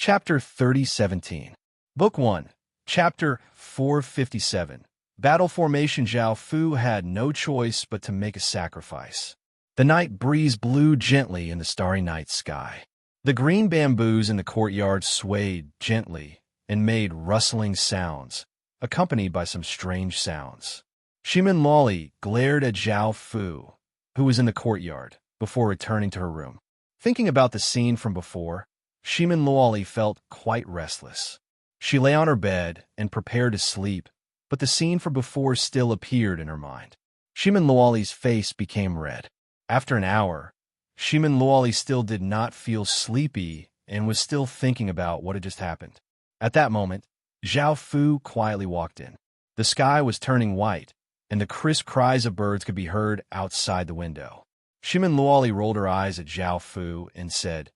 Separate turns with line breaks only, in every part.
Chapter 3017. Book 1. Chapter 457. Battle Formation. Zhao Fu had no choice but to make a sacrifice. The night breeze blew gently in the starry night sky. The green bamboos in the courtyard swayed gently and made rustling sounds, accompanied by some strange sounds. Shimin Loli glared at Zhao Fu, who was in the courtyard, before returning to her room. Thinking about the scene from before, Shimin Loli felt quite restless. She lay on her bed and prepared to sleep, but the scene from before still appeared in her mind. Shimin Loli's face became red. After an hour, Shimin Loli still did not feel sleepy and was still thinking about what had just happened. At that moment, Zhao Fu quietly walked in. The sky was turning white, and the crisp cries of birds could be heard outside the window. Shimin Loli rolled her eyes at Zhao Fu and said,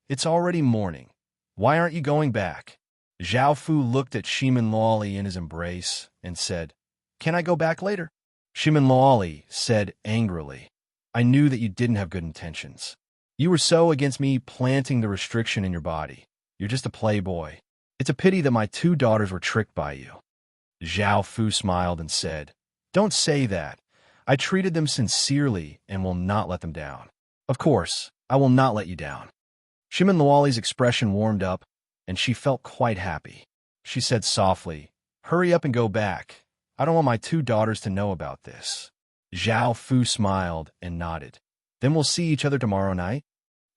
"It's already morning. Why aren't you going back?" Zhao Fu looked at Shimin Loli in his embrace and said, "Can I go back later?" Shimin Loli said angrily, "I knew that you didn't have good intentions. You were so against me planting the restriction in your body. You're just a playboy. It's a pity that my 2 daughters were tricked by you." Zhao Fu smiled and said, "Don't say that. I treated them sincerely and will not let them down. Of course, I will not let you down." Shimin Loli's expression warmed up, and she felt quite happy. She said softly, "Hurry up and go back. I don't want my 2 daughters to know about this." Zhao Fu smiled and nodded. "Then we'll see each other tomorrow night?"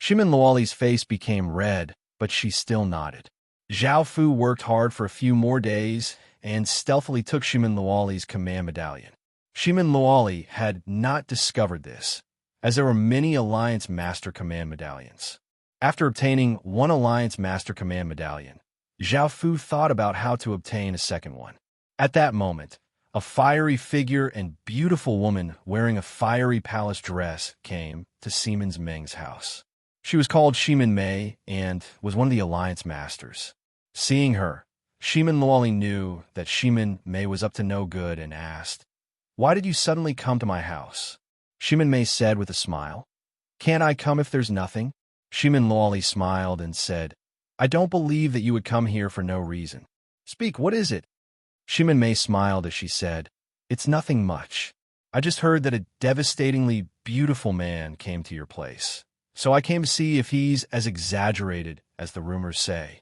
Shimin Loli's face became red, but she still nodded. Zhao Fu worked hard for a few more days and stealthily took Shimin Loli's command medallion. Shimin Loli had not discovered this, as there were many Alliance Master Command medallions. After obtaining 1 Alliance Master Command medallion, Zhao Fu thought about how to obtain a second one. At that moment, a fiery figure and beautiful woman wearing a fiery palace dress came to Siemens Meng's house. She was called Shimin Mei and was one of the Alliance Masters. Seeing her, Shimin Loli knew that Shimin Mei was up to no good and asked, "Why did you suddenly come to my house?" Shimin Mei said with a smile, "Can't I come if there's nothing?" Shimin Loli smiled and said, "I don't believe that you would come here for no reason. Speak, what is it?" Shimin Mei smiled as she said, "It's nothing much. I just heard that a devastatingly beautiful man came to your place, so I came to see if he's as exaggerated as the rumors say."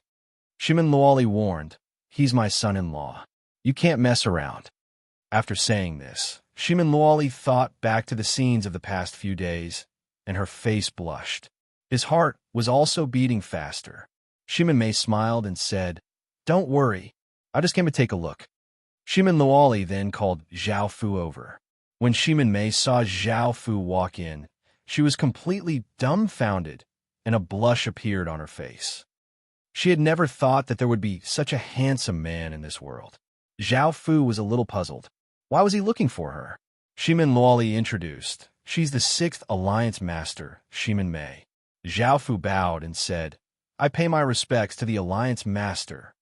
Shimin Loli warned, "He's my son-in-law. You can't mess around." After saying this, Shimin Loli thought back to the scenes of the past few days, and her face blushed. His heart was also beating faster. Shimin Mei smiled and said, "Don't worry, I just came to take a look." Shimin Loli then called Zhao Fu over. When Shimin Mei saw Zhao Fu walk in, she was completely dumbfounded, and a blush appeared on her face. She had never thought that there would be such a handsome man in this world. Zhao Fu was a little puzzled. Why was he looking for her? Shimin Loli introduced, "She's the 6th Alliance Master, Shimin Mei." Zhao Fu bowed and said, "I pay my respects to the Alliance Master."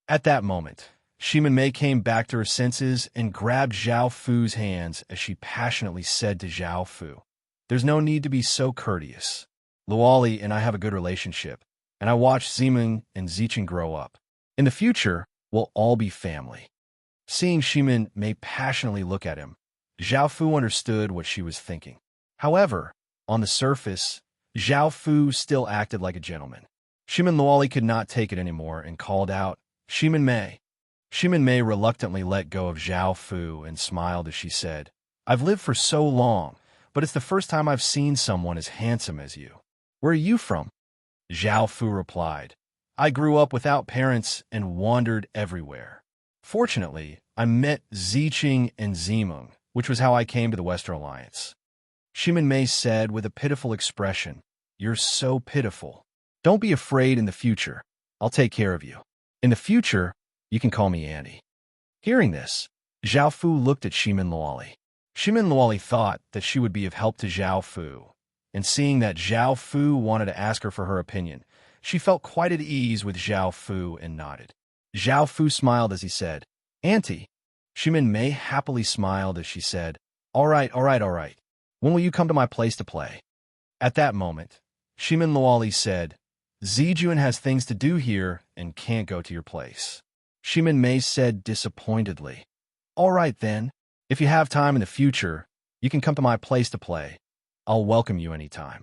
At that moment, Shimin Mei came back to her senses and grabbed Zhao Fu's hands as she passionately said to Zhao Fu, "There's no need to be so courteous. Loli and I have a good relationship, and I watched Ziming and Zichen grow up. In the future, we'll all be family." Seeing Shimin Mei passionately look at him, Zhao Fu understood what she was thinking. However, on the surface, Zhao Fu still acted like a gentleman. Shimin Loli could not take it anymore and called out, "Shimin Mei." Shimin Mei reluctantly let go of Zhao Fu and smiled as she said, "I've lived for so long, but it's the first time I've seen someone as handsome as you. Where are you from?" Zhao Fu replied, "I grew up without parents and wandered everywhere. Fortunately, I met Zicheng and Zimeng, which was how I came to the Western Alliance." Shimin Mei said with a pitiful expression, "You're so pitiful. Don't be afraid in the future. I'll take care of you. In the future, you can call me Auntie." Hearing this, Zhao Fu looked at Shimin Loli. Shimin Loli thought that she would be of help to Zhao Fu, and seeing that Zhao Fu wanted to ask her for her opinion, she felt quite at ease with Zhao Fu and nodded. Zhao Fu smiled as he said, "Auntie." Shimin Mei happily smiled as she said, "All right, all right, all right. When will you come to my place to play?" At that moment, Shimin Loli said, Zijun has things to do here and can't go to your place. Shimin Mei said disappointedly. All right then. If you have time in the future, you can come to my place to play. I'll welcome you anytime.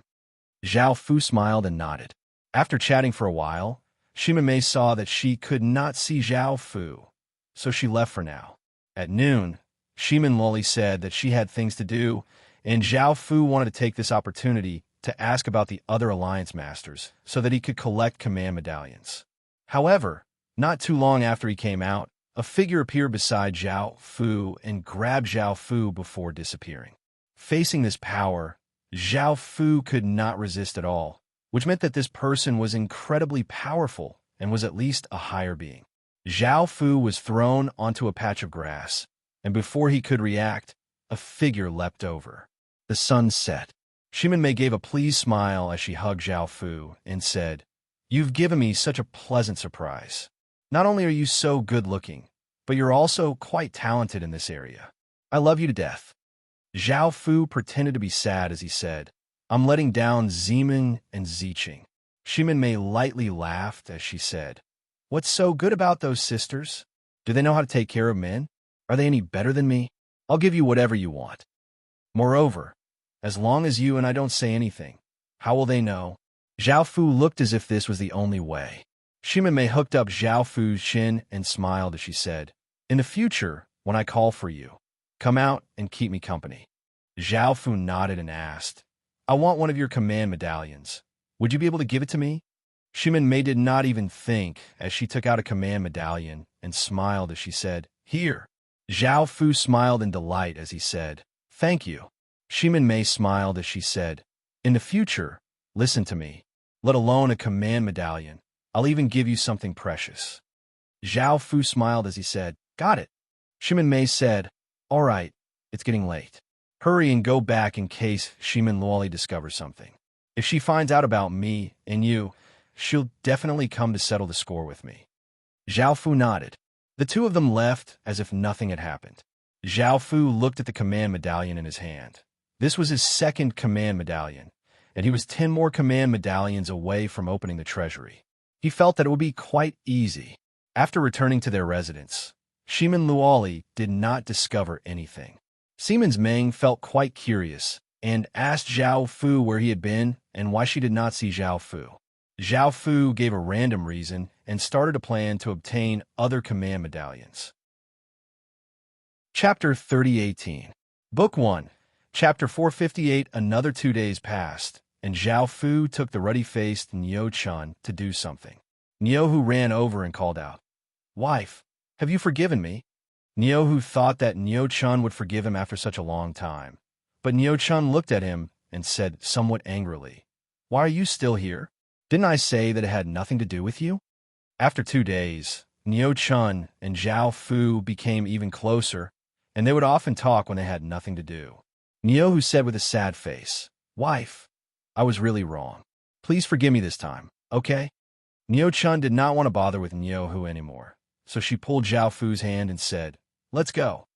Zhao Fu smiled and nodded. After chatting for a while, Shimin Mei saw that she could not see Zhao Fu, so she left for now. At noon, Shimin Loli said that she had things to do, and Zhao Fu wanted to take this opportunity to ask about the other Alliance Masters so that he could collect command medallions. However, not too long after he came out, a figure appeared beside Zhao Fu and grabbed Zhao Fu before disappearing. Facing this power, Zhao Fu could not resist at all, which meant that this person was incredibly powerful and was at least a higher being. Zhao Fu was thrown onto a patch of grass, and before he could react, a figure leapt over. The sun set. Shimin Mei gave a pleased smile as she hugged Zhao Fu and said, "You've given me such a pleasant surprise. Not only are you so good-looking, but you're also quite talented in this area. I love you to death." Zhao Fu pretended to be sad as he said, "I'm letting down Zeman and Ziqing." Shimin Mei lightly laughed as she said, "What's so good about those sisters? Do they know how to take care of men? Are they any better than me? I'll give you whatever you want. Moreover, as long as you and I don't say anything, how will they know?" Zhao Fu looked as if this was the only way. Shimin Mei hooked up Zhao Fu's chin and smiled as she said, "In the future, when I call for you, come out and keep me company." Zhao Fu nodded and asked, "I want one of your command medallions. Would you be able to give it to me?" Shimin Mei did not even think as she took out a command medallion and smiled as she said, "Here." Zhao Fu smiled in delight as he said, "Thank you." Shimin Mei smiled as she said, "In the future, listen to me. Let alone a command medallion, I'll even give you something precious." Zhao Fu smiled as he said, "Got it." Shimin Mei said, "All right, it's getting late. Hurry and go back in case Shimin Luoli discovers something. If she finds out about me and you, she'll definitely come to settle the score with me." Zhao Fu nodded. The two of them left as if nothing had happened. Zhao Fu looked at the command medallion in his hand. This was his second command medallion, and he was 10 more command medallions away from opening the treasury. He felt that it would be quite easy. After returning to their residence, Shimin Luoli did not discover anything. Siemens Meng felt quite curious and asked Zhao Fu where he had been and why she did not see Zhao Fu. Zhao Fu gave a random reason and started a plan to obtain other command medallions. Chapter 3018. Book 1, Chapter 458. Another 2 days passed, and Zhao Fu took the ruddy-faced Niu Chun to do something. Niu ran over and called out, "Wife, have you forgiven me?" Niu thought that Niu Chun would forgive him after such a long time, but Niu Chun looked at him and said somewhat angrily, "Why are you still here? Didn't I say that it had nothing to do with you?" After 2 days, Niu Chun and Zhao Fu became even closer, and they would often talk when they had nothing to do. Niu said with a sad face, "Wife, I was really wrong. Please forgive me this time, okay?" Niu Chun did not want to bother with Niu anymore, so she pulled Zhao Fu's hand and said, "Let's go."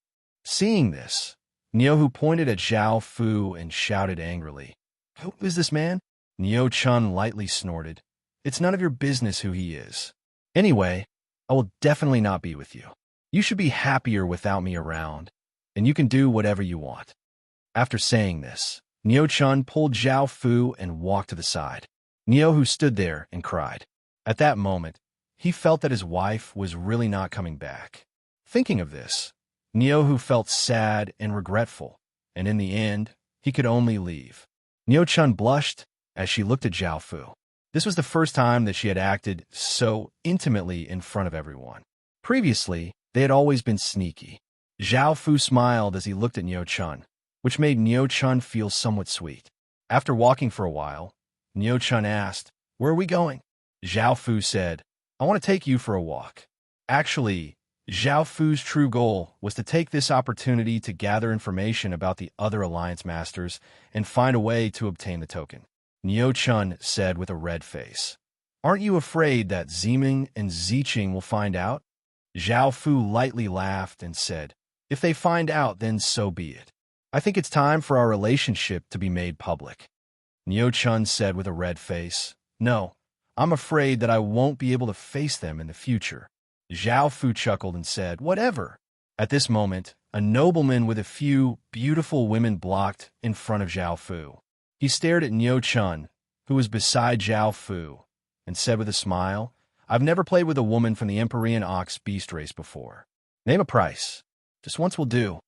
Seeing this, Niu pointed at Zhao Fu and shouted angrily, "Who is this man?" Niu Chun lightly snorted, "It's none of your business who he is. Anyway, I will definitely not be with you. You should be happier without me around, and you can do whatever you want." After saying this, Niu Chun pulled Zhao Fu and walked to the side. Niu stood there and cried. At that moment, he felt that his wife was really not coming back. Thinking of this, Niu felt sad and regretful, and in the end, he could only leave. Niu Chun blushed as she looked at Zhao Fu. This was the first time that she had acted so intimately in front of everyone. Previously, they had always been sneaky. Zhao Fu smiled as he looked at Niu Chun, which made Niu Chun feel somewhat sweet. After walking for a while, Niu Chun asked, "Where are we going?" Zhao Fu said, "I want to take you for a walk." Actually, Zhao Fu's true goal was to take this opportunity to gather information about the other Alliance Masters and find a way to obtain the token. Niu Chun said with a red face, "Aren't you afraid that Zeman and Ziqing will find out?" Zhao Fu lightly laughed and said, "If they find out, then so be it. I think it's time for our relationship to be made public." Niu Chun said with a red face, "No, I'm afraid that I won't be able to face them in the future." Zhao Fu chuckled and said, "Whatever." At this moment, a nobleman with a few beautiful women blocked in front of Zhao Fu. He stared at Niu Chun, who was beside Zhao Fu, and said with a smile, "I've never played with a woman from the Empyrean Ox Beast race before. Name a price. Just once will do."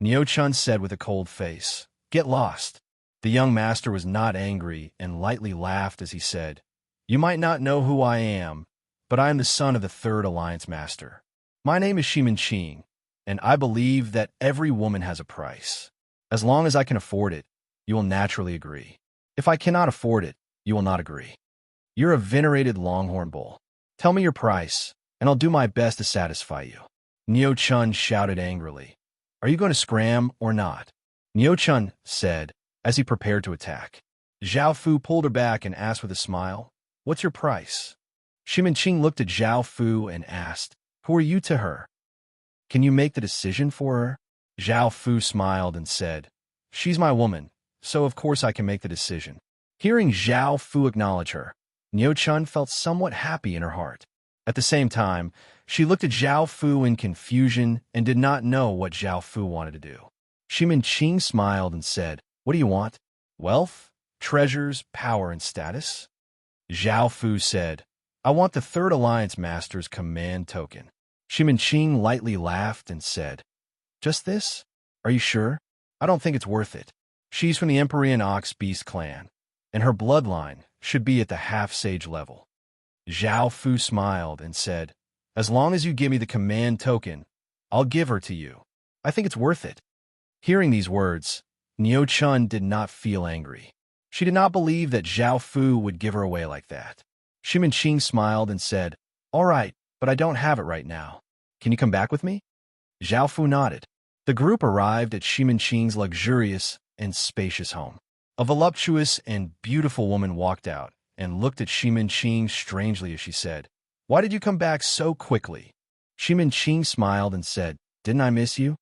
Niu Chun said with a cold face, "Get lost." The young master was not angry and lightly laughed as he said, "You might not know who I am, but I am the son of the third Alliance Master. My name is Shimin Qing, and I believe that every woman has a price. As long as I can afford it, you will naturally agree. If I cannot afford it, you will not agree. You're a venerated longhorn bull. Tell me your price, and I'll do my best to satisfy you." Niu Chun shouted angrily, "Are you going to scram or not?" Niu Chun said, as he prepared to attack. Zhao Fu pulled her back and asked with a smile, "What's your price?" Shimin Qing looked at Zhao Fu and asked, "Who are you to her? Can you make the decision for her?" Zhao Fu smiled and said, "She's my woman, so of course I can make the decision." Hearing Zhao Fu acknowledge her, Niu Chun felt somewhat happy in her heart. At the same time, she looked at Zhao Fu in confusion and did not know what Zhao Fu wanted to do. Shimin Qing smiled and said, "What do you want? Wealth, treasures, power, and status?" Zhao Fu said, "I want the Third Alliance Master's command token." Shimin Qing lightly laughed and said, "Just this? Are you sure? I don't think it's worth it. She's from the Empyrean Ox Beast clan, and her bloodline should be at the half-sage level." Zhao Fu smiled and said, "As long as you give me the command token, I'll give her to you. I think it's worth it." Hearing these words, Niu Chun did not feel angry. She did not believe that Zhao Fu would give her away like that. Shimin Qing smiled and said, "All right, but I don't have it right now. Can you come back with me?" Zhao Fu nodded. The group arrived at Shimin Qing's luxurious and spacious home. A voluptuous and beautiful woman walked out and looked at Shimin Qing strangely as she said, "Why did you come back so quickly?" Shimin Qing smiled and said, "Didn't I miss you?"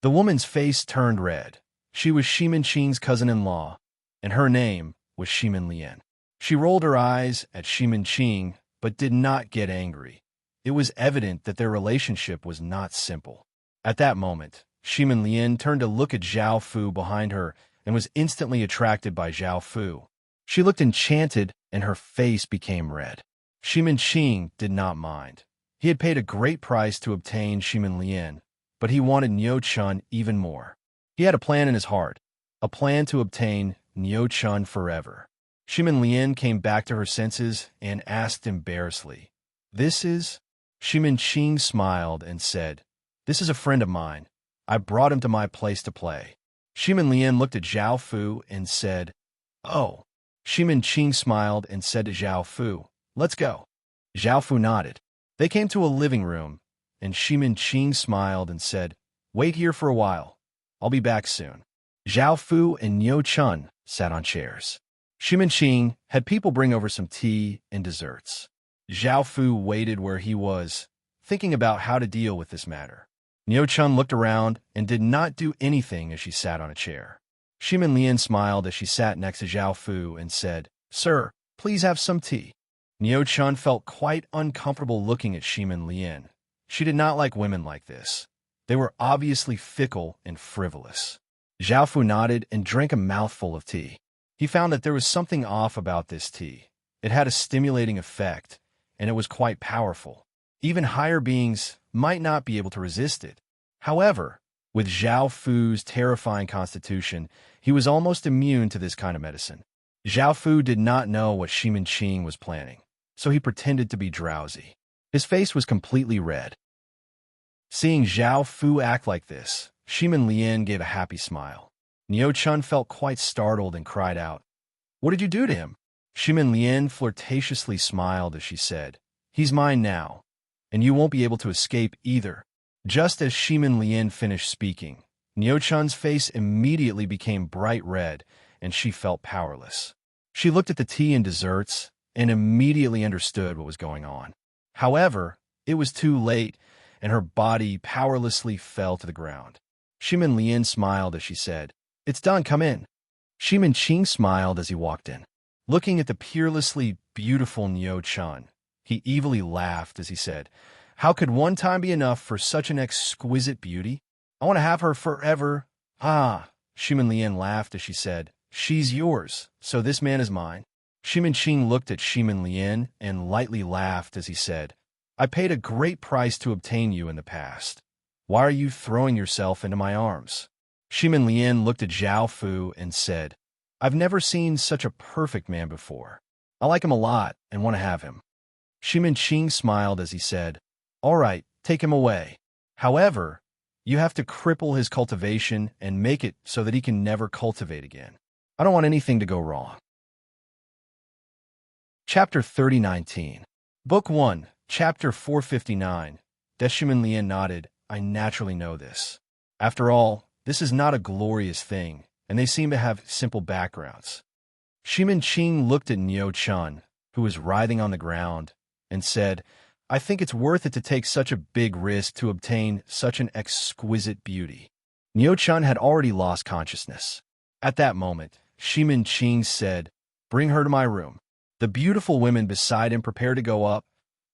The woman's face turned red. She was Shimin Qing's cousin-in-law, and her name was Shimin Lian. She rolled her eyes at Shimin Qing, but did not get angry. It was evident that their relationship was not simple. At that moment, Shimin Lian turned to look at Zhao Fu behind her and was instantly attracted by Zhao Fu. She looked enchanted, and her face became red. Shimin Qing did not mind. He had paid a great price to obtain Shimin Lian, but he wanted Niu Chun even more. He had a plan in his heart, a plan to obtain Niu Chun forever. Shimin Lian came back to her senses and asked embarrassedly, "This is?" Shimin Qing smiled and said, "This is a friend of mine. I brought him to my place to play." Shimin Lian looked at Zhao Fu and said, "Oh." Shimin Qing smiled and said to Zhao Fu, "Let's go." Zhao Fu nodded. They came to a living room, and Shimin Qing smiled and said, "Wait here for a while. I'll be back soon." Zhao Fu and Niu Chun sat on chairs. Shimin Qing had people bring over some tea and desserts. Zhao Fu waited where he was, thinking about how to deal with this matter. Niu Chun looked around and did not do anything as she sat on a chair. Shimin Lian smiled as she sat next to Zhao Fu and said, "Sir, please have some tea." Niu Chun felt quite uncomfortable looking at Shimin Lian. She did not like women like this. They were obviously fickle and frivolous. Zhao Fu nodded and drank a mouthful of tea. He found that there was something off about this tea. It had a stimulating effect, and it was quite powerful. Even higher beings might not be able to resist it. However, with Zhao Fu's terrifying constitution, he was almost immune to this kind of medicine. Zhao Fu did not know what Shimin Qing was planning, so he pretended to be drowsy. His face was completely red. Seeing Zhao Fu act like this, Shimin Lian gave a happy smile. Niu Chun felt quite startled and cried out, "What did you do to him?" Shimin Lian flirtatiously smiled as she said, "He's mine now, and you won't be able to escape either." Just as Shimin Lian finished speaking, Niu Chun's face immediately became bright red, and she felt powerless. She looked at the tea and desserts and immediately understood what was going on. However, it was too late, and her body powerlessly fell to the ground. Shimin Lian smiled as she said, "It's done, come in." Shimin Qing smiled as he walked in. Looking at the peerlessly beautiful Neo-chan, he evilly laughed as he said, "How could one time be enough for such an exquisite beauty? I want to have her forever." "Ah," Shimin Lian laughed as she said, "she's yours, so this man is mine." Shimin Qing looked at Shimin Lian and lightly laughed as he said, "I paid a great price to obtain you in the past. Why are you throwing yourself into my arms?" Shimin Lian looked at Zhao Fu and said, "I've never seen such a perfect man before. I like him a lot and want to have him." Shimin Qing smiled as he said, "All right, take him away. However, you have to cripple his cultivation and make it so that he can never cultivate again. I don't want anything to go wrong." Chapter 3019. Book 1, Chapter 459. Shimin Lian nodded. "I naturally know this. After all, this is not a glorious thing, and they seem to have simple backgrounds." Shimin Qing looked at Neo-chan, who was writhing on the ground, and said, "I think it's worth it to take such a big risk to obtain such an exquisite beauty." Neo-chan had already lost consciousness. At that moment, Shimin Qing said, "Bring her to my room." The beautiful women beside him prepared to go up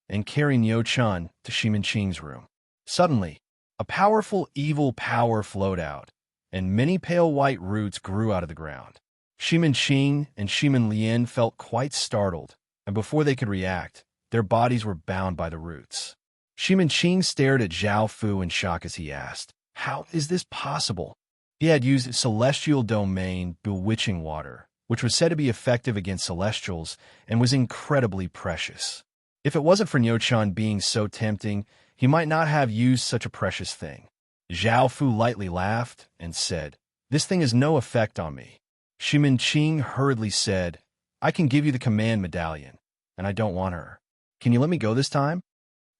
and carry Neo-chan to Shimin Qing's room. Suddenly, a powerful evil power flowed out, and many pale white roots grew out of the ground. Shimin Qing and Shimin Lian felt quite startled, and before they could react, their bodies were bound by the roots. Shimin Qing stared at Zhao Fu in shock as he asked, "How is this possible?" He had used celestial domain bewitching water, which was said to be effective against celestials and was incredibly precious. If it wasn't for Neo-chan being so tempting, he might not have used such a precious thing. Zhao Fu lightly laughed and said, "This thing has no effect on me." Shimin Qing hurriedly said, "I can give you the command medallion, and I don't want her. Can you let me go this time?"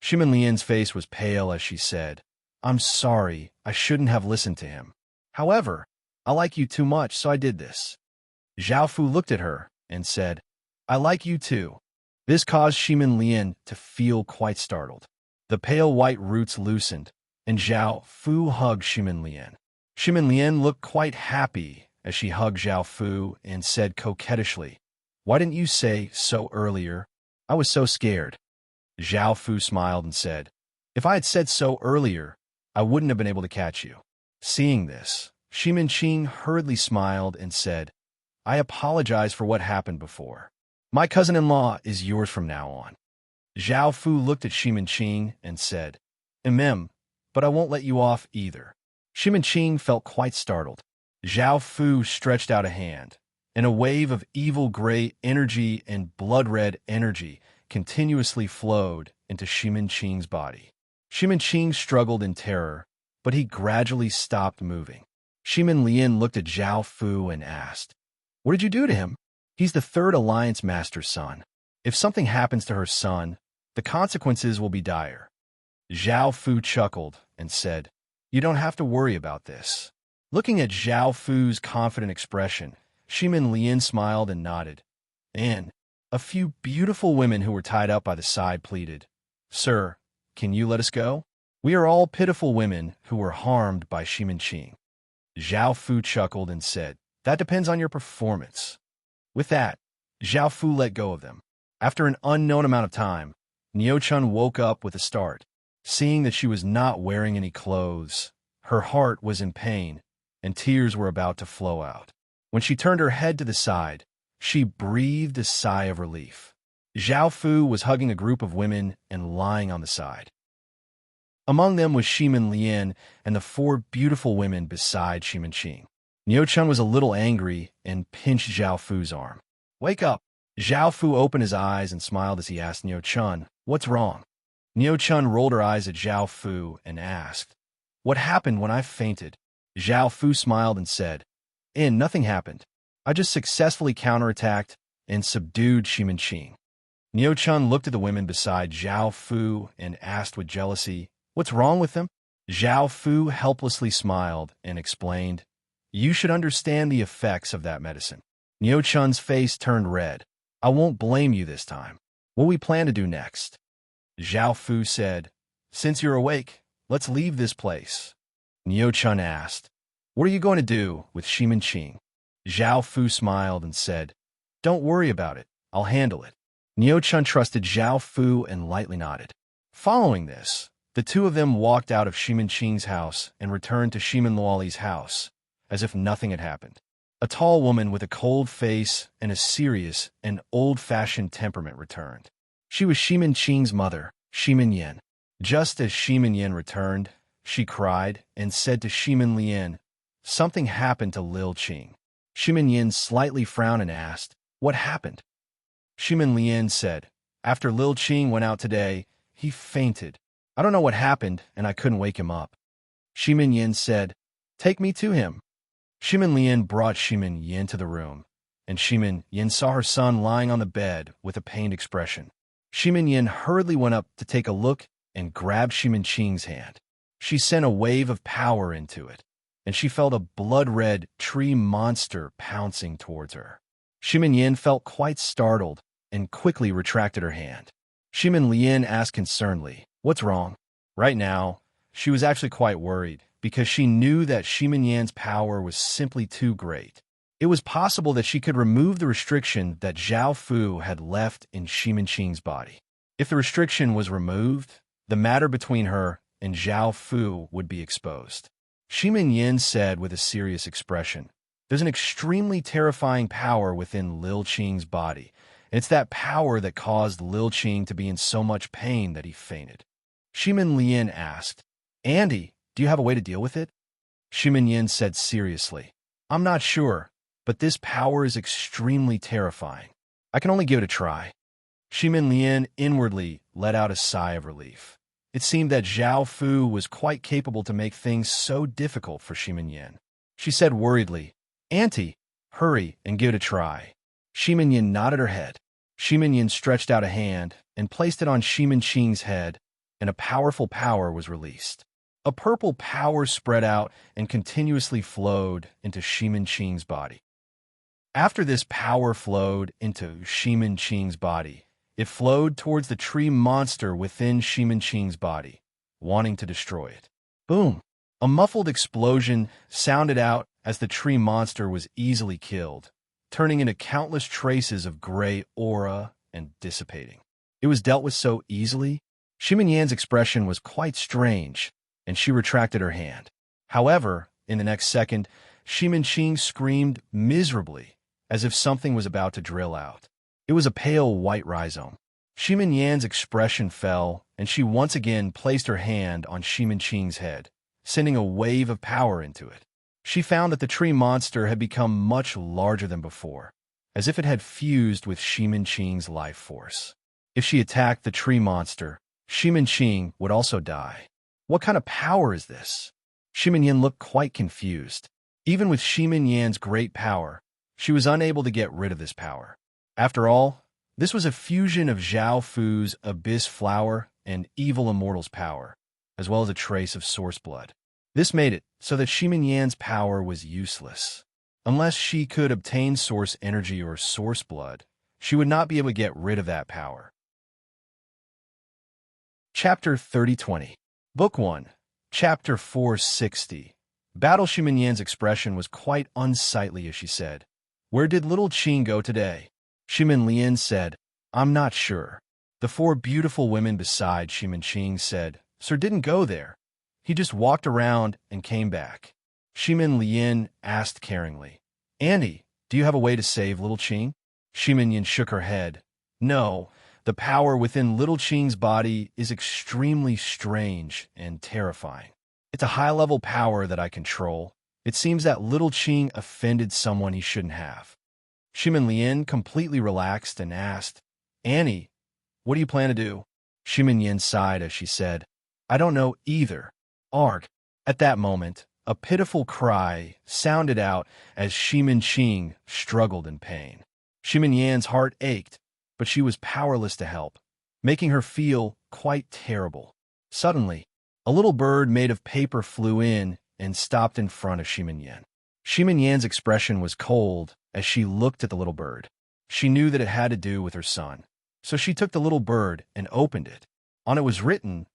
Shimin Lian's face was pale as she said, "I'm sorry, I shouldn't have listened to him. However, I like you too much, so I did this." Zhao Fu looked at her and said, "I like you too." This caused Shimin Lian to feel quite startled. The pale white roots loosened, and Zhao Fu hugged Shimin Lian. Shimin Lian looked quite happy as she hugged Zhao Fu and said coquettishly, "Why didn't you say so earlier? I was so scared." Zhao Fu smiled and said, "If I had said so earlier, I wouldn't have been able to catch you." Seeing this, Shimin Qing hurriedly smiled and said, "I apologize for what happened before. My cousin-in-law is yours from now on." Zhao Fu looked at Shimin Qing and said, "But I won't let you off either." Shimin Qing felt quite startled. Zhao Fu stretched out a hand, and a wave of evil gray energy and blood-red energy continuously flowed into Shimin Qing's body. Shimin Qing struggled in terror, but he gradually stopped moving. Shimin Lian looked at Zhao Fu and asked, "What did you do to him?" "He's the third Alliance Master's son. If something happens to her son, the consequences will be dire." Zhao Fu chuckled and said, "You don't have to worry about this." Looking at Zhao Fu's confident expression, Shimin Lian smiled and nodded. And a few beautiful women who were tied up by the side pleaded, "Sir, can you let us go? We are all pitiful women who were harmed by Shimin Qing." Zhao Fu chuckled and said, "That depends on your performance." With that, Zhao Fu let go of them. After an unknown amount of time, Neo-chan woke up with a start. Seeing that she was not wearing any clothes, her heart was in pain, and tears were about to flow out. When she turned her head to the side, she breathed a sigh of relief. Zhao Fu was hugging a group of women and lying on the side. Among them was Shimin Lian and the four beautiful women beside Shimin Qing. Neo-chan was a little angry and pinched Zhao Fu's arm. "Wake up!" Zhao Fu opened his eyes and smiled as he asked Neo-chan, "What's wrong?" Neo-chan rolled her eyes at Zhao Fu and asked, "What happened when I fainted?" Zhao Fu smiled and said, Nothing happened. I just successfully counterattacked and subdued Shimin Qing." Neo-chan looked at the women beside Zhao Fu and asked with jealousy, "What's wrong with them?" Zhao Fu helplessly smiled and explained, "You should understand the effects of that medicine." Neo-chan's face turned red. "I won't blame you this time. What do we plan to do next?" Zhao Fu said, "Since you're awake, let's leave this place." Neo-chan asked, "What are you going to do with Shimin Qing?" Zhao Fu smiled and said, Don't worry about it. I'll handle it. Neo-chun trusted Zhao Fu and lightly nodded. Following this, the two of them walked out of Shimin Qing's house and returned to Shimin Luoli's house, as if nothing had happened. A tall woman with a cold face and a serious and old-fashioned temperament returned. She was Shimin Qing's mother, Shimin Yin. Just as Shimin Yin returned, she cried and said to Shimin Lian, "Something happened to Lil Qing." Shimin Yin slightly frowned and asked, "What happened?" Shimin Lian said, "After Lil Qing went out today, he fainted. I don't know what happened, and I couldn't wake him up." Shimin Yin said, "Take me to him." Shimin Lian brought Shimin Yin to the room, and Shimin Yin saw her son lying on the bed with a pained expression. Shimin Yin hurriedly went up to take a look and grabbed Shimin Qing's hand. She sent a wave of power into it, and she felt a blood-red tree monster pouncing towards her. Shimin Yin felt quite startled and quickly retracted her hand. Shimin Lian asked concernedly, "What's wrong?" Right now, she was actually quite worried, because she knew that Shimin Yan's power was simply too great. It was possible that she could remove the restriction that Zhao Fu had left in Shimin Qing's body. If the restriction was removed, the matter between her and Zhao Fu would be exposed. Shimin Yin said with a serious expression, "There's an extremely terrifying power within Lil Qing's body, and it's that power that caused Lil Qing to be in so much pain that he fainted." Shimin Lian asked, "Andy, do you have a way to deal with it?" Shimin Yin said seriously, "I'm not sure, but this power is extremely terrifying. I can only give it a try." Shimin Lian inwardly let out a sigh of relief. It seemed that Zhao Fu was quite capable to make things so difficult for Shimin Yin. She said worriedly, "Auntie, hurry and give it a try." Shimin Yin nodded her head. Shimin Yin stretched out a hand and placed it on Shimin Qing's head, and a powerful power was released. A purple power spread out and continuously flowed into Shimin Qing's body. After this power flowed into Shimin Qing's body, it flowed towards the tree monster within Shimin Qing's body, wanting to destroy it. Boom! A muffled explosion sounded out as the tree monster was easily killed, turning into countless traces of gray aura and dissipating. It was dealt with so easily. Shimin Yan's expression was quite strange, and she retracted her hand. However, in the next second, Shimin Qing screamed miserably, as if something was about to drill out. It was a pale white rhizome. Shimin Yan's expression fell, and she once again placed her hand on Shimin Qing's head, sending a wave of power into it. She found that the tree monster had become much larger than before, as if it had fused with Shimin Qing's life force. If she attacked the tree monster, Shimin Qing would also die. What kind of power is this? Shimin Yan looked quite confused. Even with Shimin Yan's great power, she was unable to get rid of this power. After all, this was a fusion of Zhao Fu's Abyss Flower and Evil Immortal's power, as well as a trace of Source Blood. This made it so that Shimin Yan's power was useless. Unless she could obtain Source Energy or Source Blood, she would not be able to get rid of that power. Chapter 3020 Book 1, Chapter 460 Battle. Shimin Yan's expression was quite unsightly as she said, "Where did little Qing go today?" Shimin Lian said, "I'm not sure." The four beautiful women beside Shimin Qing said, "Sir didn't go there. He just walked around and came back." Shimin Lian asked caringly, "Andy, do you have a way to save little Qing?" Shimin Yin shook her head. "No. The power within little Qing's body is extremely strange and terrifying. It's a high-level power that I control. It seems that little Qing offended someone he shouldn't have." Shimin Lian completely relaxed and asked, "Annie, what do you plan to do?" Shimin Yin sighed as she said, "I don't know either. Arg." At that moment, a pitiful cry sounded out as Shimin Qing struggled in pain. Shimin Yan's heart ached, but she was powerless to help, making her feel quite terrible. Suddenly, a little bird made of paper flew in and stopped in front of Shimin Yan. Shimin Yan's expression was cold as she looked at the little bird. She knew that it had to do with her son, so she took the little bird and opened it. On it was written,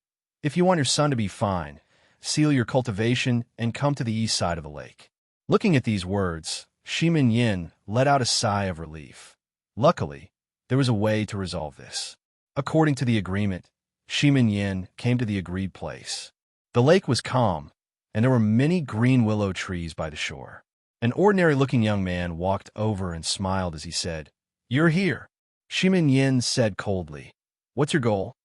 "If you want your son to be fine, seal your cultivation and come to the east side of the lake." Looking at these words, Shimin Yin let out a sigh of relief. Luckily, there was a way to resolve this. According to the agreement, Shimin Yin came to the agreed place. The lake was calm, and there were many green willow trees by the shore. An ordinary-looking young man walked over and smiled as he said, "You're here." Shimin Yin said coldly, "What's your goal?"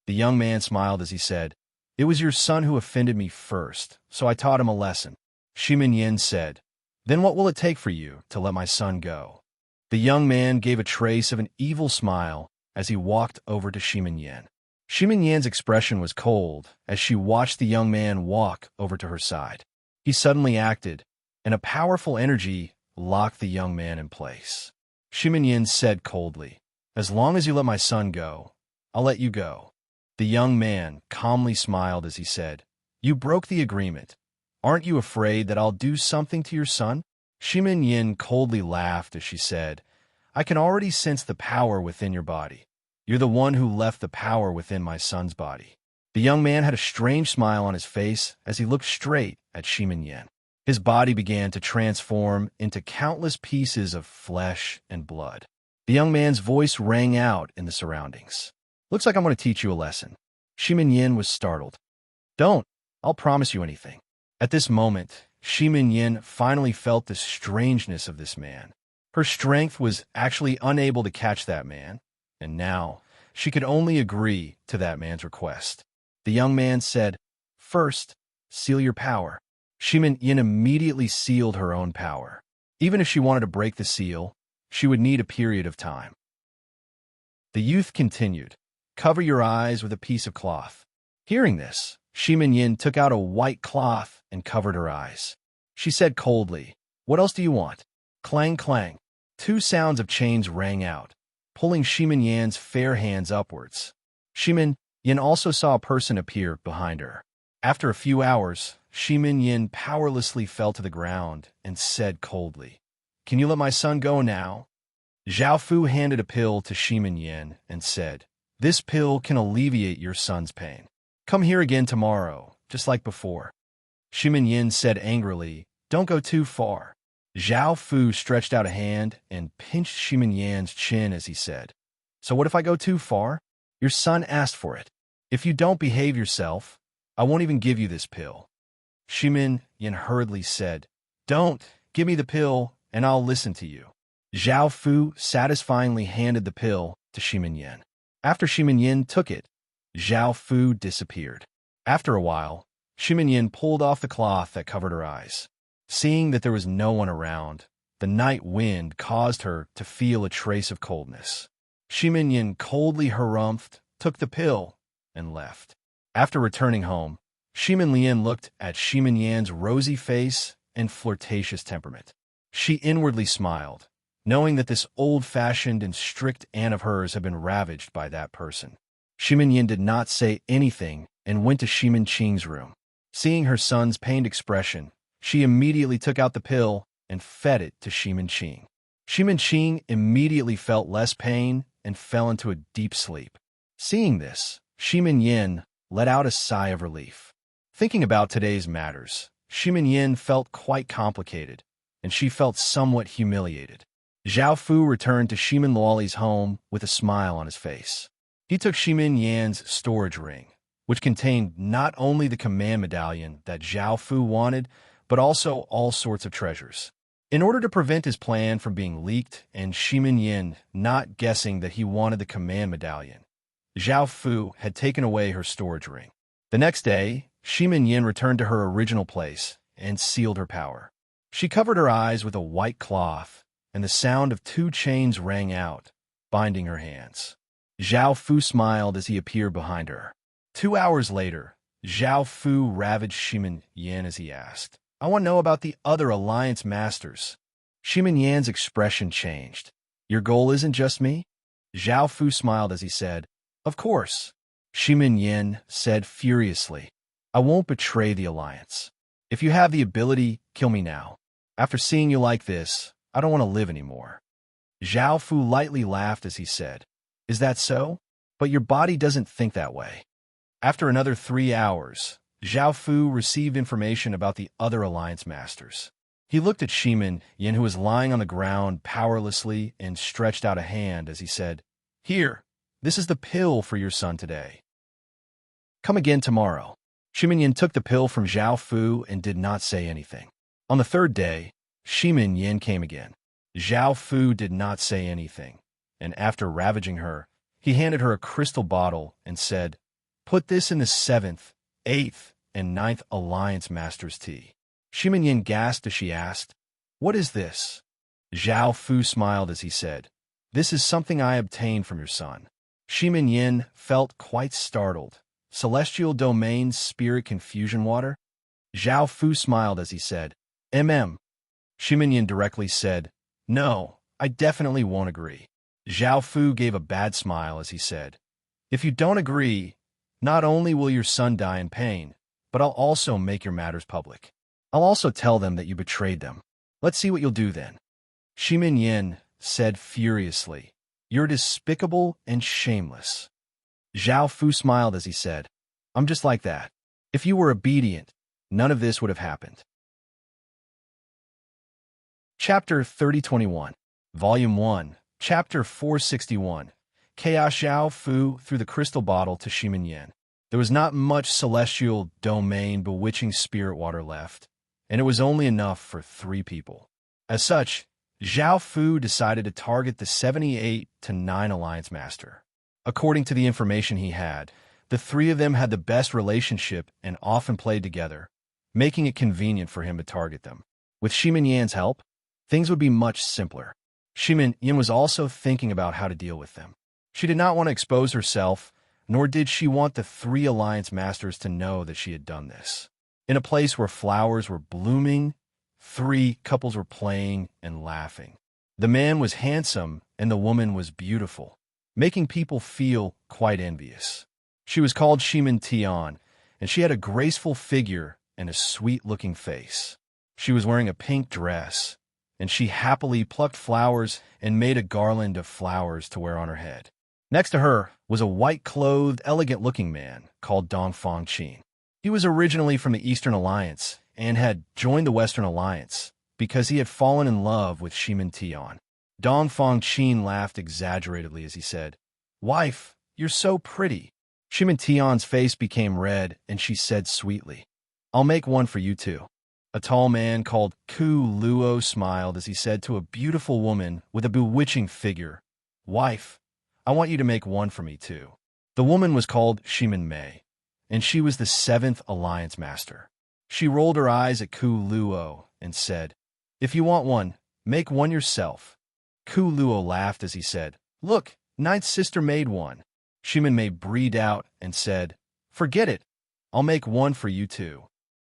The young man smiled as he said, "It was your son who offended me first, so I taught him a lesson." Shimin Yin said, "Then what will it take for you to let my son go?" The young man gave a trace of an evil smile as he walked over to Shimin Yin. Shimin Yin's expression was cold as she watched the young man walk over to her side. He suddenly acted, and a powerful energy locked the young man in place. Shimin Yin said coldly, "As long as you let my son go, I'll let you go." The young man calmly smiled as he said, "You broke the agreement. Aren't you afraid that I'll do something to your son?" Shimin Yin coldly laughed as she said, "I can already sense the power within your body. You're the one who left the power within my son's body." The young man had a strange smile on his face as he looked straight at Shimin Yin. His body began to transform into countless pieces of flesh and blood. The young man's voice rang out in the surroundings. "Looks like I'm going to teach you a lesson." Shimin Yin was startled. "Don't. I'll promise you anything." At this moment, Shimin Yin finally felt the strangeness of this man. Her strength was actually unable to catch that man, and now she could only agree to that man's request. The young man said, "First, seal your power." Shimin Yin immediately sealed her own power. Even if she wanted to break the seal, she would need a period of time. The youth continued, "Cover your eyes with a piece of cloth." Hearing this, Shimin Yin took out a white cloth and covered her eyes. She said coldly, "What else do you want?" Clang, clang. Two sounds of chains rang out, pulling Shimin Yin's fair hands upwards. Shimin Yin also saw a person appear behind her. After a few hours, Shimin Yin powerlessly fell to the ground and said coldly, "Can you let my son go now?" Zhao Fu handed a pill to Shimin Yin and said, "This pill can alleviate your son's pain. Come here again tomorrow, just like before." Shimin Yin said angrily, "Don't go too far." Zhao Fu stretched out a hand and pinched Shimin Yin's chin as he said, "So what if I go too far? Your son asked for it. If you don't behave yourself, I won't even give you this pill." Shimin Yin hurriedly said, "Don't, give me the pill and I'll listen to you." Zhao Fu satisfyingly handed the pill to Shimin Yin. After Shimin Yin took it, Zhao Fu disappeared. After a while, Shimin Yin pulled off the cloth that covered her eyes. Seeing that there was no one around, the night wind caused her to feel a trace of coldness. Shimin Yin coldly harumphed, took the pill, and left. After returning home, Shimin Yin looked at Shimin Yan's rosy face and flirtatious temperament. She inwardly smiled, knowing that this old-fashioned and strict aunt of hers had been ravaged by that person. Shimin Yin did not say anything and went to Shimin Qing's room. Seeing her son's pained expression, she immediately took out the pill and fed it to Shimin Qing. Shimin Qing immediately felt less pain and fell into a deep sleep. Seeing this, Shimin Yin let out a sigh of relief. Thinking about today's matters, Shimin Yin felt quite complicated, and she felt somewhat humiliated. Zhao Fu returned to Shimin Luoli's home with a smile on his face. He took Shimin Yan's storage ring, which contained not only the command medallion that Zhao Fu wanted, but also all sorts of treasures. In order to prevent his plan from being leaked and Shimin Yin not guessing that he wanted the command medallion, Zhao Fu had taken away her storage ring. The next day, Shimin Yin returned to her original place and sealed her power. She covered her eyes with a white cloth, and the sound of two chains rang out, binding her hands. Zhao Fu smiled as he appeared behind her. 2 hours later, Zhao Fu ravaged Shimin Yin as he asked, "I want to know about the other Alliance Masters." Shimin Yan's expression changed. "Your goal isn't just me?" Zhao Fu smiled as he said, "Of course." Shimin Yin said furiously, "I won't betray the Alliance. If you have the ability, kill me now. After seeing you like this, I don't want to live anymore." Zhao Fu lightly laughed as he said, "Is that so? But your body doesn't think that way." After another 3 hours, Zhao Fu received information about the other Alliance Masters. He looked at Shimin Yin, who was lying on the ground powerlessly, and stretched out a hand as he said, "Here, this is the pill for your son today. Come again tomorrow." Shimin Yin took the pill from Zhao Fu and did not say anything. On the third day, Shimin Yin came again. Zhao Fu did not say anything, and after ravaging her, he handed her a crystal bottle and said, "Put this in the 7th, 8th, and 9th Alliance Master's tea." Shimin Yin gasped as she asked, "What is this?" Zhao Fu smiled as he said, "This is something I obtained from your son." Shimin Yin felt quite startled. "Celestial Domain Spirit Confusion Water?" Zhao Fu smiled as he said, Shimin Yin directly said, "No, I definitely won't agree." Zhao Fu gave a bad smile as he said, "If you don't agree, not only will your son die in pain, but I'll also make your matters public. I'll also tell them that you betrayed them. Let's see what you'll do then." Shimin Yin said furiously, "You're despicable and shameless." Zhao Fu smiled as he said, "I'm just like that. If you were obedient, none of this would have happened." Chapter 3021, Volume 1, Chapter 461, Chaos. Zhao Fu threw the crystal bottle to Shimin Yin. There was not much celestial domain bewitching spirit water left, and it was only enough for 3 people. As such, Zhao Fu decided to target the 78 to 9 Alliance Master. According to the information he had, the 3 of them had the best relationship and often played together, making it convenient for him to target them. With Shimin Yan's help, things would be much simpler. Shimin Yin was also thinking about how to deal with them. She did not want to expose herself, nor did she want the 3 Alliance Masters to know that she had done this. In a place where flowers were blooming, 3 couples were playing and laughing. The man was handsome and the woman was beautiful, making people feel quite envious. She was called Shimin Tian, and she had a graceful figure and a sweet-looking face. She was wearing a pink dress, and she happily plucked flowers and made a garland of flowers to wear on her head. Next to her was a white-clothed, elegant-looking man called Dong Fangqin. He was originally from the Eastern Alliance and had joined the Western Alliance because he had fallen in love with Shimin Tian. Dong Fangqin laughed exaggeratedly as he said, "Wife, you're so pretty." Shimin Tian's face became red, and she said sweetly, "I'll make one for you too." A tall man called Ku Luo smiled as he said to a beautiful woman with a bewitching figure, "Wife, I want you to make one for me too." The woman was called Shimin Mei, and she was the 7th Alliance Master. She rolled her eyes at Ku Luo and said, "If you want one, make one yourself." Ku Luo laughed as he said, "Look, 9th sister made one." Shimin Mei breathed out and said, "Forget it. I'll make one for you too."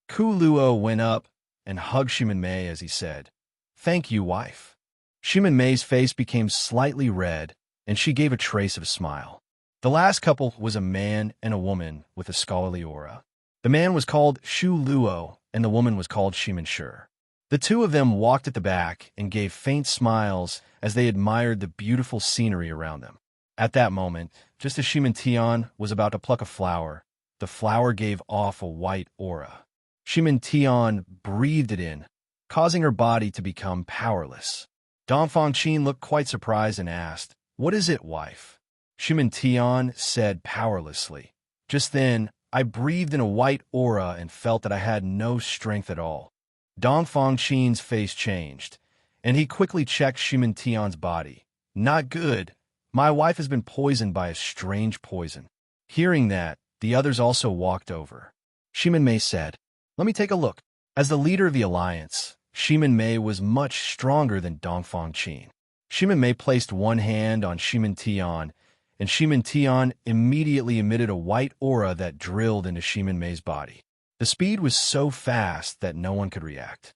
Ku Luo went up and hugged Shimin Mei as he said, "Thank you, wife." Shimin Mei's face became slightly red, and she gave a trace of a smile. The last couple was a man and a woman with a scholarly aura. The man was called Shu Luo, and the woman was called Shimin Shi. The 2 of them walked at the back and gave faint smiles as they admired the beautiful scenery around them. At that moment, just as Shimin Tian was about to pluck a flower, the flower gave off a white aura. Shimin Tian breathed it in, causing her body to become powerless. Dong Fangqin looked quite surprised and asked, "What is it, wife?" Shimin Tian said powerlessly, "Just then, I breathed in a white aura and felt that I had no strength at all." Dong Fangqin's face changed, and he quickly checked Shimin Tian's body. "Not good. My wife has been poisoned by a strange poison." Hearing that, the others also walked over. Shimin Mei said, "Let me take a look." As the leader of the alliance, Shimin Mei was much stronger than Dong Fangqin. Shimin Mei placed one hand on Shimin Tian, and Shimin Tian immediately emitted a white aura that drilled into Shimin Mei's body. The speed was so fast that no one could react.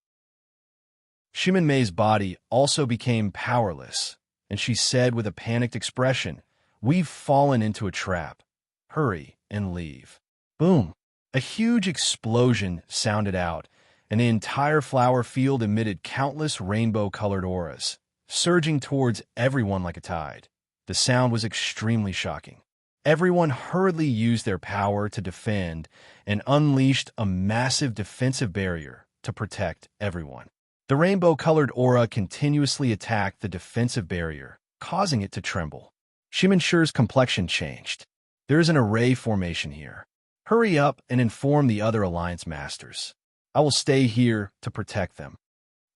Shimin Mei's body also became powerless, and she said with a panicked expression, "We've fallen into a trap. Hurry and leave." Boom! A huge explosion sounded out, and the entire flower field emitted countless rainbow-colored auras, surging towards everyone like a tide. The sound was extremely shocking. Everyone hurriedly used their power to defend and unleashed a massive defensive barrier to protect everyone. The rainbow-colored aura continuously attacked the defensive barrier, causing it to tremble. Shiminshur's complexion changed. There is an array formation here. Hurry up and inform the other Alliance Masters. I will stay here to protect them.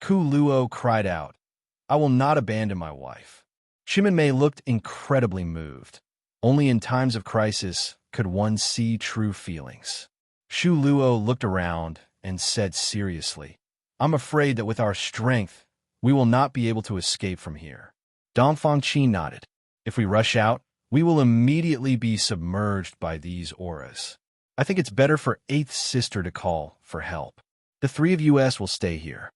Ku Luo cried out, I will not abandon my wife. Shiminmei looked incredibly moved. Only in times of crisis could one see true feelings. Shu Luo looked around and said seriously, I'm afraid that with our strength, we will not be able to escape from here. Dongfang Qi nodded. If we rush out, we will immediately be submerged by these auras. I think it's better for Eighth Sister to call for help. The three of us will stay here.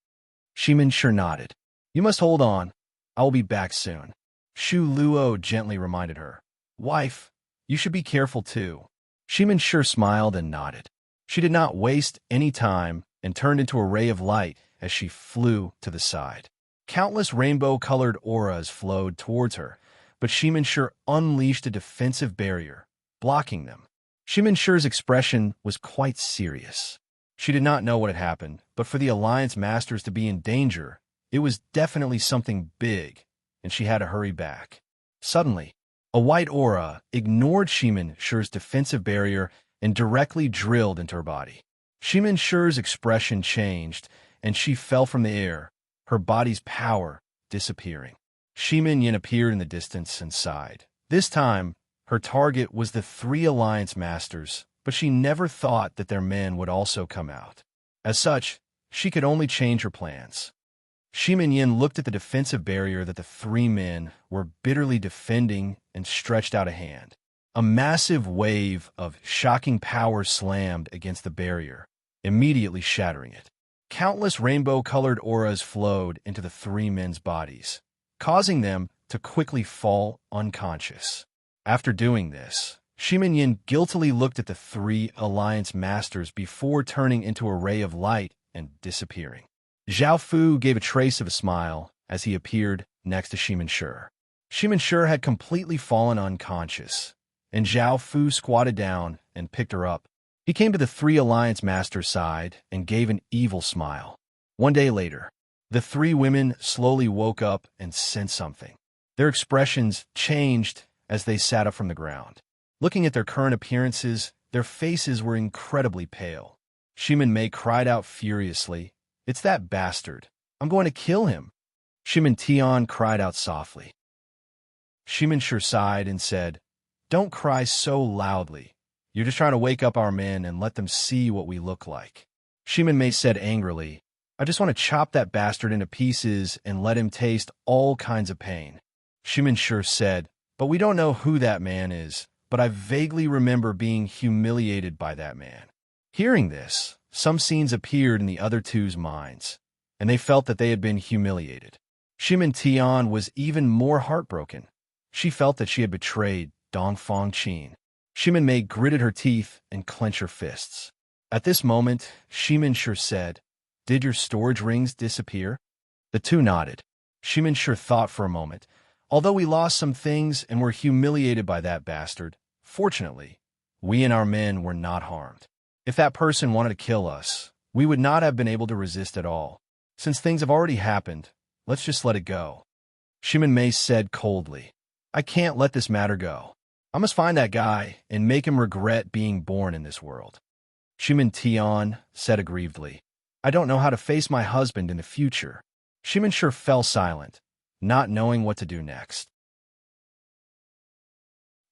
Shiminshur nodded. You must hold on. I will be back soon. Shu Luo gently reminded her. Wife, you should be careful too. Shiminshur smiled and nodded. She did not waste any time and turned into a ray of light as she flew to the side. Countless rainbow-colored auras flowed towards her, but Shiminshur unleashed a defensive barrier, blocking them. Shiminshur's expression was quite serious. She did not know what had happened, but for the Alliance Masters to be in danger, it was definitely something big, and she had to hurry back. Suddenly, a white aura ignored Shiminshur's defensive barrier and directly drilled into her body. Shiminshur's expression changed, and she fell from the air, her body's power disappearing. Shimin Yin appeared in the distance and sighed. This time, her target was the three Alliance Masters, but she never thought that their men would also come out. As such, she could only change her plans. Shimin Yin looked at the defensive barrier that the three men were bitterly defending and stretched out a hand. A massive wave of shocking power slammed against the barrier, immediately shattering it. Countless rainbow-colored auras flowed into the three men's bodies, causing them to quickly fall unconscious. After doing this, Shimin Yin guiltily looked at the three Alliance Masters before turning into a ray of light and disappearing. Zhao Fu gave a trace of a smile as he appeared next to Shiminshur. Shiminshur had completely fallen unconscious, and Zhao Fu squatted down and picked her up. He came to the three Alliance Masters' side and gave an evil smile. One day later, the three women slowly woke up and sensed something. Their expressions changed as they sat up from the ground. Looking at their current appearances, their faces were incredibly pale. Shiminmei cried out furiously, It's that bastard. I'm going to kill him. Shimin Tian cried out softly. Shiminshur sighed and said, Don't cry so loudly. You're just trying to wake up our men and let them see what we look like. Shiminmei said angrily, I just want to chop that bastard into pieces and let him taste all kinds of pain. Shiminshur said, But we don't know who that man is, but I vaguely remember being humiliated by that man. Hearing this, some scenes appeared in the other two's minds, and they felt that they had been humiliated. Shimin Tian was even more heartbroken. She felt that she had betrayed Dongfang Qin. Shiminmei gritted her teeth and clenched her fists. At this moment, Shiminshur said, Did your storage rings disappear? The two nodded. Shiminshur thought for a moment. Although we lost some things and were humiliated by that bastard, fortunately, we and our men were not harmed. If that person wanted to kill us, we would not have been able to resist at all. Since things have already happened, let's just let it go. Shiminmei said coldly, I can't let this matter go. I must find that guy and make him regret being born in this world. Shimin Tian said aggrievedly, I don't know how to face my husband in the future. Shiminshur fell silent, not knowing what to do next.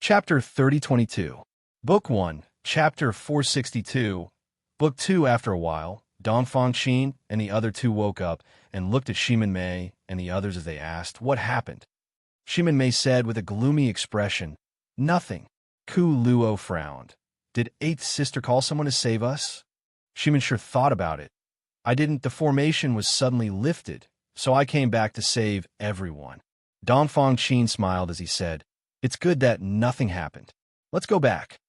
Chapter 3022. Book 1, Chapter 462. Book 2. After a while, Dongfang Qin and the other two woke up and looked at Shiminmei and the others as they asked, What happened? Shiminmei said with a gloomy expression, Nothing. Ku Luo frowned. Did Eighth Sister call someone to save us? Shiminshur thought about it. I didn't. The formation was suddenly lifted, so I came back to save everyone. Dongfang Qin smiled as he said, It's good that nothing happened. Let's go back.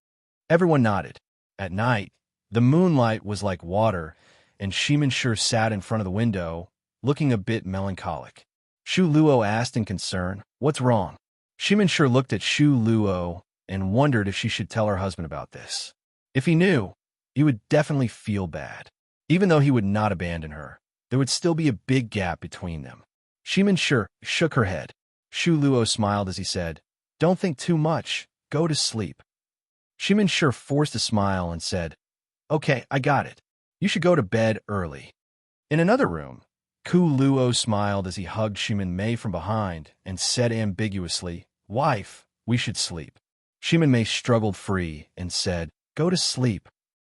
Everyone nodded. At night, the moonlight was like water, and Shiminshur sat in front of the window, looking a bit melancholic. Shu Luo asked in concern, What's wrong? Shiminshur looked at Shu Luo and wondered if she should tell her husband about this. If he knew, he would definitely feel bad. Even though he would not abandon her, there would still be a big gap between them. Shimin shook her head. Shu Luo smiled as he said, "Don't think too much. Go to sleep." Shimin forced a smile and said, "Okay, I got it. You should go to bed early." In another room, Ku Luo smiled as he hugged Shimin Mei from behind and said ambiguously, "Wife, we should sleep." Shimin Mei struggled free and said, "Go to sleep."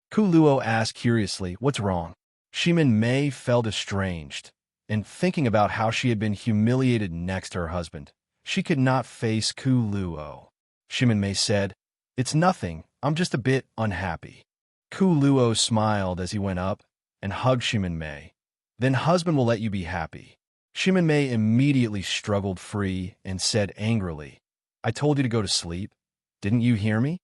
Ku Luo asked curiously, "What's wrong?" Shimin Mei felt estranged, and thinking about how she had been humiliated next to her husband, she could not face Ku Luo. Shimin Mei said, "It's nothing, I'm just a bit unhappy." Ku Luo smiled as he went up and hugged Shimin Mei. "Then husband will let you be happy." Shimin Mei immediately struggled free and said angrily, "I told you to go to sleep. Didn't you hear me?"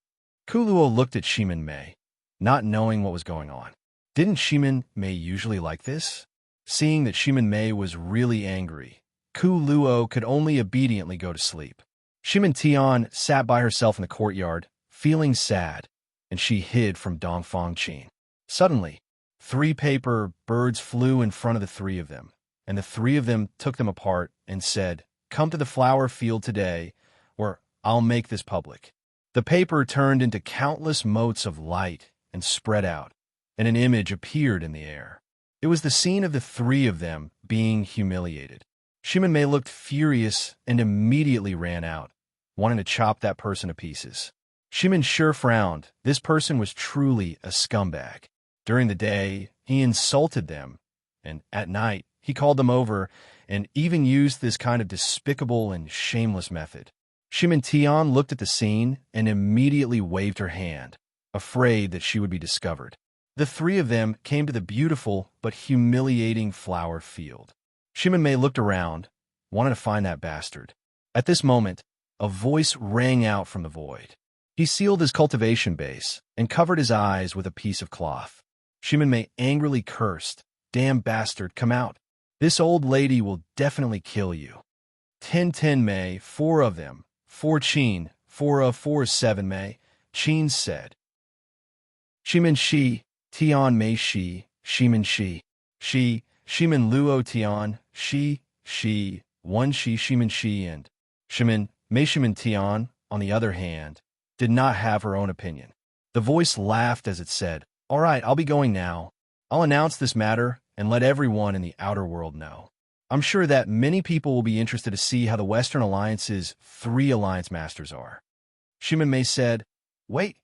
Ku Luo looked at Shimin Mei, not knowing what was going on. Didn't Shimin Mei usually like this? Seeing that Shimin Mei was really angry, Ku Luo could only obediently go to sleep. Shimin Tian sat by herself in the courtyard, feeling sad, and she hid from Dongfang Qin. Suddenly, 3 paper birds flew in front of the 3 of them, and the 3 of them took them apart and said, "Come to the flower field today, or I'll make this public." The paper turned into countless motes of light and spread out, and an image appeared in the air. It was the scene of the 3 of them being humiliated. Shimin Mei looked furious and immediately ran out, wanting to chop that person to pieces. Shimin frowned. This person was truly a scumbag. During the day, he insulted them, and at night, he called them over and even used this kind of despicable and shameless method. Shimin Tian looked at the scene and immediately waved her hand, afraid that she would be discovered. The 3 of them came to the beautiful but humiliating flower field. Shimin Mei looked around, wanted to find that bastard. At this moment, a voice rang out from the void. He sealed his cultivation base and covered his eyes with a piece of cloth. Shimin Mei angrily cursed, "Damn bastard, come out. This old lady will definitely kill you." 10 Mei, 4 of them, 4 Qin, 4 of 4 7 Mei, Qin said. Shimin Tian Mei Shimin Shimin Luo Tian, 1 Shimin and Shimin Mei Shimin Tian, on the other hand, did not have her own opinion. The voice laughed as it said, "All right, I'll be going now. I'll announce this matter and let everyone in the outer world know. I'm sure that many people will be interested to see how the Western Alliance's 3 alliance masters are." Shimin Mei said, "Wait,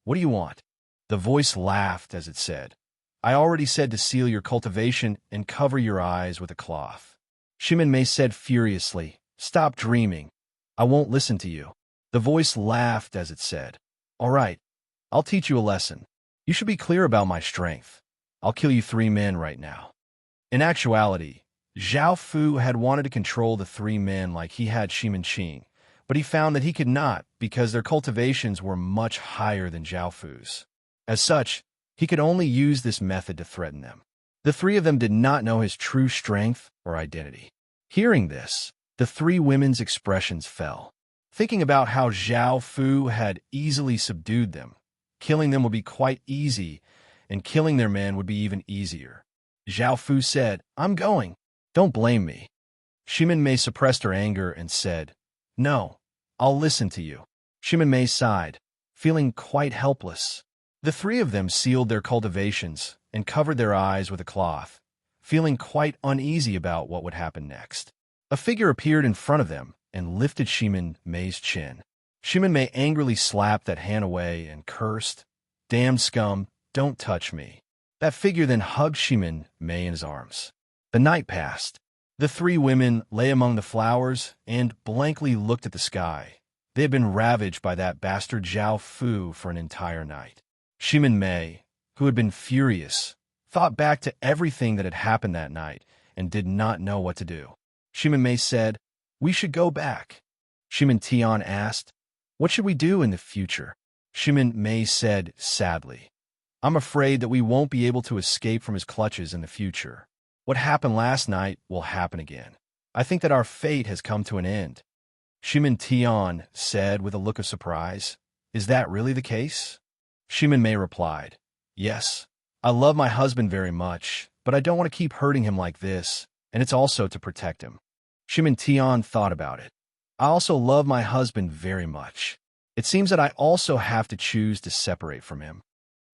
what do you want?" The voice laughed as it said, "I already said to seal your cultivation and cover your eyes with a cloth." Shimin Mei said furiously, "Stop dreaming. I won't listen to you." The voice laughed as it said, "All right, I'll teach you a lesson. You should be clear about my strength. I'll kill you 3 men right now." In actuality, Zhao Fu had wanted to control the 3 men like he had Shimin Qing, but he found that he could not because their cultivations were much higher than Zhao Fu's. As such, he could only use this method to threaten them. The 3 of them did not know his true strength or identity. Hearing this, the 3 women's expressions fell. Thinking about how Zhao Fu had easily subdued them, killing them would be quite easy, and killing their men would be even easier. Zhao Fu said, "I'm going. Don't blame me." Shimin Mei suppressed her anger and said, "No, I'll listen to you." Shimin Mei sighed, feeling quite helpless. The 3 of them sealed their cultivations and covered their eyes with a cloth, feeling quite uneasy about what would happen next. A figure appeared in front of them and lifted Shimin Mei's chin. Shimin Mei angrily slapped that hand away and cursed, "Damn scum, don't touch me." That figure then hugged Shimin Mei in his arms. The night passed. The 3 women lay among the flowers and blankly looked at the sky. They had been ravaged by that bastard Zhao Fu for an entire night. Shimin Mei, who had been furious, thought back to everything that had happened that night and did not know what to do. Shimin Mei said, "We should go back." Shimin Tian asked, "What should we do in the future?" Shimin Mei said sadly, "I'm afraid that we won't be able to escape from his clutches in the future. What happened last night will happen again. I think that our fate has come to an end." Shimin Tian said with a look of surprise, "Is that really the case?" Shimin Mei replied, "Yes, I love my husband very much, but I don't want to keep hurting him like this, and it's also to protect him. Shimin Tian thought about it. I also love my husband very much. It seems that I also have to choose to separate from him.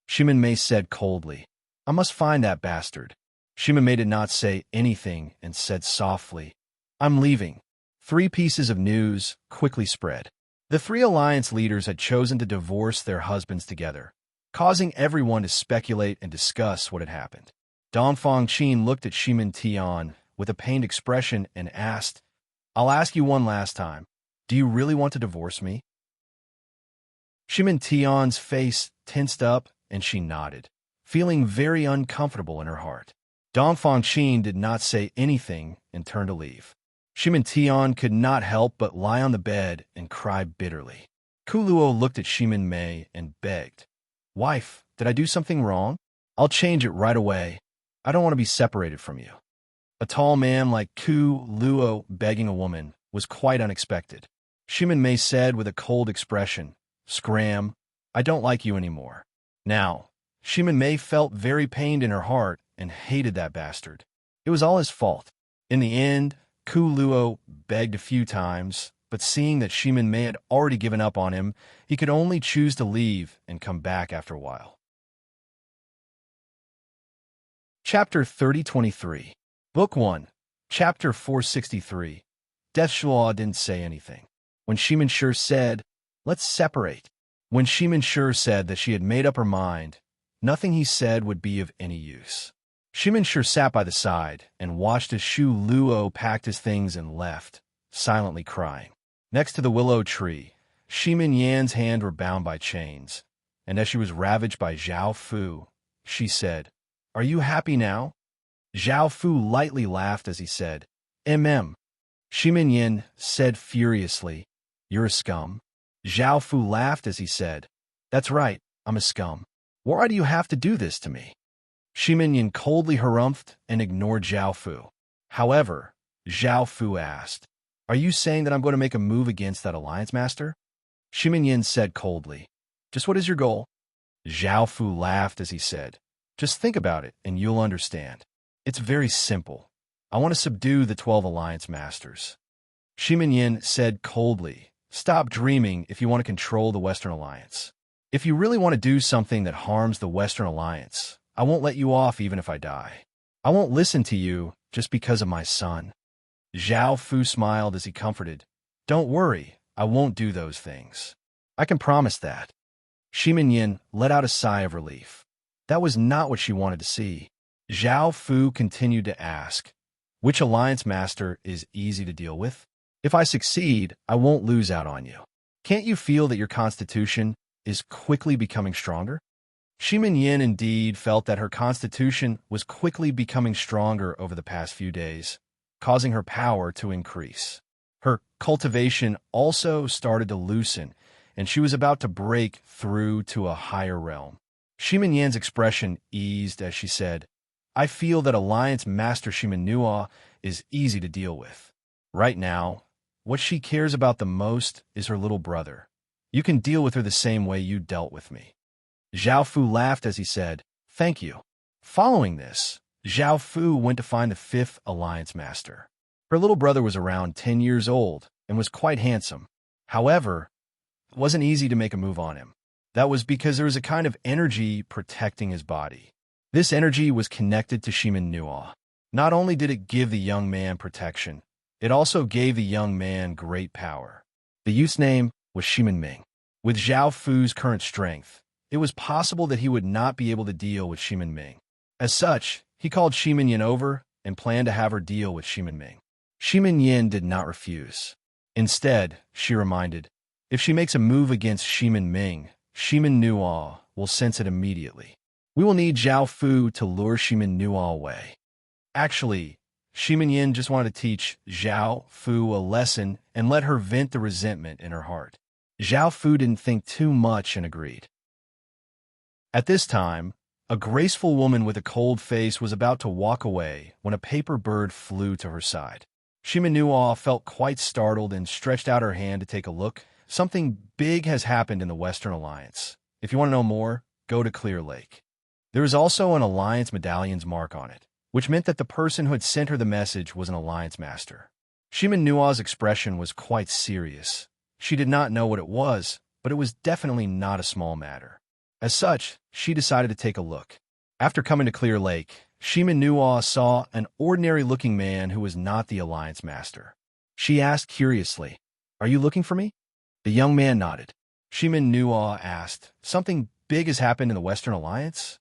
Shimin Mei said coldly, I must find that bastard. Shimin Mei did not say anything and said softly, I'm leaving. 3 pieces of news quickly spread. The 3 alliance leaders had chosen to divorce their husbands together, causing everyone to speculate and discuss what had happened. Dongfang Qin looked at Shimin Tian with a pained expression and asked, I'll ask you one last time. Do you really want to divorce me? Shimin Tian's face tensed up and she nodded, feeling very uncomfortable in her heart. Dongfang Qin did not say anything and turned to leave. Shimin Tian could not help but lie on the bed and cry bitterly. Kuluo looked at Shimin Mei and begged, Wife, did I do something wrong? I'll change it right away. I don't want to be separated from you. A tall man like Kuluo begging a woman was quite unexpected. Shimin Mei said with a cold expression, Scram, I don't like you anymore. Now, Shimin Mei felt very pained in her heart and hated that bastard. It was all his fault. In the end, Kuluo begged a few times, but seeing that Shimin Mei had already given up on him, he could only choose to leave and come back after a while. Chapter 3023 Book 1, Chapter 463 Deathshua didn't say anything. When Shimin Shu said, Let's separate. When Shimin Shu said that she had made up her mind, nothing he said would be of any use. Shimin Shu sat by the side and watched as Shu Luo packed his things and left, silently crying. Next to the willow tree, Shimin Yan's hands were bound by chains, and as she was ravaged by Zhao Fu, she said, Are you happy now? Zhao Fu lightly laughed as he said, Shimin Yan said furiously, You're a scum. Zhao Fu laughed as he said, That's right, I'm a scum. Why do you have to do this to me? Shimin Yan coldly harumphed and ignored Zhao Fu. However, Zhao Fu asked, Are you saying that I'm going to make a move against that alliance master? Shimin Yan said coldly, Just what is your goal? Zhao Fu laughed as he said, Just think about it and you'll understand. It's very simple. I want to subdue the 12 alliance masters. Shimin Yan said coldly, Stop dreaming if you want to control the Western Alliance. If you really want to do something that harms the Western Alliance, I won't let you off even if I die. I won't listen to you just because of my son. Zhao Fu smiled as he comforted, Don't worry, I won't do those things. I can promise that. Shimin Yan let out a sigh of relief. That was not what she wanted to see. Zhao Fu continued to ask, Which alliance master is easy to deal with? If I succeed, I won't lose out on you. Can't you feel that your constitution is quickly becoming stronger? Shimin Yan indeed felt that her constitution was quickly becoming stronger over the past few days, causing her power to increase. Her cultivation also started to loosen, and she was about to break through to a higher realm. Shimin Yan's expression eased as she said, I feel that Alliance Master Shimin Nua is easy to deal with. Right now, what she cares about the most is her little brother. You can deal with her the same way you dealt with me. Zhao Fu laughed as he said, Thank you. Following this, Zhao Fu went to find the 5th Alliance Master. Her little brother was around 10 years old and was quite handsome. However, it wasn't easy to make a move on him. That was because there was a kind of energy protecting his body. This energy was connected to Shimin Nua. Not only did it give the young man protection, it also gave the young man great power. The youth's name was Shimin Ming. With Zhao Fu's current strength, it was possible that he would not be able to deal with Shimin Ming. As such, he called Shimin Yan over and planned to have her deal with Shimin Ming. Shimin Yan did not refuse. Instead, she reminded, if she makes a move against Shimin Ming, Shimin Nua will sense it immediately. We will need Zhao Fu to lure Shimin Nua away. Actually, Shimin Yan just wanted to teach Zhao Fu a lesson and let her vent the resentment in her heart. Zhao Fu didn't think too much and agreed. At this time, a graceful woman with a cold face was about to walk away when a paper bird flew to her side. Shimin Nua felt quite startled and stretched out her hand to take a look. Something big has happened in the Western Alliance. If you want to know more, go to Clear Lake. There is also an Alliance Medallion's mark on it. which meant that the person who had sent her the message was an alliance master. Shimin Nua's expression was quite serious. She did not know what it was, but it was definitely not a small matter. As such, she decided to take a look. After coming to Clear Lake, Shimin Nua saw an ordinary-looking man who was not the alliance master. She asked curiously, "Are you looking for me?" The young man nodded. Shimin Nua asked, "Something big has happened in the Western Alliance?"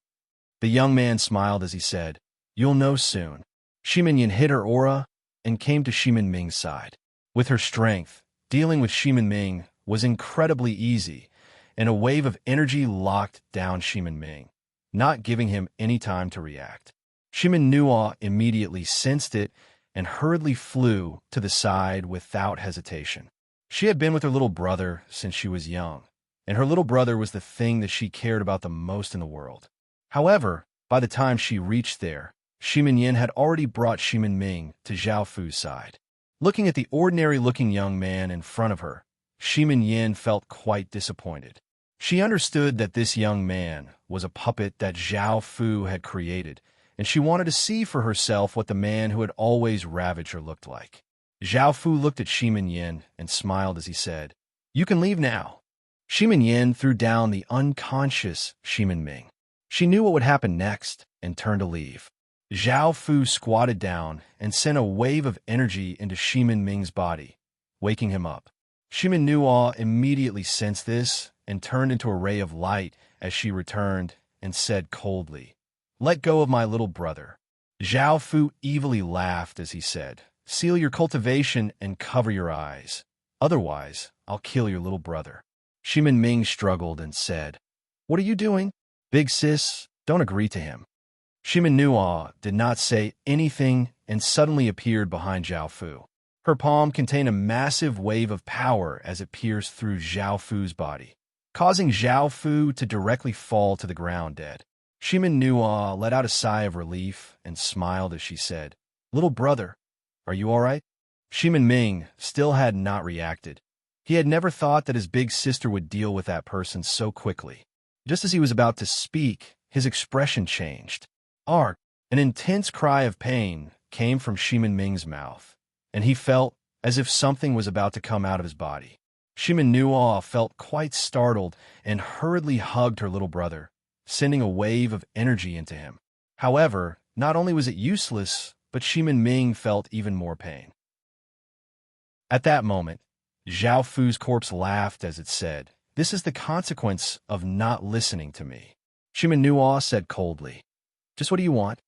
The young man smiled as he said, "You'll know soon." Shimin Yin hid her aura and came to Shimin Ming's side. With her strength, dealing with Shimin Ming was incredibly easy, and a wave of energy locked down Shimin Ming, not giving him any time to react. Shimin Nua immediately sensed it and hurriedly flew to the side without hesitation. She had been with her little brother since she was young, and her little brother was the thing that she cared about the most in the world. However, by the time she reached there, Shimin Yin had already brought Shimin Ming to Zhao Fu's side. Looking at the ordinary-looking young man in front of her, Shimin Yin felt quite disappointed. She understood that this young man was a puppet that Zhao Fu had created, and she wanted to see for herself what the man who had always ravaged her looked like. Zhao Fu looked at Shimin Yin and smiled as he said, "You can leave now." Shimin Yin threw down the unconscious Shimin Ming. She knew what would happen next and turned to leave. Zhao Fu squatted down and sent a wave of energy into Shimin Ming's body, waking him up. Shimin Nua immediately sensed this and turned into a ray of light as she returned and said coldly, "Let go of my little brother." Zhao Fu evilly laughed as he said, "Seal your cultivation and cover your eyes. Otherwise, I'll kill your little brother." Shimin Ming struggled and said, "What are you doing? Big sis, don't agree to him." Shimin Nua did not say anything and suddenly appeared behind Zhao Fu. Her palm contained a massive wave of power as it pierced through Zhao Fu's body, causing Zhao Fu to directly fall to the ground dead. Shimin Nua let out a sigh of relief and smiled as she said, "Little brother, are you all right?" Shimin Ming still had not reacted. He had never thought that his big sister would deal with that person so quickly. Just as he was about to speak, his expression changed. Ark! An intense cry of pain came from Shimin Ming's mouth, and he felt as if something was about to come out of his body. Shimin Nua felt quite startled and hurriedly hugged her little brother, sending a wave of energy into him. However, not only was it useless, but Shimin Ming felt even more pain. At that moment, Zhao Fu's corpse laughed as it said, "This is the consequence of not listening to me." Shimin Nua said coldly, "Just what do you want?"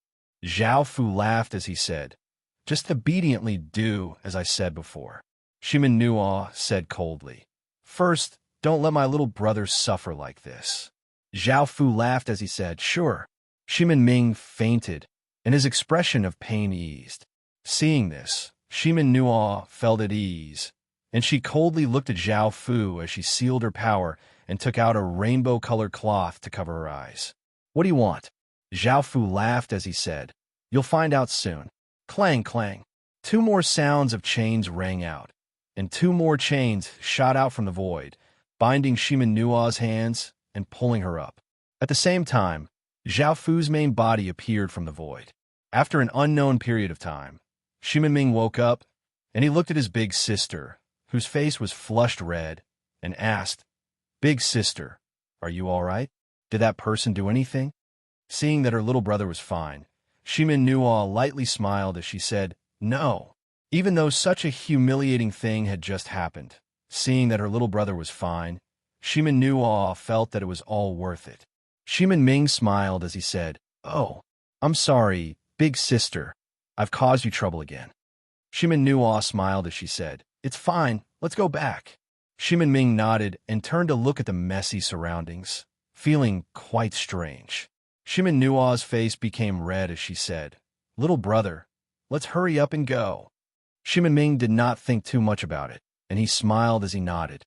Zhao Fu laughed as he said, "Just obediently do as I said before." Shimin Nua said coldly, "First, don't let my little brother suffer like this." Zhao Fu laughed as he said, "Sure." Shimin Ming fainted, and his expression of pain eased. Seeing this, Shimin Nua felt at ease, and she coldly looked at Zhao Fu as she sealed her power and took out a rainbow-colored cloth to cover her eyes. "What do you want?" Zhao Fu laughed as he said, "You'll find out soon." Clang, clang. 2 more sounds of chains rang out, and 2 more chains shot out from the void, binding Shimin Nua's hands and pulling her up. At the same time, Zhao Fu's main body appeared from the void. After an unknown period of time, Shimin Ming woke up, and he looked at his big sister, whose face was flushed red, and asked, "Big sister, are you all right? Did that person do anything?" Seeing that her little brother was fine, Shimin Nua lightly smiled as she said, "No." Even though such a humiliating thing had just happened, seeing that her little brother was fine, Shimin Nua felt that it was all worth it. Shimin Ming smiled as he said, "Oh, I'm sorry, big sister. I've caused you trouble again." Shimin Nua smiled as she said, "It's fine, let's go back." Shimin Ming nodded and turned to look at the messy surroundings, feeling quite strange. Shimin Nua's face became red as she said, "Little brother, let's hurry up and go." Shimin Ming did not think too much about it, and he smiled as he nodded.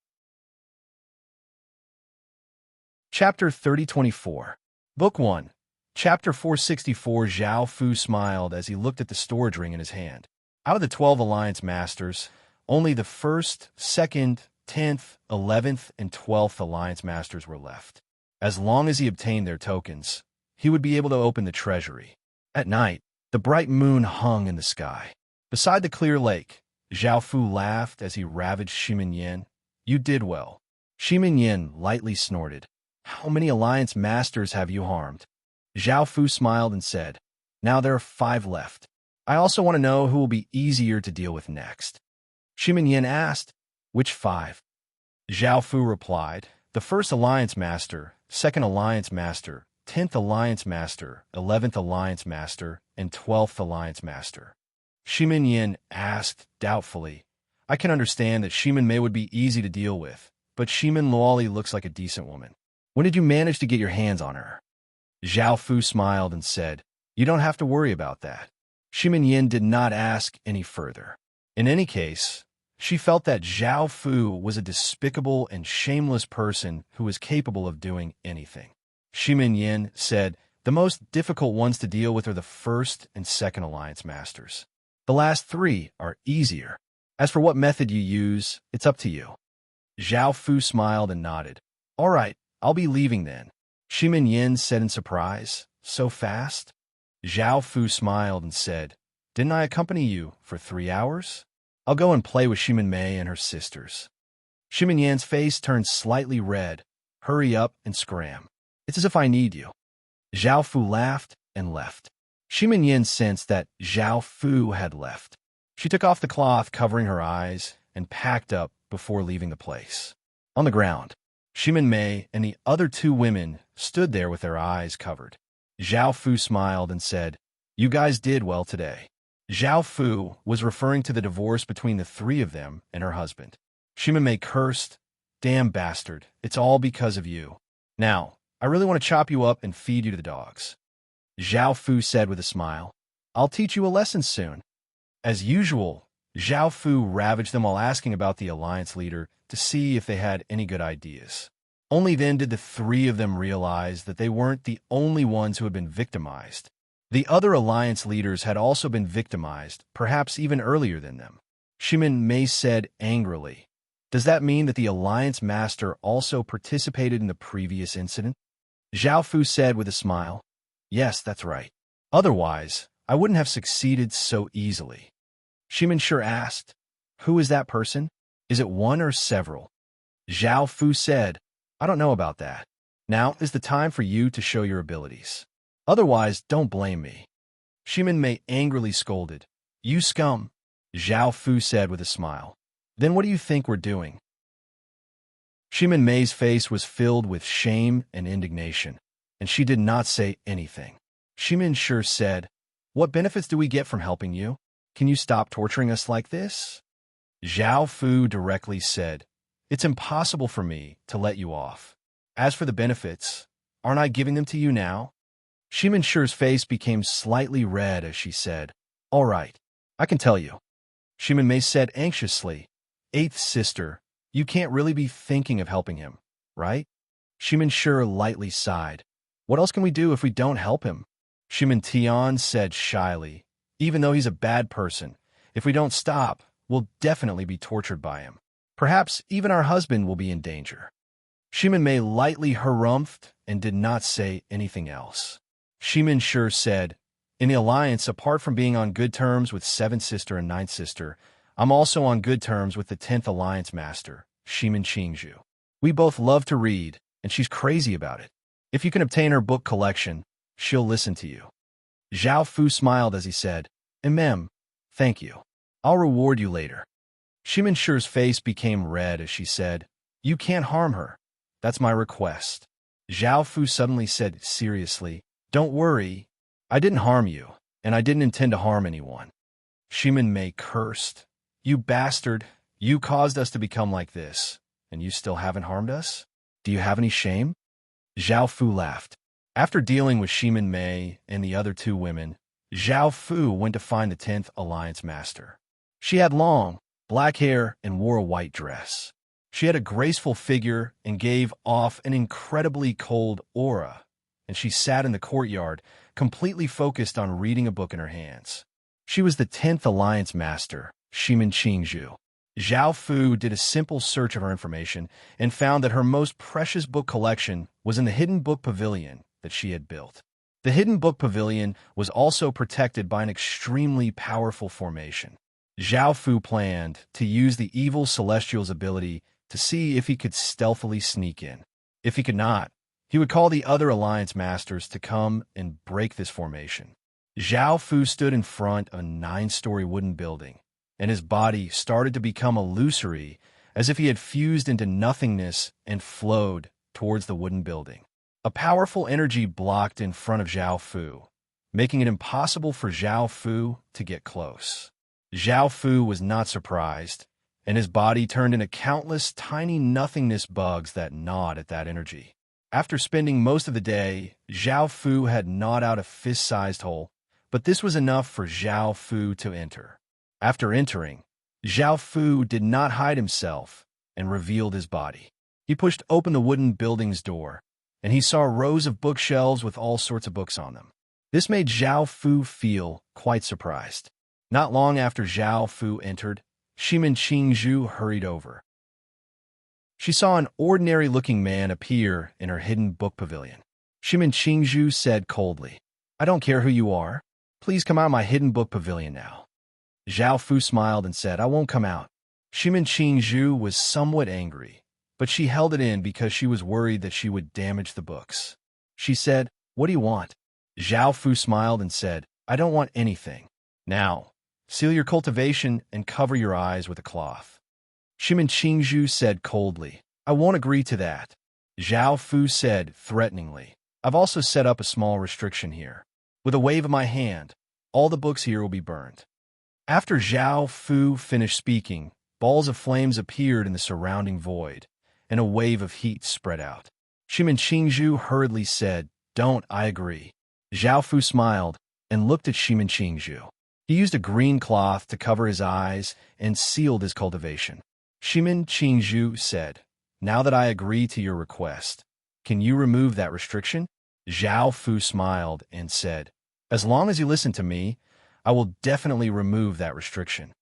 Chapter 3024. Book 1. Chapter 464. Zhao Fu smiled as he looked at the storage ring in his hand. Out of the 12 Alliance Masters, only the 1st, 2nd, 10th, 11th, and 12th Alliance Masters were left. As long as he obtained their tokens, he would be able to open the treasury. At night, The bright moon hung in the sky. Beside the clear lake, Zhao Fu laughed as he ravaged Shimin Yin. You did well. Shimin Yin lightly snorted. How many alliance masters have you harmed? Zhao Fu smiled and said, now there are 5 left. I also want to know who will be easier to deal with next. Shimin Yin asked, which 5? Zhao Fu replied, the first alliance master, second alliance master, 10th alliance master, 11th alliance master, and 12th alliance master. Shimin Yin asked doubtfully, I can understand that Shimin Mei would be easy to deal with, but Shimin Luoli looks like a decent woman. When did you manage to get your hands on her? Zhao Fu smiled and said, you don't have to worry about that. Shimin Yin did not ask any further. In any case, she felt that Zhao Fu was a despicable and shameless person who was capable of doing anything. Shimin Yin said, the most difficult ones to deal with are the first and second alliance masters. The last 3 are easier. As for what method you use, it's up to you. Zhao Fu smiled and nodded. All right, I'll be leaving then. Shimin Yin said in surprise, so fast? Zhao Fu smiled and said, didn't I accompany you for 3 hours? I'll go and play with Shimin Mei and her sisters. Shimin Yin's face turned slightly red. Hurry up and scram. It's as if I need you. Zhao Fu laughed and left. Shimin Yin sensed that Zhao Fu had left. She took off the cloth covering her eyes and packed up before leaving the place. On the ground, Shimin Mei and the other 2 women stood there with their eyes covered. Zhao Fu smiled and said, you guys did well today. Zhao Fu was referring to the divorce between the 3 of them and her husband. Shimin Mei cursed, damn bastard, it's all because of you. Now, I really want to chop you up and feed you to the dogs. Zhao Fu said with a smile, I'll teach you a lesson soon. As usual, Zhao Fu ravaged them while asking about the alliance leader to see if they had any good ideas. Only then did the 3 of them realize that they weren't the only ones who had been victimized. The other alliance leaders had also been victimized, perhaps even earlier than them. Shimin Mei said angrily, does that mean that the alliance master also participated in the previous incident? Zhao Fu said with a smile, yes, that's right. Otherwise, I wouldn't have succeeded so easily. Shimin Sure asked, who is that person? Is it one or several? Zhao Fu said, I don't know about that. Now is the time for you to show your abilities. Otherwise, don't blame me. Shimin Mei angrily scolded. You scum. Zhao Fu said with a smile. Then what do you think we're doing? Shimin Mei's face was filled with shame and indignation, and she did not say anything. Shimin Sure said, what benefits do we get from helping you? Can you stop torturing us like this? Zhao Fu directly said, it's impossible for me to let you off. As for the benefits, aren't I giving them to you now? Shimin Shure's face became slightly red as she said, all right, I can tell you. Shimin Mei said anxiously, 8th sister, you can't really be thinking of helping him, right? Shimin Shure lightly sighed. What else can we do if we don't help him? Shimin Tian said shyly, even though he's a bad person, if we don't stop, we'll definitely be tortured by him. Perhaps even our husband will be in danger. Shimin Mei lightly harumphed and did not say anything else. Shimin Shure said, in the alliance, apart from being on good terms with 7th sister and 9th sister, I'm also on good terms with the 10th alliance master, Shimin Qingzhu. We both love to read, and she's crazy about it. If you can obtain her book collection, she'll listen to you. Zhao Fu smiled as he said, thank you. I'll reward you later. Shimin Shure's face became red as she said, you can't harm her. That's my request. Zhao Fu suddenly said seriously, don't worry, I didn't harm you, and I didn't intend to harm anyone. Shimin Mei cursed, you bastard, you caused us to become like this, and you still haven't harmed us? Do you have any shame? Zhao Fu laughed. After dealing with Shimin Mei and the other 2 women, Zhao Fu went to find the 10th alliance master. She had long, black hair and wore a white dress. She had a graceful figure and gave off an incredibly cold aura, and she sat in the courtyard, completely focused on reading a book in her hands. She was the 10th alliance master, Shimin Qingzhu. Zhao Fu did a simple search of her information and found that her most precious book collection was in the hidden book pavilion that she had built. The hidden book pavilion was also protected by an extremely powerful formation. Zhao Fu planned to use the evil celestial's ability to see if he could stealthily sneak in. If he could not, he would call the other alliance masters to come and break this formation. Zhao Fu stood in front of a 9-story wooden building, and his body started to become illusory, as if he had fused into nothingness and flowed towards the wooden building. A powerful energy blocked in front of Zhao Fu, making it impossible for Zhao Fu to get close. Zhao Fu was not surprised, and his body turned into countless tiny nothingness bugs that gnawed at that energy. After spending most of the day, Zhao Fu had gnawed out a fist-sized hole, but this was enough for Zhao Fu to enter. After entering, Zhao Fu did not hide himself and revealed his body. He pushed open the wooden building's door, and he saw rows of bookshelves with all sorts of books on them. This made Zhao Fu feel quite surprised. Not long after Zhao Fu entered, Shimin Qingzhu hurried over. She saw an ordinary-looking man appear in her hidden book pavilion. Shimin Qingzhu said coldly, "I don't care who you are. Please come out of my hidden book pavilion now." Zhao Fu smiled and said, "I won't come out." Shimin Qingzhu was somewhat angry, but she held it in because she was worried that she would damage the books. She said, "What do you want?" Zhao Fu smiled and said, "I don't want anything. Now, seal your cultivation and cover your eyes with a cloth." Shimin Qingzhu said coldly, "I won't agree to that." Zhao Fu said threateningly, "I've also set up a small restriction here. With a wave of my hand, all the books here will be burned." After Zhao Fu finished speaking, balls of flames appeared in the surrounding void, and a wave of heat spread out. Shimin Qingzhu hurriedly said, "Don't, I agree." Zhao Fu smiled and looked at Shimin Qingzhu. He used a green cloth to cover his eyes and sealed his cultivation. Shimin Qingzhu said, "Now that I agree to your request, can you remove that restriction?" Zhao Fu smiled and said, "As long as you listen to me, I will definitely remove that restriction."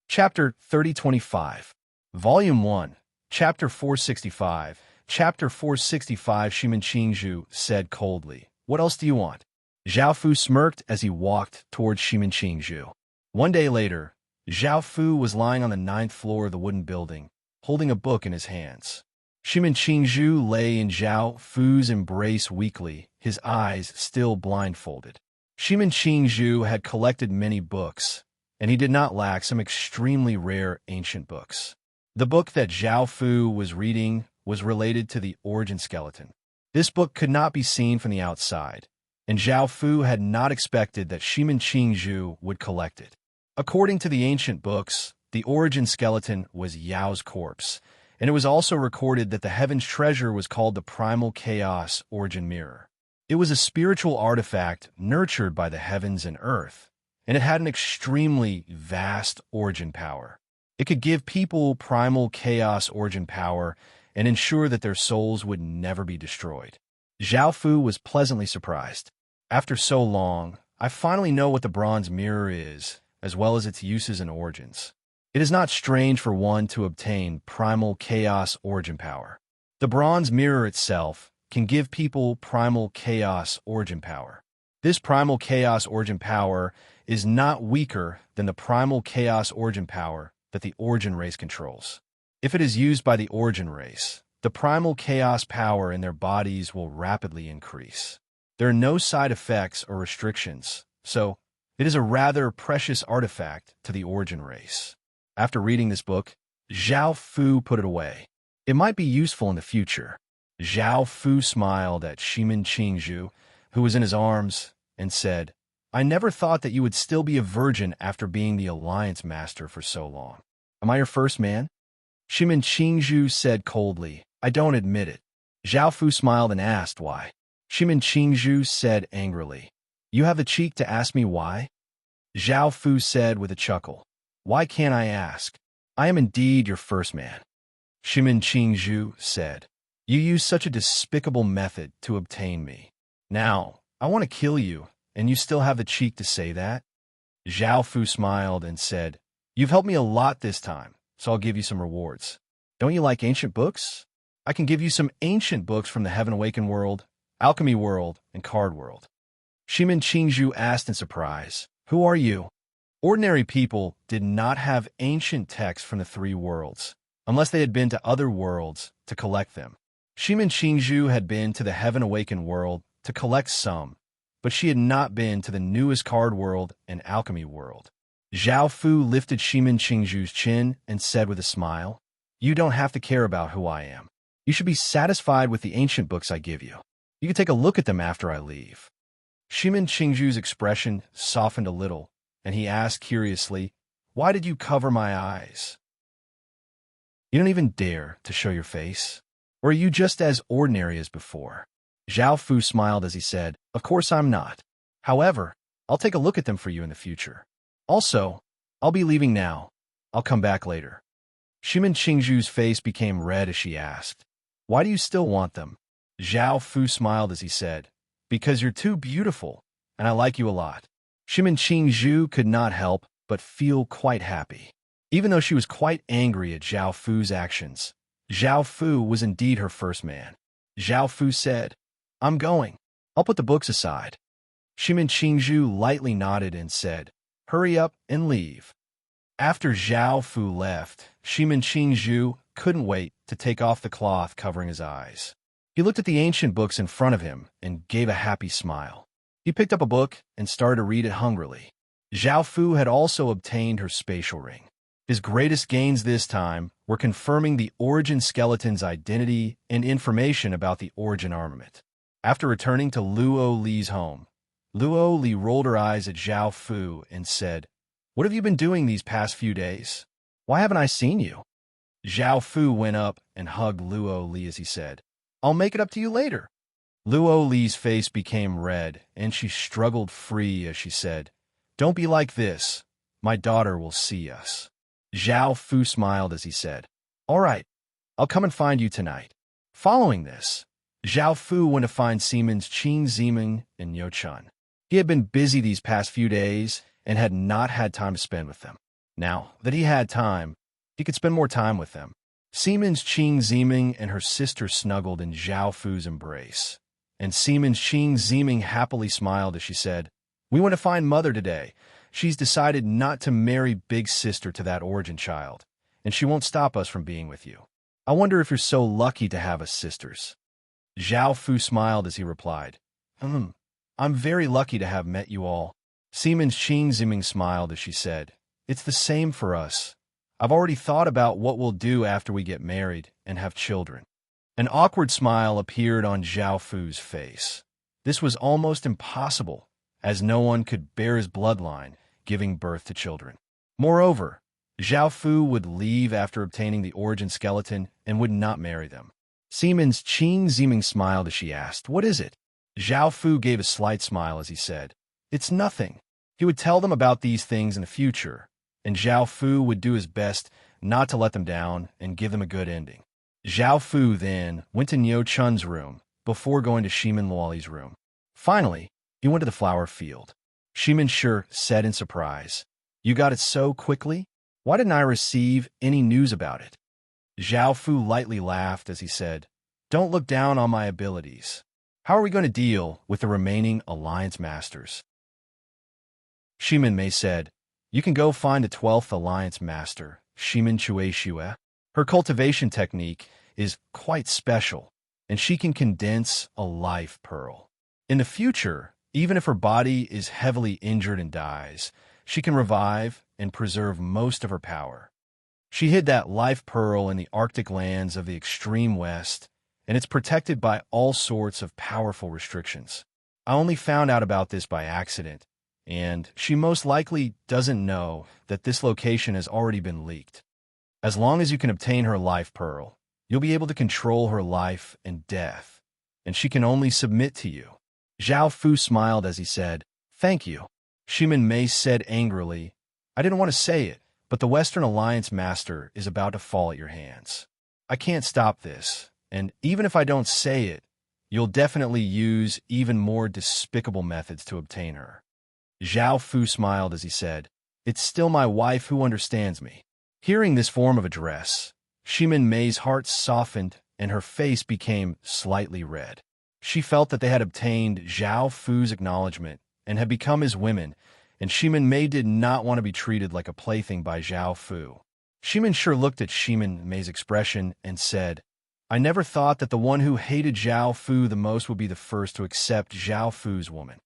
Chapter 3025, Volume 1, Chapter 465. Chapter 465. Shimin Qingzhu said coldly, "What else do you want?" Zhao Fu smirked as he walked towards Shimin Qingzhu. One day later, Zhao Fu was lying on the 9th floor of the wooden building, holding a book in his hands. Shimin Qingzhu lay in Zhao Fu's embrace weakly, his eyes still blindfolded. Shimin Qingzhu had collected many books, and he did not lack some extremely rare ancient books. The book that Zhao Fu was reading was related to the origin skeleton. This book could not be seen from the outside, and Zhao Fu had not expected that Shimin Qingzhu would collect it. According to the ancient books, the origin skeleton was Yao's corpse, and it was also recorded that the heaven's treasure was called the primal chaos origin mirror. It was a spiritual artifact nurtured by the heavens and earth, and it had an extremely vast origin power. It could give people primal chaos origin power and ensure that their souls would never be destroyed. Zhao Fu was pleasantly surprised. "After so long, I finally know what the bronze mirror is, as well as its uses and origins. It is not strange for one to obtain primal chaos origin power. The bronze mirror itself can give people primal chaos origin power. This primal chaos origin power is not weaker than the primal chaos origin power that the origin race controls. If it is used by the origin race, the primal chaos power in their bodies will rapidly increase. There are no side effects or restrictions, so it is a rather precious artifact to the origin race." After reading this book, Zhao Fu put it away. It might be useful in the future. Zhao Fu smiled at Shimin Qingzhu, who was in his arms, and said, "I never thought that you would still be a virgin after being the alliance master for so long. Am I your first man?" Shimin Qingzhu said coldly, "I don't admit it." Zhao Fu smiled and asked why. Shimin Qingzhu said angrily, "You have the cheek to ask me why?" Zhao Fu said with a chuckle, "Why can't I ask? I am indeed your first man." Shimin Qingzhu said, "You use such a despicable method to obtain me. Now, I want to kill you, and you still have the cheek to say that?" Zhao Fu smiled and said, "You've helped me a lot this time, so I'll give you some rewards. Don't you like ancient books?" I can give you some ancient books from the Heaven Awakened world, alchemy world, and card world. Shimin Qingzhu asked in surprise, "Who are you?" Ordinary people did not have ancient texts from the three worlds, unless they had been to other worlds to collect them. Shimin Qingzhu had been to the Heaven Awakened world to collect some, but she had not been to the newest card world and alchemy world. Zhao Fu lifted Shimin Qingzhu's chin and said with a smile, "You don't have to care about who I am. You should be satisfied with the ancient books I give you. You can take a look at them after I leave." Shimin Qingzhu's expression softened a little, and he asked curiously, "Why did you cover my eyes? You don't even dare to show your face? Or are you just as ordinary as before?" Zhao Fu smiled as he said, "Of course I'm not. However, I'll take a look at them for you in the future. Also, I'll be leaving now. I'll come back later." Shimin Qingzhu's face became red as she asked, "Why do you still want them?" Zhao Fu smiled as he said, "Because you're too beautiful, and I like you a lot." Shimin Qingzhu could not help but feel quite happy. Even though she was quite angry at Zhao Fu's actions, Zhao Fu was indeed her first man. Zhao Fu said, "I'm going. I'll put the books aside." Shimin Qingzhu lightly nodded and said, "Hurry up and leave." After Zhao Fu left, Shimin Qingzhu couldn't wait to take off the cloth covering his eyes. He looked at the ancient books in front of him and gave a happy smile. He picked up a book and started to read it hungrily. Zhao Fu had also obtained her spatial ring. His greatest gains this time were confirming the origin skeleton's identity and information about the origin armament. After returning to Luo Li's home, Luo Li rolled her eyes at Zhao Fu and said, "What have you been doing these past few days? Why haven't I seen you?" Zhao Fu went up and hugged Luo Li as he said, "I'll make it up to you later." Luo Li's face became red, and she struggled free as she said, "Don't be like this. My daughter will see us." Zhao Fu smiled as he said, "All right, I'll come and find you tonight." Following this, Zhao Fu went to find Siemens Qing Ziming and Yo Chun. He had been busy these past few days and had not had time to spend with them. Now that he had time, he could spend more time with them. Siemens Qing Ziming and her sister snuggled in Zhao Fu's embrace, and Siemens Qing Ziming happily smiled as she said, "We went to find Mother today. She's decided not to marry big sister to that origin child, and she won't stop us from being with you. I wonder if you're so lucky to have us sisters." Zhao Fu smiled as he replied, "I'm very lucky to have met you all." Siemens Qing Ziming smiled as she said, "It's the same for us. I've already thought about what we'll do after we get married and have children." An awkward smile appeared on Zhao Fu's face. This was almost impossible, as no one could bear his bloodline giving birth to children. Moreover, Zhao Fu would leave after obtaining the origin skeleton and would not marry them. Siemens Qing Ziming smiled as she asked, "What is it?" Zhao Fu gave a slight smile as he said, "It's nothing." He would tell them about these things in the future, and Zhao Fu would do his best not to let them down and give them a good ending. Zhao Fu then went to Niu Chun's room before going to Shimin Luoli's room. Finally, he went to the flower field. Shimin Shi said in surprise, "You got it so quickly? Why didn't I receive any news about it?" Zhao Fu lightly laughed as he said, "Don't look down on my abilities. How are we going to deal with the remaining Alliance Masters?" Shimin Mei said, "You can go find the 12th Alliance Master, Shimin Chue Shue. Her cultivation technique is quite special, and she can condense a life pearl. In the future, even if her body is heavily injured and dies, she can revive and preserve most of her power. She hid that life pearl in the Arctic lands of the extreme west, and it's protected by all sorts of powerful restrictions. I only found out about this by accident, and she most likely doesn't know that this location has already been leaked. As long as you can obtain her life pearl, you'll be able to control her life and death, and she can only submit to you." Zhao Fu smiled as he said, "Thank you." Shimin Mei said angrily, "I didn't want to say it, but the Western Alliance Master is about to fall at your hands. I can't stop this, and even if I don't say it, you'll definitely use even more despicable methods to obtain her." Zhao Fu smiled as he said, "It's still my wife who understands me." Hearing this form of address, Shimin Mei's heart softened and her face became slightly red. She felt that they had obtained Zhao Fu's acknowledgement and had become his women, and Shimin Mei did not want to be treated like a plaything by Zhao Fu. Shimin sure looked at Shimin Mei's expression and said, I never thought that the one who hated Zhao Fu the most would be the first to accept Zhao Fu's woman.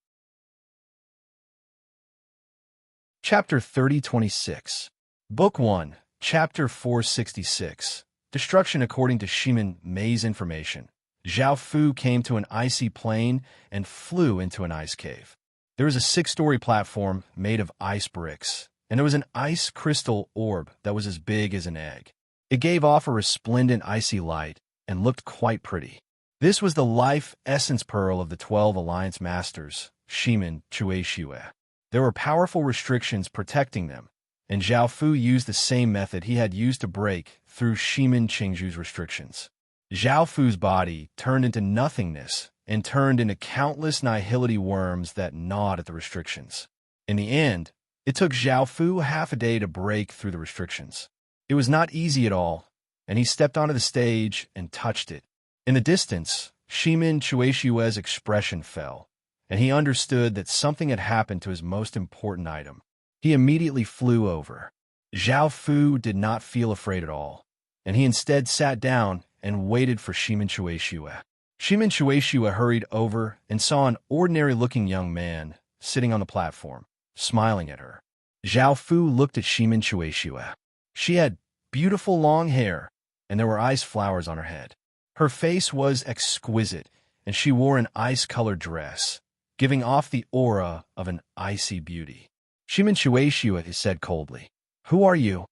Chapter 3026. Book 1, Chapter 466. Destruction according to Shimin Mei's information. Zhao Fu came to an icy plain and flew into an ice cave. There was a 6-story platform made of ice bricks, and there was an ice crystal orb that was as big as an egg. It gave off a resplendent icy light and looked quite pretty. This was the life essence pearl of the 12 Alliance Masters, Shimin Chueshue. There were powerful restrictions protecting them, and Zhao Fu used the same method he had used to break through Shimin Qingzhu's restrictions. Zhao Fu's body turned into nothingness and turned into countless nihility worms that gnawed at the restrictions. In the end, it took Zhao Fu half a day to break through the restrictions. It was not easy at all, and he stepped onto the stage and touched it. In the distance, Shimin Chueshue's expression fell, and he understood that something had happened to his most important item. He immediately flew over. Zhao Fu did not feel afraid at all, and he instead sat down and waited for Shimin Chueshue. Shimin Chueshue hurried over and saw an ordinary-looking young man sitting on the platform, smiling at her. Zhao Fu looked at Shimin Chueshue. She had beautiful long hair, and there were ice flowers on her head. Her face was exquisite, and she wore an ice-colored dress, giving off the aura of an icy beauty. Shimin Chueshue said coldly, "Who are you?"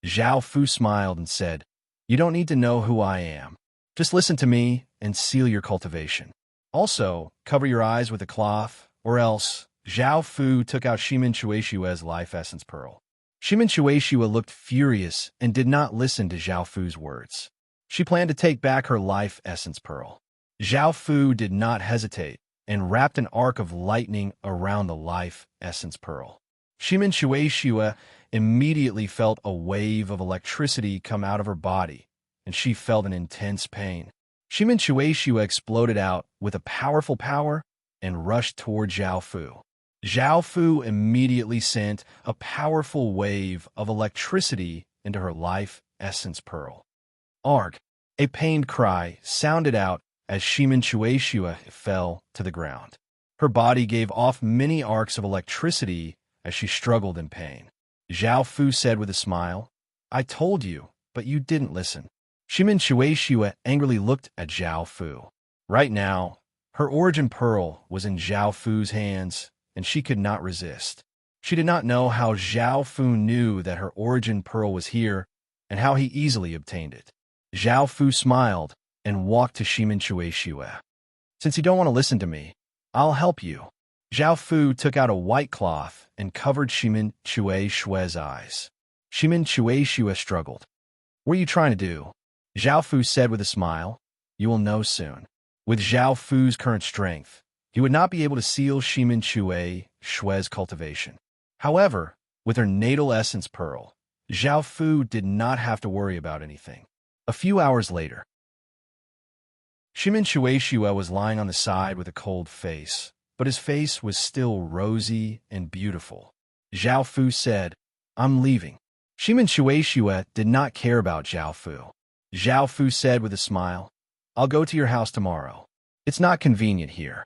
Zhao Fu smiled and said, "You don't need to know who I am. Just listen to me and seal your cultivation. Also, cover your eyes with a cloth, or else." Zhao Fu took out Shimin Chueshue's life essence pearl. Shimin Chueshue looked furious and did not listen to Zhao Fu's words. She planned to take back her life essence pearl. Zhao Fu did not hesitate and wrapped an arc of lightning around the life essence pearl. Shimin Chueshue immediately felt a wave of electricity come out of her body, and she felt an intense pain. Shimin Chueshue exploded out with a powerful power and rushed toward Zhao Fu. Zhao Fu immediately sent a powerful wave of electricity into her life essence pearl. Arg! A pained cry sounded out as Shimin Chueshue fell to the ground. Her body gave off many arcs of electricity as she struggled in pain. Zhao Fu said with a smile, "I told you, but you didn't listen." Shimin Chueshue angrily looked at Zhao Fu. Right now, her origin pearl was in Zhao Fu's hands, and she could not resist. She did not know how Zhao Fu knew that her origin pearl was here and how he easily obtained it. Zhao Fu smiled and walked to Shimin Chueshue. "Since you don't want to listen to me, I'll help you." Zhao Fu took out a white cloth and covered Shimin Chueshue's eyes. Shimin Chueshue struggled. "What are you trying to do?" Zhao Fu said with a smile, "You will know soon." With Zhao Fu's current strength, he would not be able to seal Shimin Chueshue's cultivation. However, with her natal essence pearl, Zhao Fu did not have to worry about anything. A few hours later, Shimin Chueshue was lying on the side with a cold face, but his face was still rosy and beautiful. Zhao Fu said, "I'm leaving." Shimin Chueshue did not care about Zhao Fu. Zhao Fu said with a smile, "I'll go to your house tomorrow. It's not convenient here."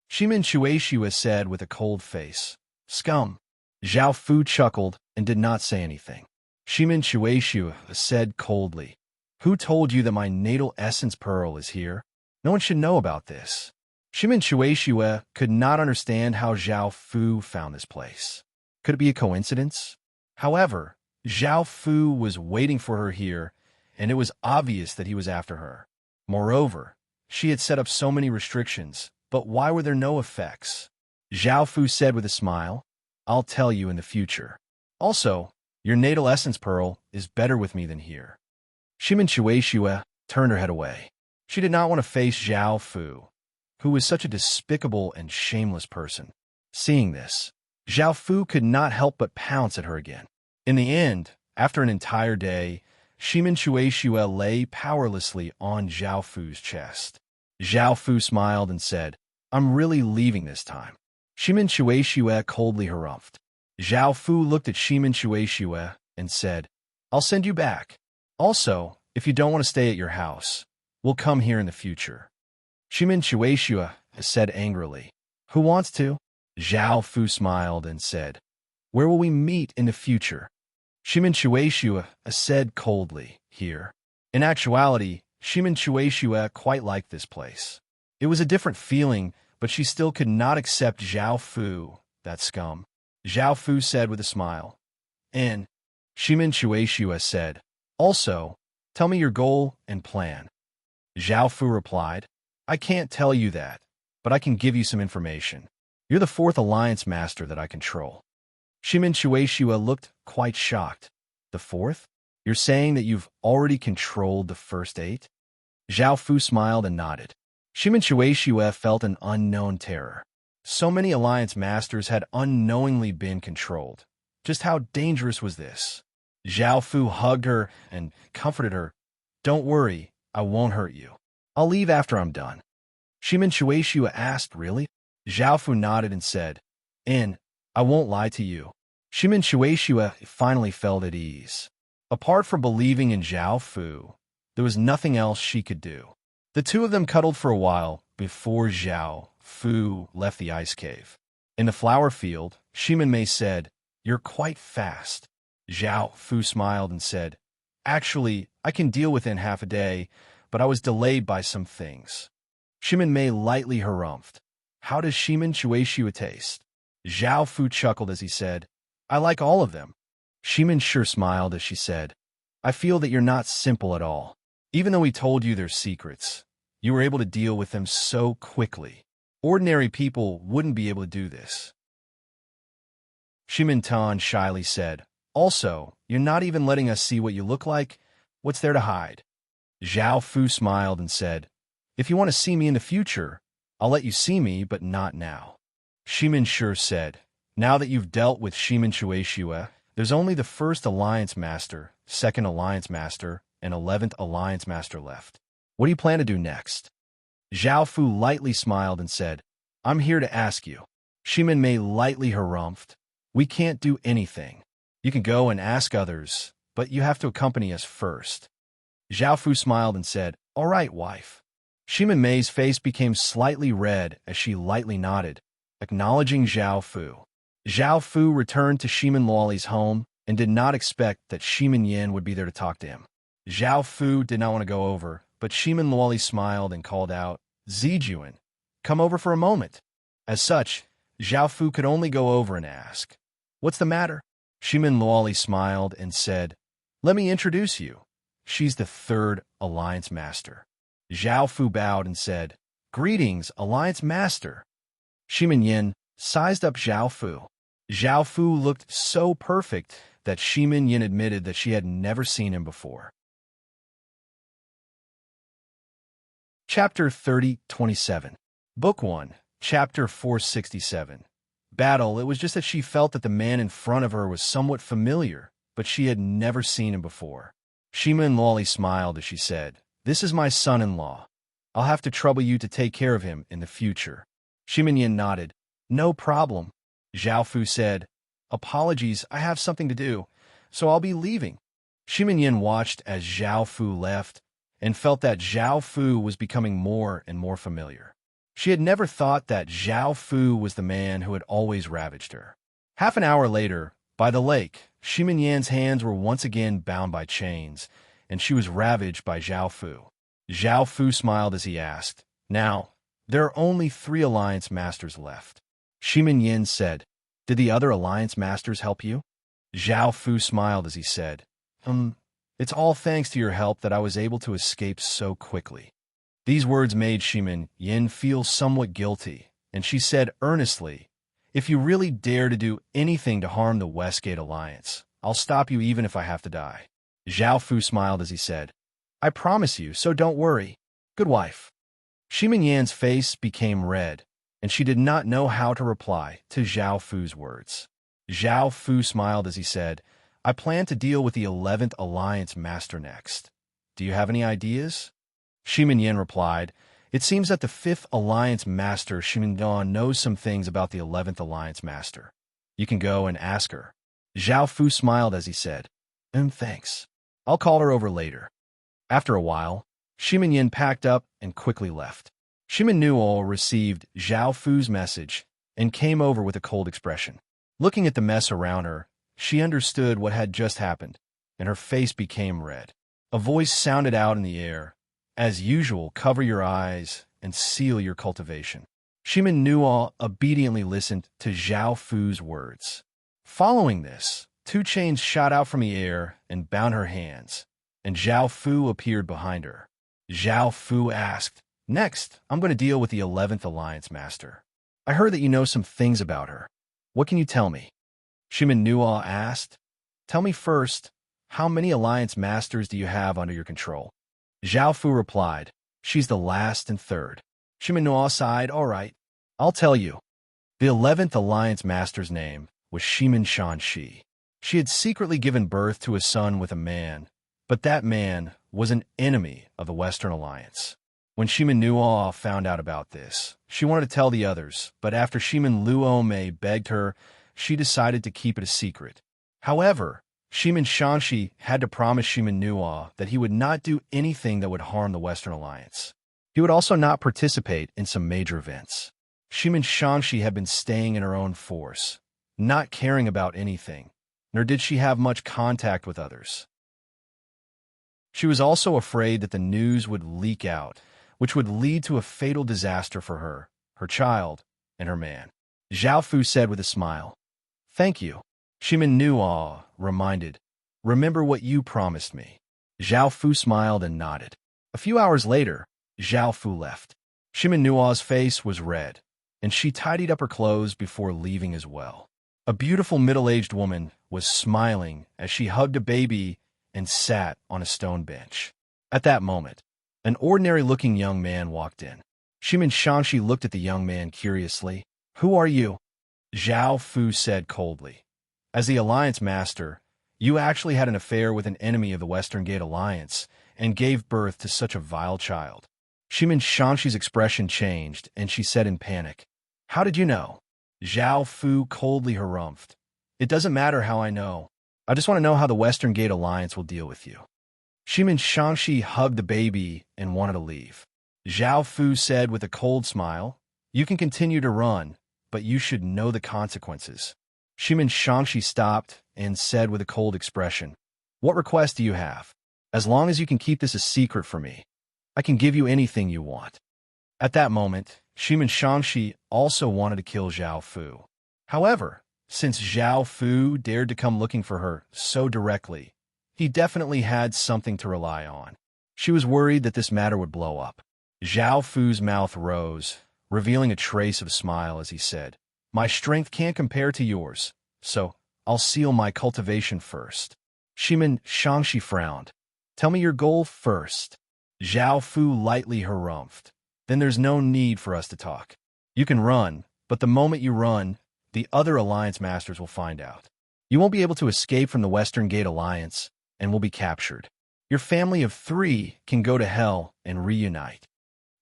Shimin Chueshue said with a cold face, "Scum." Zhao Fu chuckled and did not say anything. Shimin Chueshue said coldly, "Who told you that my natal essence pearl is here? No one should know about this." Shimin Chueshue could not understand how Zhao Fu found this place. Could it be a coincidence? However, Zhao Fu was waiting for her here, and it was obvious that he was after her. Moreover, she had set up so many restrictions, but why were there no effects? Zhao Fu said with a smile, "I'll tell you in the future. Also, your natal essence pearl is better with me than here." Shimin Chueshue turned her head away. She did not want to face Zhao Fu, who was such a despicable and shameless person. Seeing this, Zhao Fu could not help but pounce at her again. In the end, after an entire day, Shimin Shueishue lay powerlessly on Zhao Fu's chest. Zhao Fu smiled and said, I'm really leaving this time. Shimin Shueishue coldly harumphed. Zhao Fu looked at Shimin Shueishue and said, I'll send you back. Also, if you don't want to stay at your house, we'll come here in the future. Shimin Shueishue said angrily. Who wants to? Zhao Fu smiled and said, Where will we meet in the future? Shimin Shueishue said coldly, Here. In actuality, Shimin Shueishue quite liked this place. It was a different feeling, but she still could not accept Zhao Fu, that scum. Zhao Fu said with a smile. And Shimin Shueishue said, Also, tell me your goal and plan. Zhao Fu replied, I can't tell you that, but I can give you some information. You're the fourth alliance master that I control. Shimin Shueishue looked quite shocked. The fourth? You're saying that you've already controlled the first 8? Zhao Fu smiled and nodded. Shimin Shueishue felt an unknown terror. So many alliance masters had unknowingly been controlled. Just how dangerous was this? Zhao Fu hugged her and comforted her. Don't worry, I won't hurt you. I'll leave after I'm done. Shimin Shueishue asked, Really? Zhao Fu nodded and said, And I won't lie to you. Shimin Shueishue finally felt at ease. Apart from believing in Zhao Fu, there was nothing else she could do. The two of them cuddled for a while before Zhao Fu left the ice cave. In the flower field, Shimin Mei said, You're quite fast. Zhao Fu smiled and said, Actually, I can deal within half a day, but I was delayed by some things. Shimin Mei lightly harumphed. How does Shimin Shueishue taste? Zhao Fu chuckled as he said, I like all of them. Shimin sure smiled as she said, I feel that you're not simple at all. Even though we told you their secrets, you were able to deal with them so quickly. Ordinary people wouldn't be able to do this. Shimin Tan shyly said, Also, you're not even letting us see what you look like. What's there to hide? Zhao Fu smiled and said, If you want to see me in the future, I'll let you see me, but not now. Shimin sure said, Now that you've dealt with Shimin Shueishue, there's only the first Alliance Master, second Alliance Master, and 11th Alliance Master left. What do you plan to do next? Zhao Fu lightly smiled and said, I'm here to ask you. Shimin Mei lightly harumphed. We can't do anything. You can go and ask others, but you have to accompany us first. Zhao Fu smiled and said, All right, wife. Shimin Mei's face became slightly red as she lightly nodded, acknowledging Zhao Fu. Zhao Fu returned to Shimin Luoli's home and did not expect that Shimin Yin would be there to talk to him. Zhao Fu did not want to go over, but Shimin Luoli smiled and called out, Zijuan, come over for a moment. As such, Zhao Fu could only go over and ask, What's the matter? Shimin Luoli smiled and said, Let me introduce you. She's the third Alliance Master. Zhao Fu bowed and said, Greetings, Alliance Master. Shimin Yin sized up Zhao Fu. Zhao Fu looked so perfect that Shimin Yin admitted that she had never seen him before. Chapter 30:27. Book 1, Chapter 467. Battle. It was just that she felt that the man in front of her was somewhat familiar, but she had never seen him before. Shimin Luoli smiled as she said, This is my son-in-law. I'll have to trouble you to take care of him in the future. Shimin Yin nodded. No problem. Zhao Fu said, Apologies, I have something to do, so I'll be leaving. Shimin Yin watched as Zhao Fu left and felt that Zhao Fu was becoming more and more familiar. She had never thought that Zhao Fu was the man who had always ravaged her. Half an hour later, by the lake, Shimin Yan's hands were once again bound by chains, and she was ravaged by Zhao Fu. Zhao Fu smiled as he asked, Now, there are only 3 Alliance Masters left. Shimin Yin said, Did the other Alliance Masters help you? Zhao Fu smiled as he said, It's all thanks to your help that I was able to escape so quickly. These words made Shimin Yin feel somewhat guilty, and she said earnestly, If you really dare to do anything to harm the Westgate Alliance, I'll stop you even if I have to die. Zhao Fu smiled as he said, I promise you, so don't worry. Good wife. Shimin Yan's face became red, and she did not know how to reply to Zhao Fu's words. Zhao Fu smiled as he said, I plan to deal with the 11th Alliance Master next. Do you have any ideas? Shimin Yin replied, It seems that the 5th Alliance Master, Shimin Dawn, knows some things about the 11th Alliance Master. You can go and ask her. Zhao Fu smiled as he said, Thanks. I'll call her over later. After a while, Shimin Yin packed up and quickly left. Shimin Nuo received Zhao Fu's message and came over with a cold expression. Looking at the mess around her, she understood what had just happened, and her face became red. A voice sounded out in the air. As usual, cover your eyes and seal your cultivation. Shimin Nuo obediently listened to Zhao Fu's words. Following this, 2 chains shot out from the air and bound her hands, and Zhao Fu appeared behind her. Zhao Fu asked, Next, I'm going to deal with the 11th Alliance Master. I heard that you know some things about her. What can you tell me? Shimin Nuo asked. Tell me first, how many Alliance Masters do you have under your control? Zhao Fu replied, She's the last and third. Shimin Nuo sighed, All right, I'll tell you. The 11th Alliance Master's name was Shimin Shanxi. She had secretly given birth to a son with a man, but that man was an enemy of the Western Alliance. When Shimin Nuo found out about this, she wanted to tell the others, but after Shimin Luomei begged her, she decided to keep it a secret. However, Shimin Shanxi had to promise Shimin Nuo that he would not do anything that would harm the Western Alliance. He would also not participate in some major events. Shimin Shanxi had been staying in her own force, not caring about anything, nor did she have much contact with others. She was also afraid that the news would leak out, which would lead to a fatal disaster for her, her child, and her man. Zhao Fu said with a smile, Thank you. Shimin Nuo reminded, Remember what you promised me. Zhao Fu smiled and nodded. A few hours later, Zhao Fu left. Shimin Nuo's face was red, and she tidied up her clothes before leaving as well. A beautiful middle-aged woman was smiling as she hugged a baby and sat on a stone bench. At that moment, an ordinary-looking young man walked in. Shimin Shanxi looked at the young man curiously. Who are you? Zhao Fu said coldly. As the Alliance Master, you actually had an affair with an enemy of the Western Gate Alliance and gave birth to such a vile child. Shimin Shanxi's expression changed, and she said in panic, How did you know? Zhao Fu coldly harumphed. It doesn't matter how I know. I just want to know how the Western Gate Alliance will deal with you. Shimin Shanxi hugged the baby and wanted to leave. Zhao Fu said with a cold smile, You can continue to run, but you should know the consequences. Shimin Shanxi stopped and said with a cold expression, What request do you have? As long as you can keep this a secret for me, I can give you anything you want. At that moment, Shimin Shanxi also wanted to kill Zhao Fu. However, since Zhao Fu dared to come looking for her so directly, he definitely had something to rely on. She was worried that this matter would blow up. Zhao Fu's mouth rose, revealing a trace of a smile as he said, My strength can't compare to yours, so I'll seal my cultivation first. Shimin Shanxi frowned. Tell me your goal first. Zhao Fu lightly harumphed. Then there's no need for us to talk. You can run, but the moment you run, the other Alliance Masters will find out. You won't be able to escape from the Western Gate Alliance and will be captured. Your family of 3 can go to hell and reunite.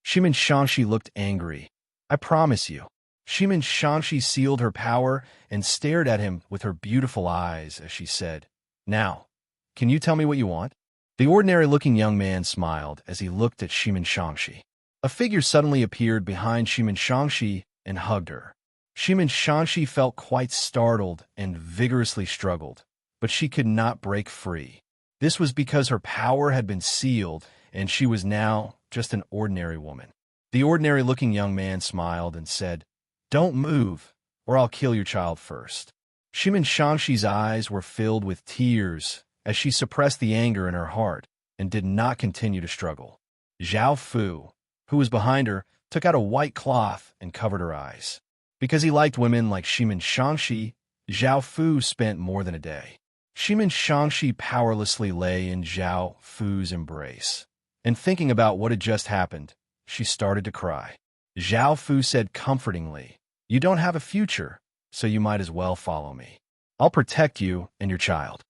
Shimin Shanxi looked angry. I promise you. Shimin Shanxi sealed her power and stared at him with her beautiful eyes as she said, Now, can you tell me what you want? The ordinary-looking young man smiled as he looked at Shimin Shanxi. A figure suddenly appeared behind Shimin Shanxi and hugged her. Shimin Shanxi felt quite startled and vigorously struggled, but she could not break free. This was because her power had been sealed and she was now just an ordinary woman. The ordinary-looking young man smiled and said, Don't move, or I'll kill your child first. Shimin Shanxi's eyes were filled with tears as she suppressed the anger in her heart and did not continue to struggle. Zhao Fu, who was behind her, took out a white cloth and covered her eyes. Because he liked women like Shimin Shanxi, Zhao Fu spent more than a day. Shimin Shanxi powerlessly lay in Zhao Fu's embrace. And thinking about what had just happened, she started to cry. Zhao Fu said comfortingly, You don't have a future, so you might as well follow me. I'll protect you and your child.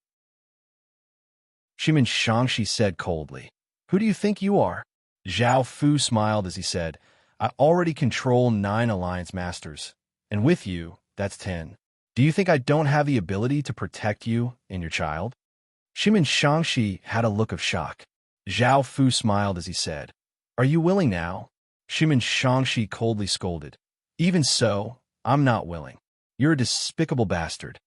Shimin Shangshi said coldly. Who do you think you are? Zhao Fu smiled as he said, I already control 9 Alliance Masters, and with you, that's 10. Do you think I don't have the ability to protect you and your child? Shimin Shangshi had a look of shock. Zhao Fu smiled as he said, Are you willing now? Shimin Shangshi coldly scolded. Even so, I'm not willing. You're a despicable bastard.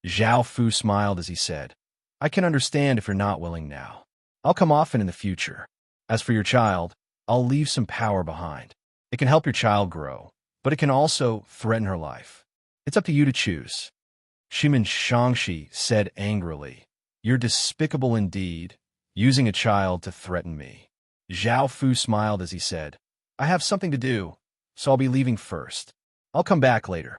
Zhao Fu smiled as he said, I can understand if you're not willing now. I'll come often in the future. As for your child, I'll leave some power behind. It can help your child grow, but it can also threaten her life. It's up to you to choose. Shimin Shangshi said angrily, You're despicable indeed, using a child to threaten me. Zhao Fu smiled as he said, I have something to do, so I'll be leaving first. I'll come back later.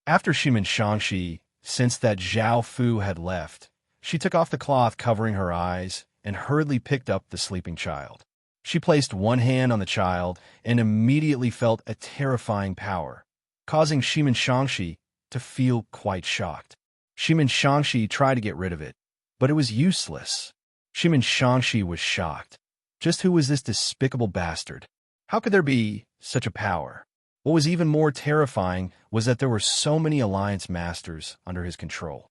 After Shimin Shangshi sensed that Zhao Fu had left, she took off the cloth covering her eyes and hurriedly picked up the sleeping child. She placed one hand on the child and immediately felt a terrifying power, causing Shimin Shangshi to feel quite shocked. Shimin Shangshi tried to get rid of it, but it was useless. Shimin Shangshi was shocked. Just who was this despicable bastard? How could there be such a power? What was even more terrifying was that there were so many Alliance Masters under his control.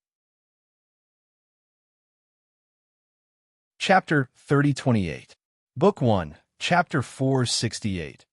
Chapter 3028. Book 1, Chapter 468.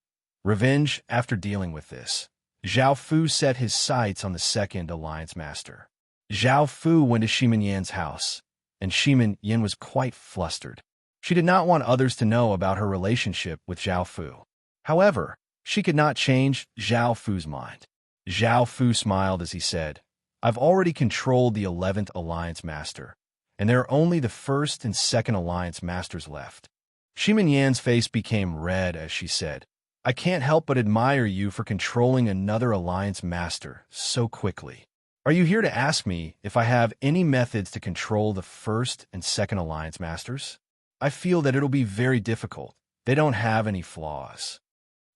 Revenge. After dealing with this, Zhao Fu set his sights on the second Alliance Master. Zhao Fu went to Shimin Yan's house, and Shimin Yan was quite flustered. She did not want others to know about her relationship with Zhao Fu. However, she could not change Zhao Fu's mind. Zhao Fu smiled as he said, I've already controlled the 11th Alliance Master, and there are only the 1st and 2nd Alliance Masters left. Shimin Yan's face became red as she said, I can't help but admire you for controlling another Alliance Master so quickly. Are you here to ask me if I have any methods to control the 1st and 2nd Alliance Masters? I feel that it'll be very difficult. They don't have any flaws.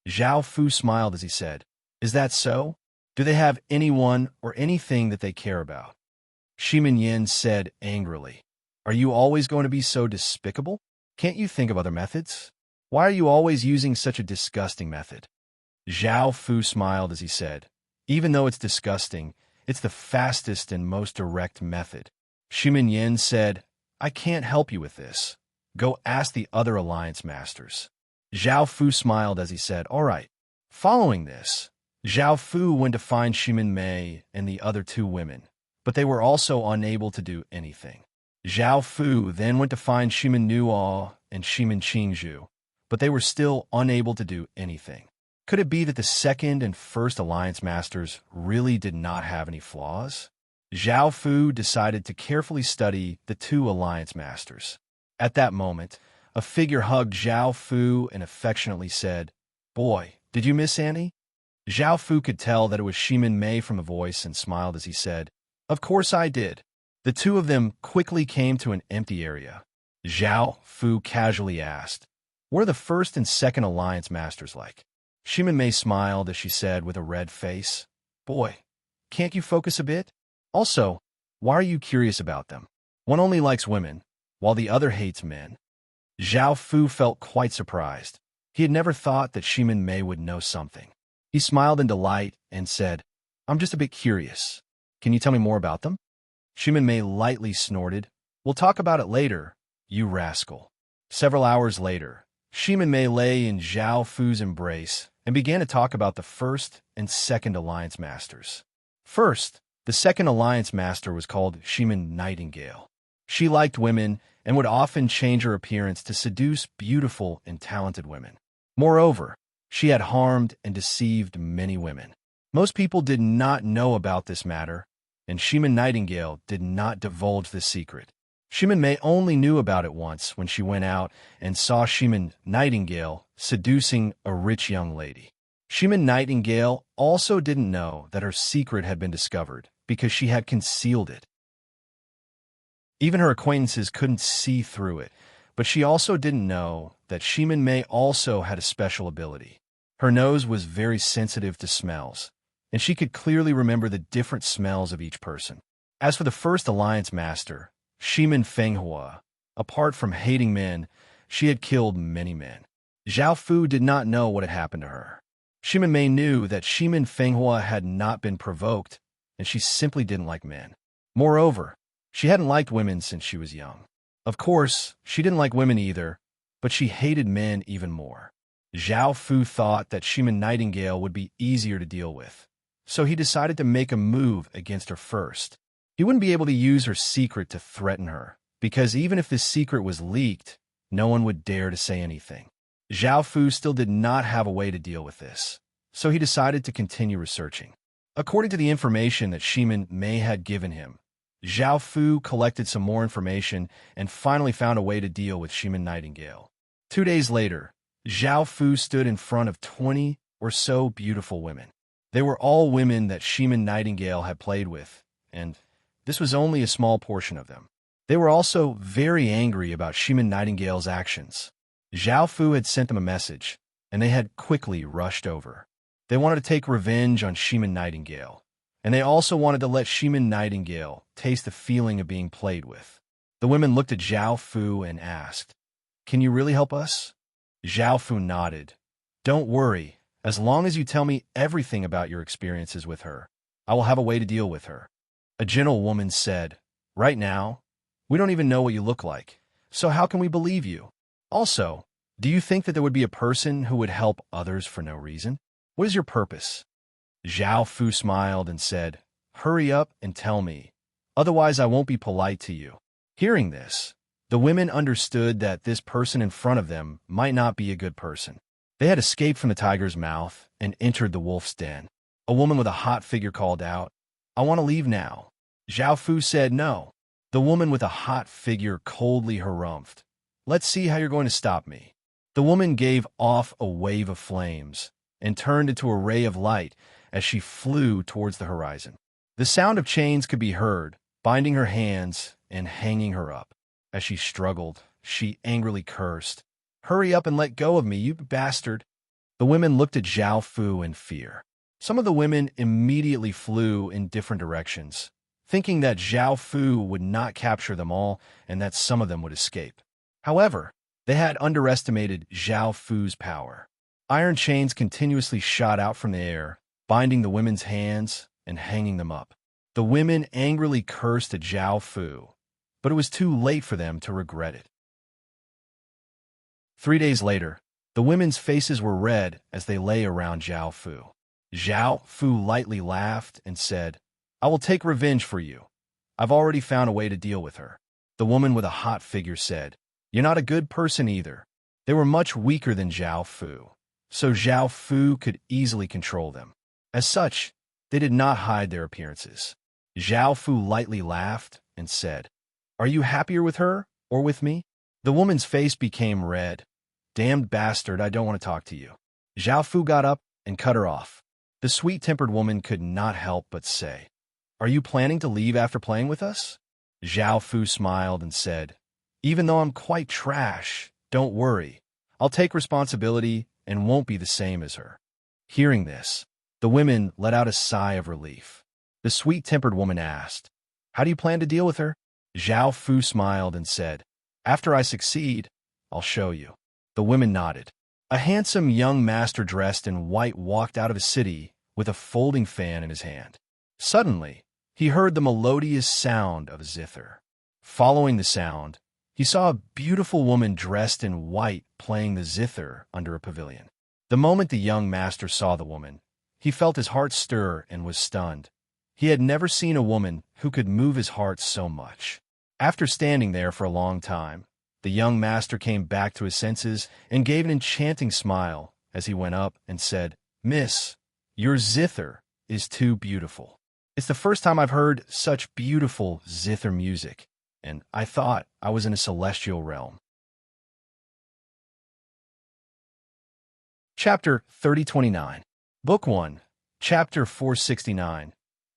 Zhao Fu smiled as he said, Is that so? Do they have anyone or anything that they care about? Shimin Yan said angrily, Are you always going to be so despicable? Can't you think of other methods? Why are you always using such a disgusting method? Zhao Fu smiled as he said, Even though it's disgusting, it's the fastest and most direct method. Shimin Yan said, I can't help you with this. Go ask the other Alliance Masters. Zhao Fu smiled as he said, All right. Following this, Zhao Fu went to find Shimin Mei and the other 2 women, but they were also unable to do anything. Zhao Fu then went to find Shimin Nuo and Shimin Qingzhu, but they were still unable to do anything. Could it be that the 2nd and 1st Alliance Masters really did not have any flaws? Zhao Fu decided to carefully study the 2 Alliance Masters. At that moment, a figure hugged Zhao Fu and affectionately said, Boy, did you miss Annie? Zhao Fu could tell that it was Shimin Mei from the voice and smiled as he said, Of course I did. The 2 of them quickly came to an empty area. Zhao Fu casually asked, What are the 1st and 2nd Alliance Masters like? Shimin Mei smiled as she said with a red face, Boy, can't you focus a bit? Also, why are you curious about them? One only likes women, while the other hates men. Zhao Fu felt quite surprised. He had never thought that Shimin Mei would know something. He smiled in delight and said, I'm just a bit curious. Can you tell me more about them? Shimin Mei lightly snorted. We'll talk about it later, you rascal. Several hours later, Shimin Mei lay in Zhao Fu's embrace and began to talk about the 1st and 2nd Alliance Masters. First, the 2nd Alliance Master was called Shimin Nightingale. She liked women and would often change her appearance to seduce beautiful and talented women. Moreover, she had harmed and deceived many women. Most people did not know about this matter, and Shimin Nightingale did not divulge the secret. Shimin Mei only knew about it once when she went out and saw Shimin Nightingale seducing a rich young lady. Shimin Nightingale also didn't know that her secret had been discovered because she had concealed it. Even her acquaintances couldn't see through it, but she also didn't know that Shimin Mei also had a special ability. Her nose was very sensitive to smells, and she could clearly remember the different smells of each person. As for the 1st Alliance Master, Shimin Fenghua, Apart from hating men, she had killed many men. Zhao Fu did not know what had happened to her. Shimin Mei knew that Shimin Fenghua had not been provoked, and she simply didn't like men. Moreover, she hadn't liked women since she was young. Of course, she didn't like women either, but she hated men even more. Zhao Fu thought that Shimin Nightingale would be easier to deal with, so he decided to make a move against her first. He wouldn't be able to use her secret to threaten her, because even if this secret was leaked, no one would dare to say anything. Zhao Fu still did not have a way to deal with this, so he decided to continue researching. According to the information that Shimin Mei had given him, Zhao Fu collected some more information and finally found a way to deal with Shimin Nightingale. 2 days later, Zhao Fu stood in front of 20 or so beautiful women. They were all women that Shimin Nightingale had played with, and this was only a small portion of them. They were also very angry about Shimin Nightingale's actions. Zhao Fu had sent them a message, and they had quickly rushed over. They wanted to take revenge on Shimin Nightingale, and they also wanted to let Shimin Nightingale taste the feeling of being played with. The women looked at Zhao Fu and asked, "Can you really help us?" Zhao Fu nodded. "Don't worry, as long as you tell me everything about your experiences with her, I will have a way to deal with her." A gentle woman said, "Right now, we don't even know what you look like, so how can we believe you? Also, do you think that there would be a person who would help others for no reason? What is your purpose?" Zhao Fu smiled and said, "Hurry up and tell me, otherwise I won't be polite to you." Hearing this, the women understood that this person in front of them might not be a good person. They had escaped from the tiger's mouth and entered the wolf's den. A woman with a hot figure called out, "I want to leave now." Zhao Fu said no. The woman with a hot figure coldly harumphed, "Let's see how you're going to stop me." The woman gave off a wave of flames and turned into a ray of light as she flew towards the horizon. The sound of chains could be heard, binding her hands and hanging her up. As she struggled, she angrily cursed, "Hurry up and let go of me, you bastard." The women looked at Zhao Fu in fear. Some of the women immediately flew in different directions, thinking that Zhao Fu would not capture them all and that some of them would escape. However, they had underestimated Zhao Fu's power. Iron chains continuously shot out from the air, binding the women's hands and hanging them up. The women angrily cursed at Zhao Fu, but it was too late for them to regret it. 3 days later, the women's faces were red as they lay around Zhao Fu. Zhao Fu lightly laughed and said, "I will take revenge for you. I've already found a way to deal with her." The woman with a hot figure said, "You're not a good person either." They were much weaker than Zhao Fu, so Zhao Fu could easily control them. As such, they did not hide their appearances. Zhao Fu lightly laughed and said, "Are you happier with her or with me?" The woman's face became red. "Damned bastard, I don't want to talk to you." Zhao Fu got up and cut her off. The sweet-tempered woman could not help but say, "Are you planning to leave after playing with us?" Zhao Fu smiled and said, "Even though I'm quite trash, don't worry. I'll take responsibility and won't be the same as her." Hearing this, the women let out a sigh of relief. The sweet-tempered woman asked, "How do you plan to deal with her?" Zhao Fu smiled and said, "After I succeed, I'll show you." The women nodded. A handsome young master dressed in white walked out of the city with a folding fan in his hand. Suddenly, he heard the melodious sound of a zither. Following the sound, he saw a beautiful woman dressed in white playing the zither under a pavilion. The moment the young master saw the woman, he felt his heart stir and was stunned. He had never seen a woman who could move his heart so much. After standing there for a long time, the young master came back to his senses and gave an enchanting smile as he went up and said, "Miss, your zither is too beautiful. It's the first time I've heard such beautiful zither music, and I thought I was in a celestial realm." Chapter 3029, Book 1, Chapter 469.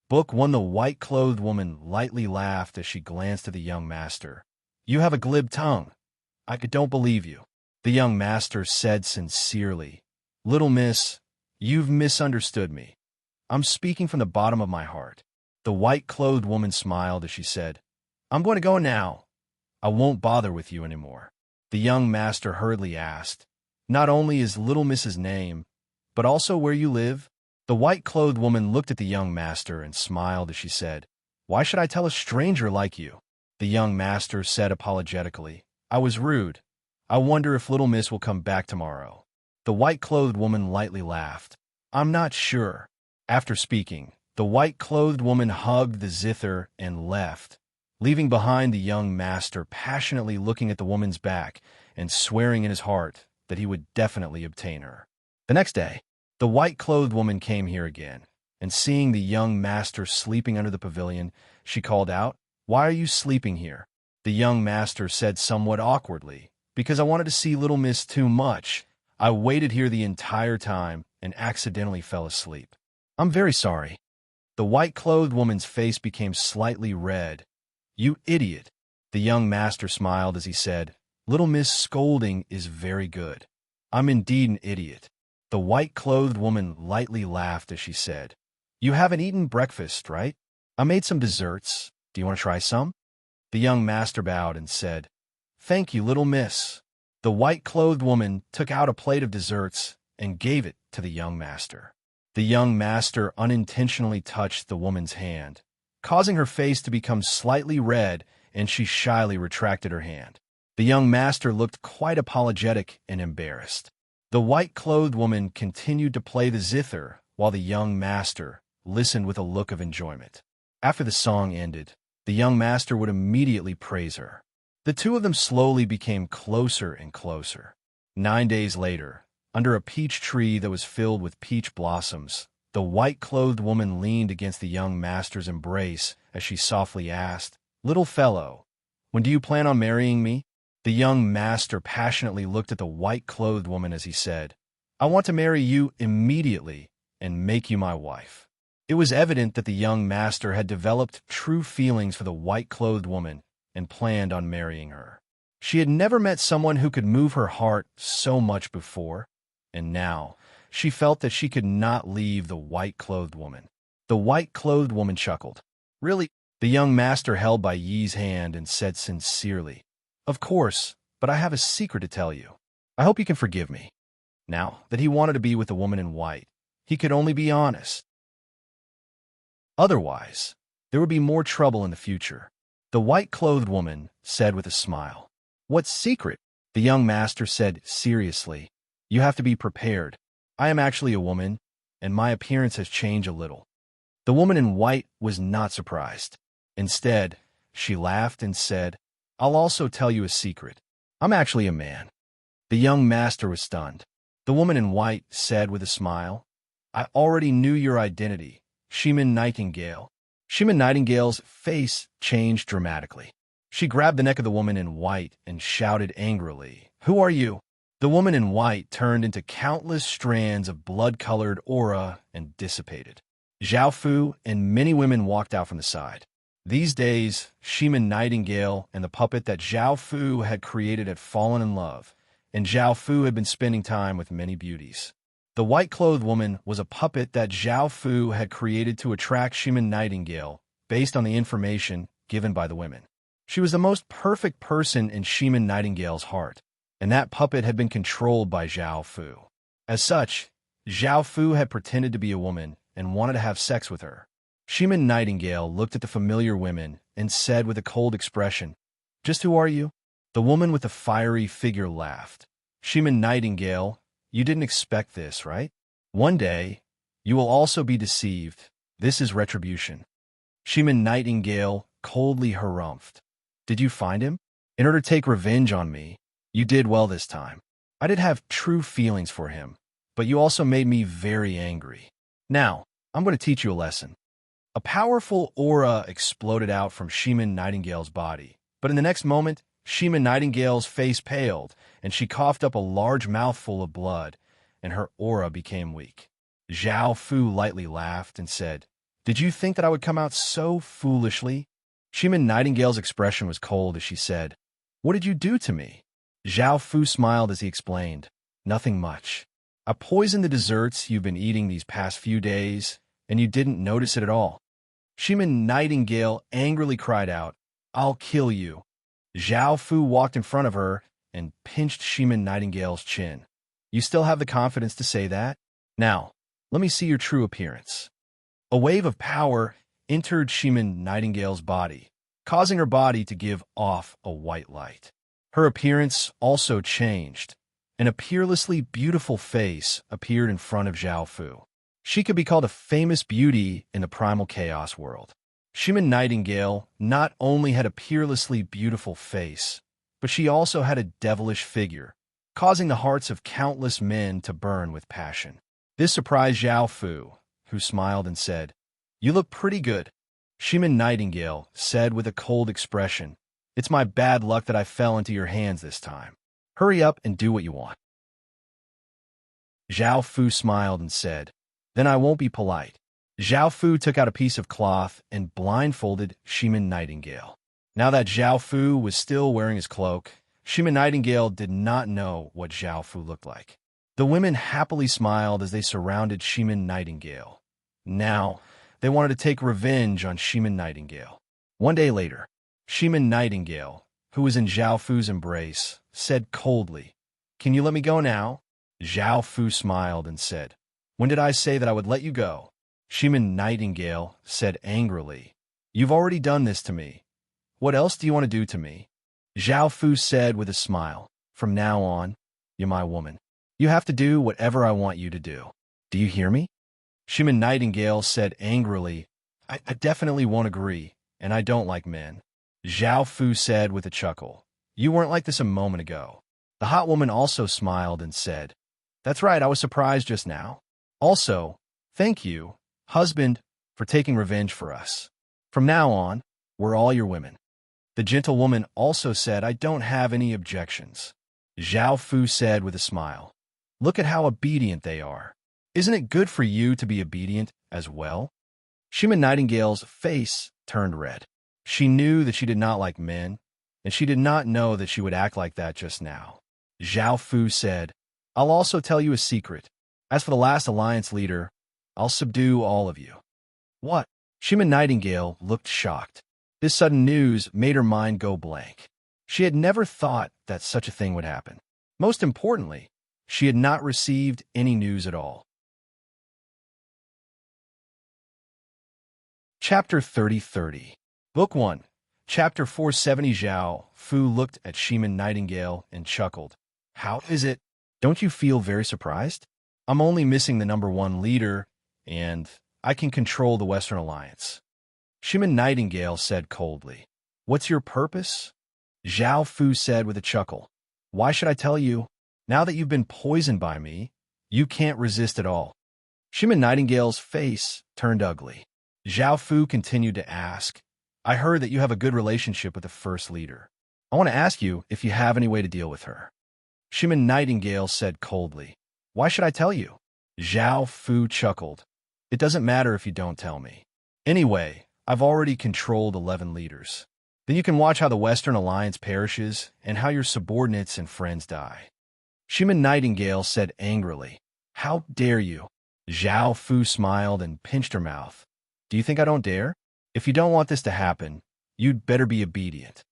Book 1. The white-clothed woman lightly laughed as she glanced at the young master. "You have a glib tongue. I don't believe you." The young master said sincerely, "Little miss, you've misunderstood me. I'm speaking from the bottom of my heart." The white-clothed woman smiled as she said, "I'm going to go now. I won't bother with you anymore. The young master hurriedly asked, not only is little Miss's name, but also where you live? The white-clothed woman looked at the young master and smiled as she said, why should I tell a stranger like you? The young master said apologetically, I was rude. I wonder if little Miss will come back tomorrow. The white-clothed woman lightly laughed. I'm not sure. After speaking, the white-clothed woman hugged the zither and left, leaving behind the young master passionately looking at the woman's back and swearing in his heart that he would definitely obtain her. The next day, the white-clothed woman came here again, and seeing the young master sleeping under the pavilion, she called out, why are you sleeping here? The young master said somewhat awkwardly, because I wanted to see little Miss too much. I waited here the entire time and accidentally fell asleep. I'm very sorry. The white-clothed woman's face became slightly red. You idiot. The young master smiled as he said, little Miss scolding is very good. I'm indeed an idiot. The white-clothed woman lightly laughed as she said, you haven't eaten breakfast, right? I made some desserts. Do you want to try some? The young master bowed and said, thank you, little Miss. The white-clothed woman took out a plate of desserts and gave it to the young master. The young master unintentionally touched the woman's hand, causing her face to become slightly red, and she shyly retracted her hand. The young master looked quite apologetic and embarrassed. The white-clothed woman continued to play the zither, while the young master listened with a look of enjoyment. After the song ended, the young master would immediately praise her. The two of them slowly became closer and closer. 9 days later, under a peach tree that was filled with peach blossoms, the white-clothed woman leaned against the young master's embrace as she softly asked, little fellow, when do you plan on marrying me? The young master passionately looked at the white-clothed woman as he said, I want to marry you immediately and make you my wife. It was evident that the young master had developed true feelings for the white-clothed woman and planned on marrying her. She had never met someone who could move her heart so much before, and now she felt that she could not leave the white-clothed woman. The white-clothed woman chuckled. Really? The young master held Bai Yi's hand and said sincerely, of course, but I have a secret to tell you. I hope you can forgive me. Now that he wanted to be with the woman in white, he could only be honest. Otherwise, there would be more trouble in the future. The white-clothed woman said with a smile. What secret? The young master said seriously. You have to be prepared. I am actually a woman, and my appearance has changed a little. The woman in white was not surprised. Instead, she laughed and said, I'll also tell you a secret. I'm actually a man. The young master was stunned. The woman in white said with a smile, I already knew your identity, Shemin Nightingale. Shemin Nightingale's face changed dramatically. She grabbed the neck of the woman in white and shouted angrily, Who are you? The woman in white turned into countless strands of blood-colored aura and dissipated. Zhao Fu and many women walked out from the side. These days, Shemin Nightingale and the puppet that Zhao Fu had created had fallen in love, and Zhao Fu had been spending time with many beauties. The white-clothed woman was a puppet that Zhao Fu had created to attract Shemin Nightingale based on the information given by the women. She was the most perfect person in Shemin Nightingale's heart, and that puppet had been controlled by Zhao Fu. As such, Zhao Fu had pretended to be a woman and wanted to have sex with her. Shemin Nightingale looked at the familiar women and said with a cold expression, Just who are you? The woman with the fiery figure laughed. Shemin Nightingale, you didn't expect this, right? One day, you will also be deceived. This is retribution. Shemin Nightingale coldly harumphed. Did you find him? In order to take revenge on me, you did well this time. I did have true feelings for him, but you also made me very angry. Now, I'm going to teach you a lesson. A powerful aura exploded out from Shemin Nightingale's body, but in the next moment, Shemin Nightingale's face paled, and she coughed up a large mouthful of blood, and her aura became weak. Zhao Fu lightly laughed and said, Did you think that I would come out so foolishly? Shemin Nightingale's expression was cold as she said, What did you do to me? Zhao Fu smiled as he explained, Nothing much. I poisoned the desserts you've been eating these past few days, and you didn't notice it at all. Shemin Nightingale angrily cried out, I'll kill you. Zhao Fu walked in front of her and pinched Shimin Nightingale's chin. You still have the confidence to say that? Now, let me see your true appearance. A wave of power entered Shimin Nightingale's body, causing her body to give off a white light. Her appearance also changed, and a peerlessly beautiful face appeared in front of Zhao Fu. She could be called a famous beauty in the primal chaos world. Shimin Nightingale not only had a peerlessly beautiful face, but she also had a devilish figure, causing the hearts of countless men to burn with passion. This surprised Zhao Fu, who smiled and said, "You look pretty good." Shimin Nightingale said with a cold expression, "It's my bad luck that I fell into your hands this time. Hurry up and do what you want." Zhao Fu smiled and said, "Then I won't be polite." Zhao Fu took out a piece of cloth and blindfolded Shimin Nightingale. Now that Zhao Fu was still wearing his cloak, Shimin Nightingale did not know what Zhao Fu looked like. The women happily smiled as they surrounded Shimin Nightingale. Now, they wanted to take revenge on Shimin Nightingale. One day later, Shimin Nightingale, who was in Zhao Fu's embrace, said coldly, "Can you let me go now?" Zhao Fu smiled and said, "When did I say that I would let you go?" Shimin Nightingale said angrily, "You've already done this to me. What else do you want to do to me?" Zhao Fu said with a smile, "From now on, you're my woman. You have to do whatever I want you to do. Do you hear me?" Shimin Nightingale said angrily, I definitely won't agree, and I don't like men." Zhao Fu said with a chuckle, "You weren't like this a moment ago." The hot woman also smiled and said, "That's right, I was surprised just now. Also, thank you, husband, for taking revenge for us. From now on, we're all your women." The gentlewoman also said, "I don't have any objections." Zhao Fu said with a smile, "Look at how obedient they are. Isn't it good for you to be obedient as well?" Shimin Nightingale's face turned red. She knew that she did not like men, and she did not know that she would act like that just now. Zhao Fu said, "I'll also tell you a secret. As for the last alliance leader, I'll subdue all of you." "What?" Shimin Nightingale looked shocked. This sudden news made her mind go blank. She had never thought that such a thing would happen. Most importantly, she had not received any news at all. Chapter 30. Book 1, Chapter 470. Zhao Fu looked at Shimin Nightingale and chuckled. "How is it? Don't you feel very surprised? I'm only missing the #1 leader, and I can control the Western Alliance." Shimin Nightingale said coldly, "What's your purpose?" Zhao Fu said with a chuckle, "Why should I tell you? Now that you've been poisoned by me, you can't resist at all." Shimin Nightingale's face turned ugly. Zhao Fu continued to ask, "I heard that you have a good relationship with the first leader. I want to ask you if you have any way to deal with her." Shimin Nightingale said coldly, "Why should I tell you?" Zhao Fu chuckled, "It doesn't matter if you don't tell me. Anyway, I've already controlled 11 leaders. Then you can watch how the Western Alliance perishes and how your subordinates and friends die." Shimin Nightingale said angrily, "How dare you?" Zhao Fu smiled and pinched her mouth. "Do you think I don't dare? If you don't want this to happen, you'd better be obedient."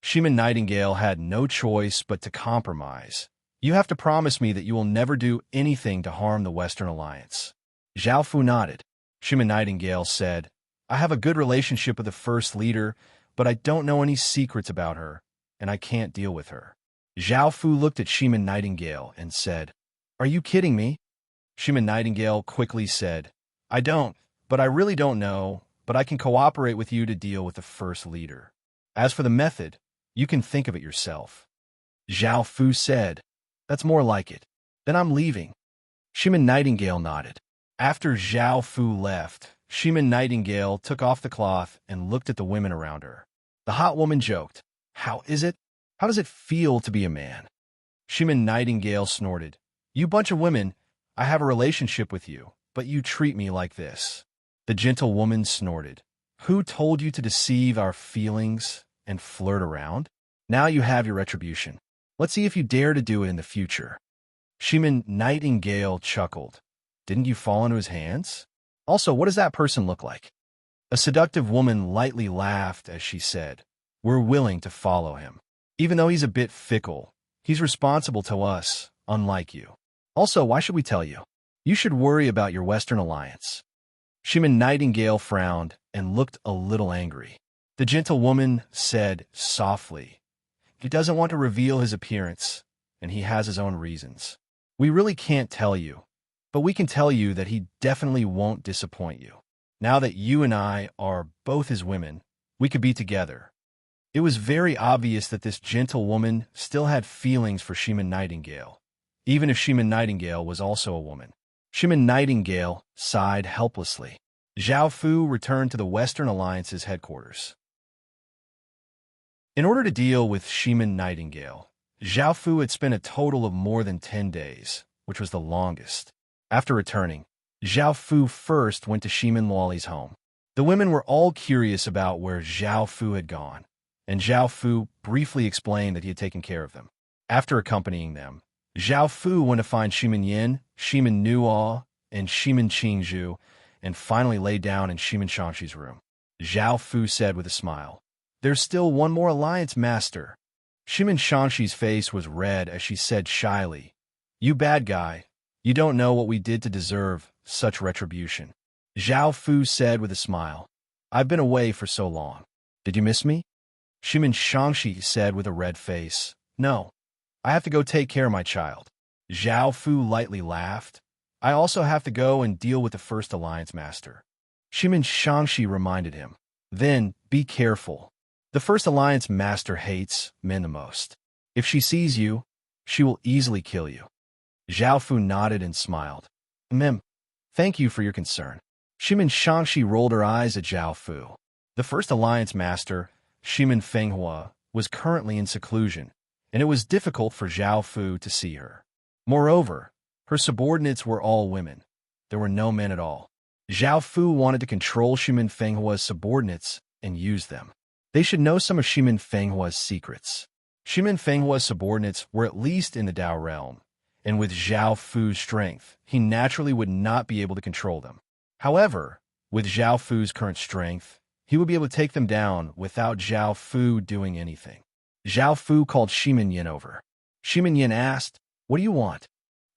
Shimin Nightingale had no choice but to compromise. "You have to promise me that you will never do anything to harm the Western Alliance." Zhao Fu nodded. Shimin Nightingale said, "I have a good relationship with the first leader, but I don't know any secrets about her, and I can't deal with her." Zhao Fu looked at Shimin Nightingale and said, "Are you kidding me?" Shimin Nightingale quickly said, "I don't, but I really don't know, but I can cooperate with you to deal with the first leader. As for the method, you can think of it yourself." Zhao Fu said, "That's more like it. Then I'm leaving." Shimin Nightingale nodded. After Zhao Fu left, Shimin Nightingale took off the cloth and looked at the women around her. The hot woman joked, "How is it? How does it feel to be a man?" Shimin Nightingale snorted, "You bunch of women, I have a relationship with you, but you treat me like this." The gentlewoman snorted, "Who told you to deceive our feelings and flirt around? Now you have your retribution. Let's see if you dare to do it in the future." Shimin Nightingale chuckled. "Didn't you fall into his hands? Also, what does that person look like?" A seductive woman lightly laughed as she said, we're willing to follow him. Even though he's a bit fickle, he's responsible to us, unlike you. Also, why should we tell you? You should worry about your Western alliance. Shaman Nightingale frowned and looked a little angry. The gentlewoman said softly, "He doesn't want to reveal his appearance, and he has his own reasons. We really can't tell you, but we can tell you that he definitely won't disappoint you. Now that you and I are both his women, we could be together." It was very obvious that this gentlewoman still had feelings for Shaman Nightingale, even if Shaman Nightingale was also a woman. Shaman Nightingale sighed helplessly. Zhao Fu returned to the Western Alliance's headquarters. In order to deal with Shaman Nightingale, Zhao Fu had spent a total of more than 10 days, which was the longest. After returning, Zhao Fu first went to Shaman Luoli's home. The women were all curious about where Zhao Fu had gone, and Zhao Fu briefly explained that he had taken care of them. After accompanying them, Zhao Fu went to find Shaman Yin, Shaman Nuo, and Shaman Qingzhu, and finally lay down in Shaman Shangshi's room. Zhao Fu said with a smile, "There's still one more alliance, master." Shaman Shangshi's face was red as she said shyly, "You bad guy, you don't know what we did to deserve such retribution." Zhao Fu said with a smile, "I've been away for so long. Did you miss me?" Shaman Shangshi said with a red face, "No, I have to go take care of my child." Zhao Fu lightly laughed. "I also have to go and deal with the First Alliance Master." Shaman Shangshi reminded him, "Then, be careful. The First Alliance Master hates men the most. If she sees you, she will easily kill you." Zhao Fu nodded and smiled. Thank you for your concern." Shaman Shangshi rolled her eyes at Zhao Fu. The First Alliance Master, Shaman Fenghua, was currently in seclusion, and it was difficult for Zhao Fu to see her. Moreover, her subordinates were all women. There were no men at all. Zhao Fu wanted to control Shaman Fenghua's subordinates and use them. They should know some of Shaman Fenghua's secrets. Shaman Fenghua's subordinates were at least in the Dao realm, and with Zhao Fu's strength, he naturally would not be able to control them. However, with Zhao Fu's current strength, he would be able to take them down without Zhao Fu doing anything. Zhao Fu called Shaman Yin over. Shaman Yin asked, "What do you want?"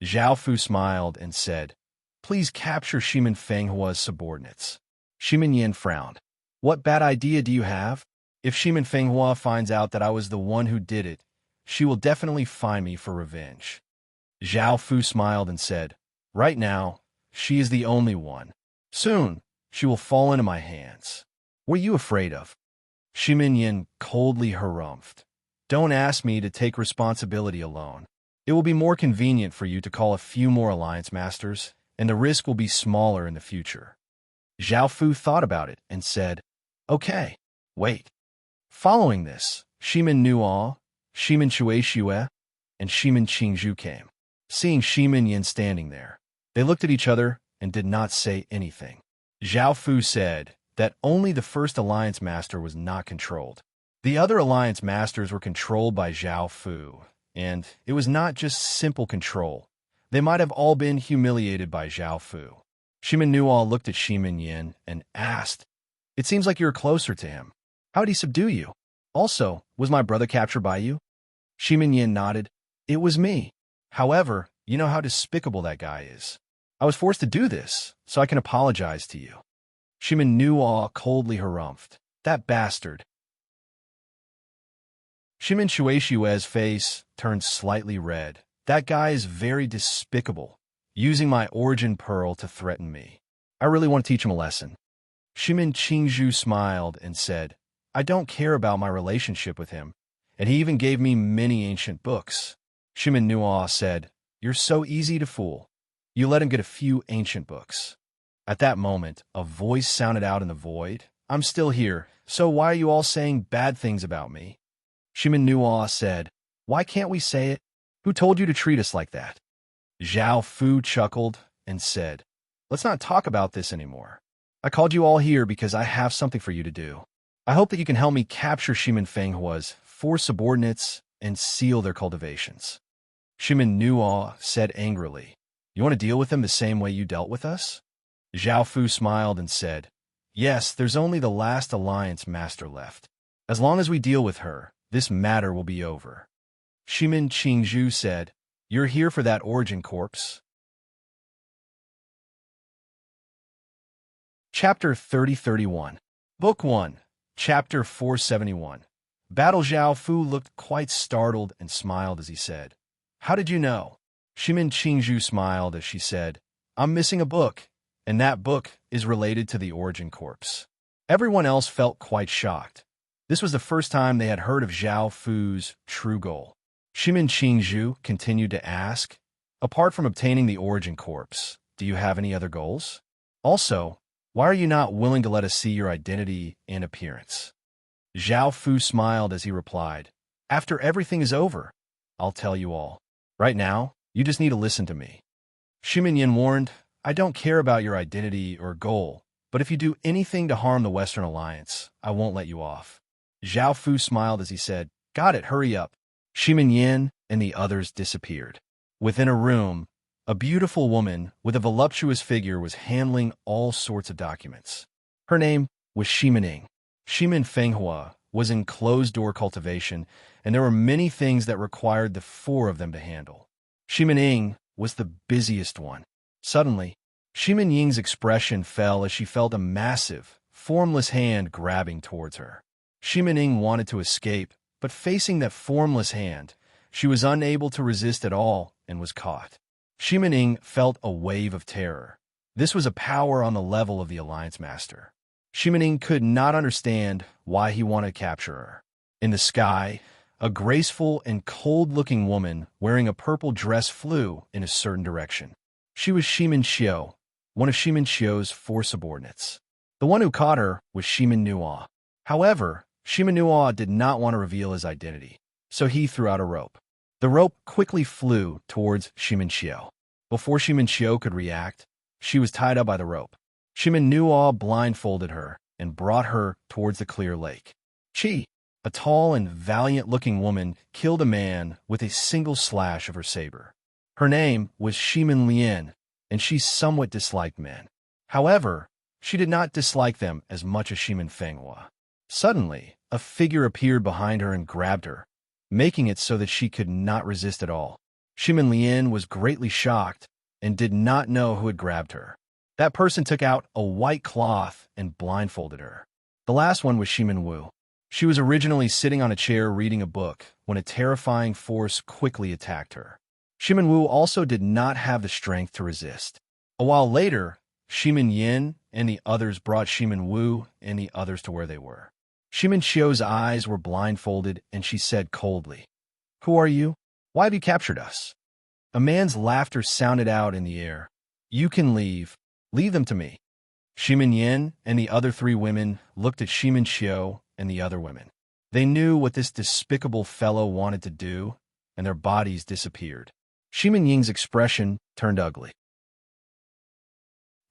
Zhao Fu smiled and said, "Please capture Shaman Fenghua's subordinates." Shaman Yin frowned. "What bad idea do you have? If Shaman Fenghua finds out that I was the one who did it, she will definitely find me for revenge." Zhao Fu smiled and said, "Right now, she is the only one. Soon, she will fall into my hands. What are you afraid of?" Shaman Yin coldly harumphed. "Don't ask me to take responsibility alone. It will be more convenient for you to call a few more alliance masters, and the risk will be smaller in the future." Zhao Fu thought about it and said, "Okay, wait." Following this, Shaman Nuo, Shaman Shueishue, and Shaman Qingzhu came. Seeing Shaman Yin standing there, they looked at each other and did not say anything. Zhao Fu said that only the First Alliance Master was not controlled. The other Alliance Masters were controlled by Zhao Fu, and it was not just simple control. They might have all been humiliated by Zhao Fu. Shaman Nuo looked at Shaman Yin and asked, "It seems like you're closer to him. How did he subdue you? Also, was my brother captured by you?" Shaman Yin nodded. "It was me. However, you know how despicable that guy is. I was forced to do this, so I can apologize to you." Shaman Nuo coldly harumphed. "That bastard." Shaman Shueishue's face turned slightly red. "That guy is very despicable, using my origin pearl to threaten me. I really want to teach him a lesson." Shaman Qingzhu smiled and said, "I don't care about my relationship with him, and he even gave me many ancient books." Shaman Nuo said, "You're so easy to fool. You let him get a few ancient books." At that moment, a voice sounded out in the void. "I'm still here, so why are you all saying bad things about me?" Shaman Nuo said, "Why can't we say it? Who told you to treat us like that?" Zhao Fu chuckled and said, "Let's not talk about this anymore. I called you all here because I have something for you to do. I hope that you can help me capture Shaman Fenghua's 4 subordinates and seal their cultivations." Shaman Nuo said angrily, "You want to deal with them the same way you dealt with us?" Zhao Fu smiled and said, "Yes, there's only the last alliance master left. As long as we deal with her, this matter will be over. Shimin Qingzhu said, "You're here for that origin corpse?" Chapter 3031. Book 1, Chapter 471. Battle Zhao Fu looked quite startled and smiled as he said, "How did you know?" Shimin Qingzhu smiled as she said, "I'm missing a book, and that book is related to the origin corpse." Everyone else felt quite shocked. This was the first time they had heard of Zhao Fu's true goal. Shimin Qingzhu continued to ask, "Apart from obtaining the origin corpse, do you have any other goals? Also, why are you not willing to let us see your identity and appearance?" Zhao Fu smiled as he replied, "After everything is over, I'll tell you all. Right now, you just need to listen to me." Shimin Yin warned, "I don't care about your identity or goal, but if you do anything to harm the Western Alliance, I won't let you off." Zhao Fu smiled as he said, "Got it, hurry up." Shimin Yin and the others disappeared. Within a room, a beautiful woman with a voluptuous figure was handling all sorts of documents. Her name was Shimin Ing. Shimin Fenghua was in closed-door cultivation, and there were many things that required the four of them to handle. Shimin Ing was the busiest one. Suddenly, Shimin Ying's expression fell as she felt a massive, formless hand grabbing towards her. Shimin Ing wanted to escape, but facing that formless hand, she was unable to resist at all and was caught. Shimin Ing felt a wave of terror. This was a power on the level of the Alliance Master. Shimin Ing could not understand why he wanted to capture her. In the sky, a graceful and cold-looking woman wearing a purple dress flew in a certain direction. She was Shimin Xiu, one of Shimin Xiu's four subordinates. The one who caught her was Shimin Nuo. However, Shimin Nuo did not want to reveal his identity, so he threw out a rope. The rope quickly flew towards Shimin Xiu. Before Shimin Xiu could react, she was tied up by the rope. Shimin Nuo blindfolded her and brought her towards the clear lake. She, a tall and valiant-looking woman, killed a man with a single slash of her saber. Her name was Shimin Lian, and she somewhat disliked men. However, she did not dislike them as much as Shimin Fenghua. Suddenly, a figure appeared behind her and grabbed her, making it so that she could not resist at all. Shimin Lian was greatly shocked and did not know who had grabbed her. That person took out a white cloth and blindfolded her. The last one was Shimin Wu. She was originally sitting on a chair reading a book when a terrifying force quickly attacked her. Shimin Wu also did not have the strength to resist. A while later, Shimin Yin and the others brought Shimin Wu and the others to where they were. Shimin Xiu's eyes were blindfolded, and she said coldly, "Who are you? Why have you captured us?" A man's laughter sounded out in the air. "You can leave. Leave them to me." Shimin Yin and the other three women looked at Shimin Xiu and the other women. They knew what this despicable fellow wanted to do, and their bodies disappeared. Shimin Ying's expression turned ugly.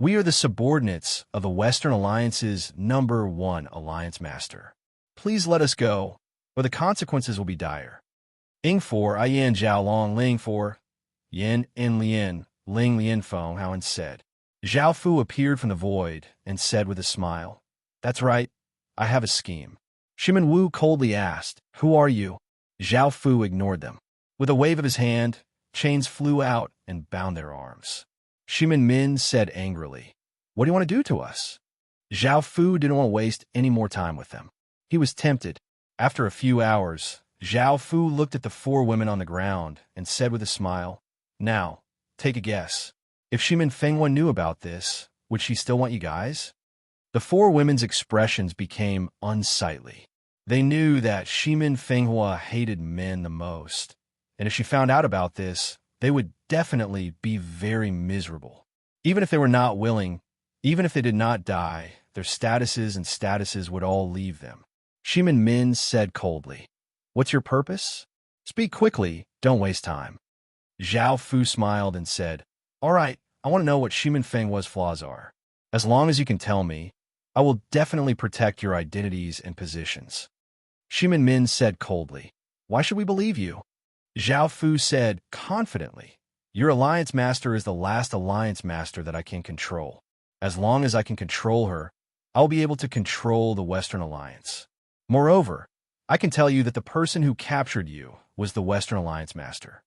"We are the subordinates of the Western Alliance's #1 Alliance Master. Please let us go, or the consequences will be dire." Ing for Ayan Zhao Long Ling for Yin In Lian Ling Lian Feng Howen said. Zhao Fu appeared from the void and said with a smile, "That's right, I have a scheme." Shimin Wu coldly asked, "Who are you?" Zhao Fu ignored them. With a wave of his hand, chains flew out and bound their arms. Shimin Min said angrily, "What do you want to do to us?" Zhao Fu didn't want to waste any more time with them. He was tempted. After a few hours, Zhao Fu looked at the four women on the ground and said with a smile, "Now, take a guess. If Shimin Fenghua knew about this, would she still want you guys?" The four women's expressions became unsightly. They knew that Shimin Fenghua hated men the most, and if she found out about this, they would definitely be very miserable. Even if they were not willing, even if they did not die, their statuses would all leave them. Shimin Min said coldly, "What's your purpose? Speak quickly, don't waste time." Zhao Fu smiled and said, "All right, I want to know what Shimin Fenghua's flaws are. As long as you can tell me, I will definitely protect your identities and positions." Shimin Min said coldly, "Why should we believe you?" Zhao Fu said confidently, "Your Alliance Master is the last Alliance Master that I can control. As long as I can control her, I'll be able to control the Western Alliance. Moreover, I can tell you that the person who captured you was the Western Alliance Master."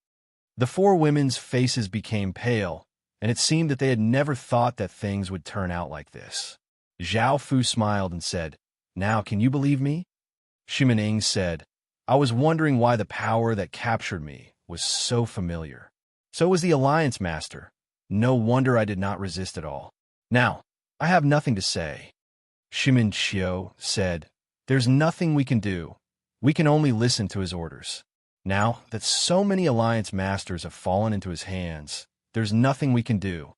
The four women's faces became pale, and it seemed that they had never thought that things would turn out like this. Zhao Fu smiled and said, "Now, can you believe me?" Shimin Ing said, "I was wondering why the power that captured me was so familiar. So was the Alliance Master. No wonder I did not resist at all. Now, I have nothing to say." Shimin Qiu said, "There's nothing we can do. We can only listen to his orders. Now that so many Alliance Masters have fallen into his hands, there's nothing we can do."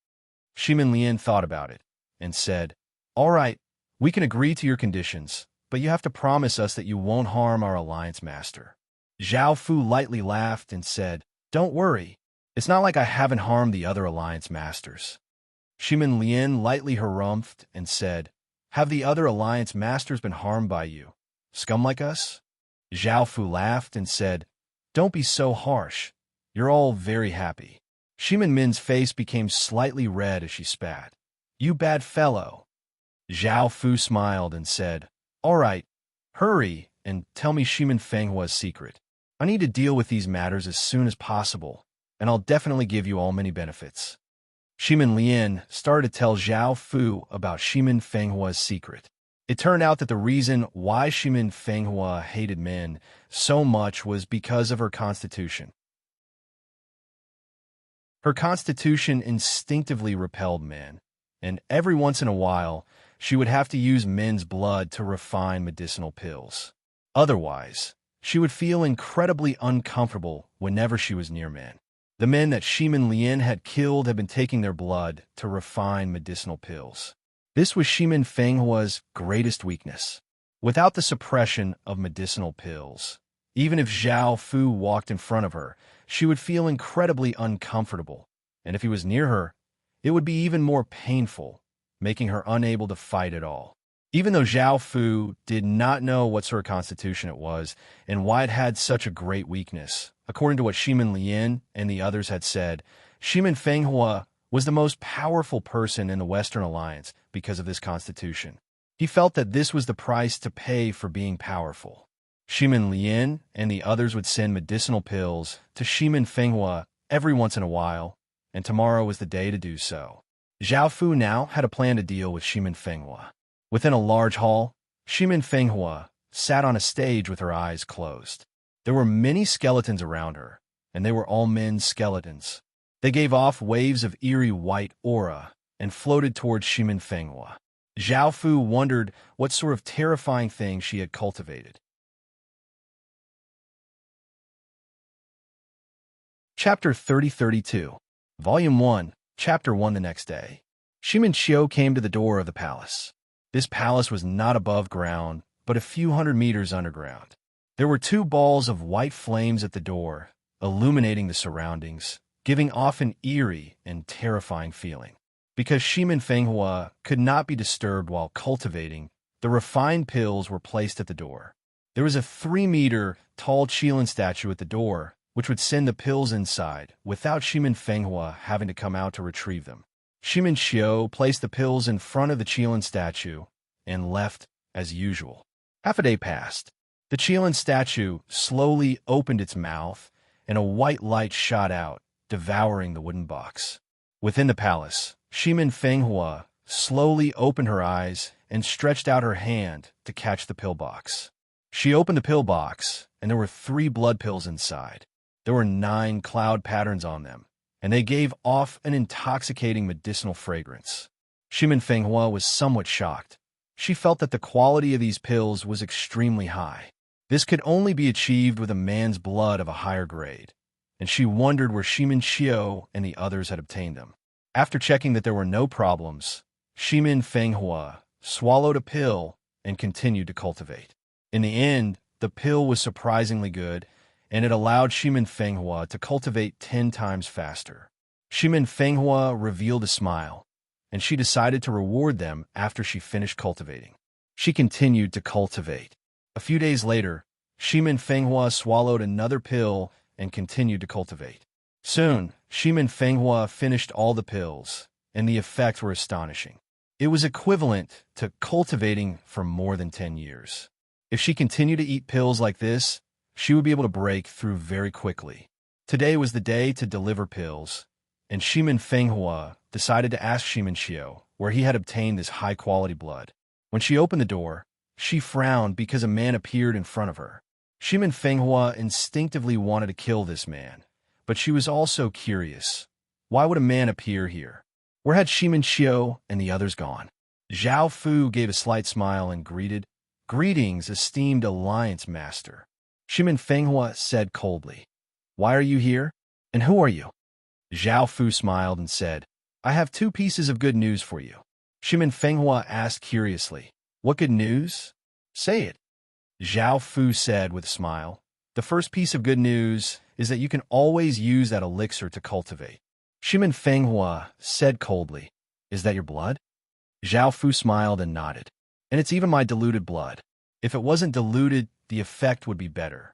Shimin Lian thought about it and said, "All right, we can agree to your conditions, but you have to promise us that you won't harm our Alliance Master." Zhao Fu lightly laughed and said, "Don't worry. It's not like I haven't harmed the other Alliance Masters." Shimin Lian lightly harumphed and said, "Have the other Alliance Masters been harmed by you, scum like us?" Zhao Fu laughed and said, "Don't be so harsh. You're all very happy." Shimin Min's face became slightly red as she spat. "You bad fellow." Zhao Fu smiled and said, "All right, hurry and tell me Shimin Fenghua's secret. I need to deal with these matters as soon as possible, and I'll definitely give you all many benefits." Shimin Lian started to tell Zhao Fu about Shimin Fenghua's secret. It turned out that the reason why Shimin Fenghua hated men so much was because of her constitution. Her constitution instinctively repelled men, and every once in a while, she would have to use men's blood to refine medicinal pills. Otherwise, she would feel incredibly uncomfortable whenever she was near men. The men that Shimin Lian had killed had been taking their blood to refine medicinal pills. This was Shimin Fenghua's greatest weakness. Without the suppression of medicinal pills, even if Zhao Fu walked in front of her, she would feel incredibly uncomfortable, and if he was near her, it would be even more painful, making her unable to fight at all. Even though Zhao Fu did not know what sort of constitution it was and why it had such a great weakness, according to what Shimin Lian and the others had said, Shimin Fenghua was the most powerful person in the Western Alliance because of this constitution. He felt that this was the price to pay for being powerful. Shimin Lian and the others would send medicinal pills to Shimin Fenghua every once in a while, and tomorrow was the day to do so. Zhao Fu now had a plan to deal with Shimin Fenghua. Within a large hall, Shimin Fenghua sat on a stage with her eyes closed. There were many skeletons around her, and they were all men's skeletons. They gave off waves of eerie white aura and floated towards Shimin Fenghua. Zhao Fu wondered what sort of terrifying thing she had cultivated. Chapter 3032, Volume 1, Chapter 1. The next day, Shimin Qiu came to the door of the palace. This palace was not above ground, but a few hundred meters underground. There were two balls of white flames at the door, illuminating the surroundings, giving off an eerie and terrifying feeling. Because Shimin Fenghua could not be disturbed while cultivating, the refined pills were placed at the door. There was a 3-meter tall Qilin statue at the door, which would send the pills inside without Shimin Fenghua having to come out to retrieve them. Shimin Qiu placed the pills in front of the Qilin statue and left as usual. Half a day passed. The Qilin statue slowly opened its mouth, and a white light shot out, devouring the wooden box. Within the palace, Shimin Fenghua slowly opened her eyes and stretched out her hand to catch the pill box. She opened the pill box, and there were 3 blood pills inside. There were 9 cloud patterns on them, and they gave off an intoxicating medicinal fragrance. Shimin Fenghua was somewhat shocked. She felt that the quality of these pills was extremely high. This could only be achieved with a man's blood of a higher grade, and she wondered where Shimin Qiu and the others had obtained them. After checking that there were no problems, Shimin Fenghua swallowed a pill and continued to cultivate. In the end, the pill was surprisingly good, and it allowed Shimin Fenghua to cultivate 10 times faster. Shimin Fenghua revealed a smile, and she decided to reward them after she finished cultivating. She continued to cultivate. A few days later, Shimin Fenghua swallowed another pill and continued to cultivate. Soon, Shimin Fenghua finished all the pills, and the effects were astonishing. It was equivalent to cultivating for more than 10 years. If she continued to eat pills like this, she would be able to break through very quickly. Today was the day to deliver pills, and Shimin Fenghua decided to ask Shimin Xiu where he had obtained this high-quality blood. When she opened the door, she frowned because a man appeared in front of her. Shimin Fenghua instinctively wanted to kill this man, but she was also curious. Why would a man appear here? Where had Shimin Xiu and the others gone? Zhao Fu gave a slight smile and greeted, "Greetings, esteemed Alliance Master." Shimin Fenghua said coldly, "Why are you here? And who are you?" Zhao Fu smiled and said, "I have two pieces of good news for you." Shimin Fenghua asked curiously, "What good news? Say it." Zhao Fu said with a smile, "The first piece of good news is that you can always use that elixir to cultivate." Shimin Fenghua said coldly, "Is that your blood?" Zhao Fu smiled and nodded. "And it's even my diluted blood. If it wasn't diluted, the effect would be better."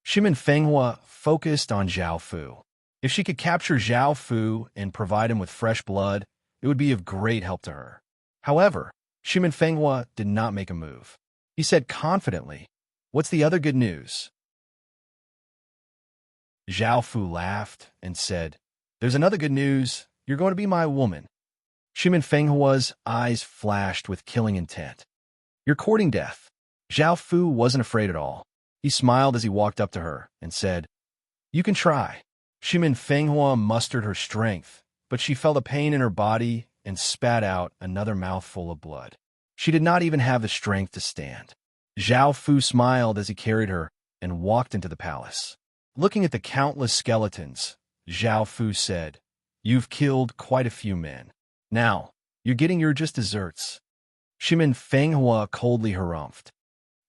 Shimin Fenghua focused on Zhao Fu. If she could capture Zhao Fu and provide him with fresh blood, it would be of great help to her. However, Shimin Fenghua did not make a move. He said confidently, "What's the other good news?" Zhao Fu laughed and said, "There's another good news. You're going to be my woman." Shimin Fenghua's eyes flashed with killing intent. "You're courting death." Zhao Fu wasn't afraid at all. He smiled as he walked up to her and said, "You can try." Shimin Fenghua mustered her strength, but she felt a pain in her body and spat out another mouthful of blood. She did not even have the strength to stand. Zhao Fu smiled as he carried her and walked into the palace. Looking at the countless skeletons, Zhao Fu said, "You've killed quite a few men. Now, you're getting your just desserts." Shimin Fenghua coldly harumphed,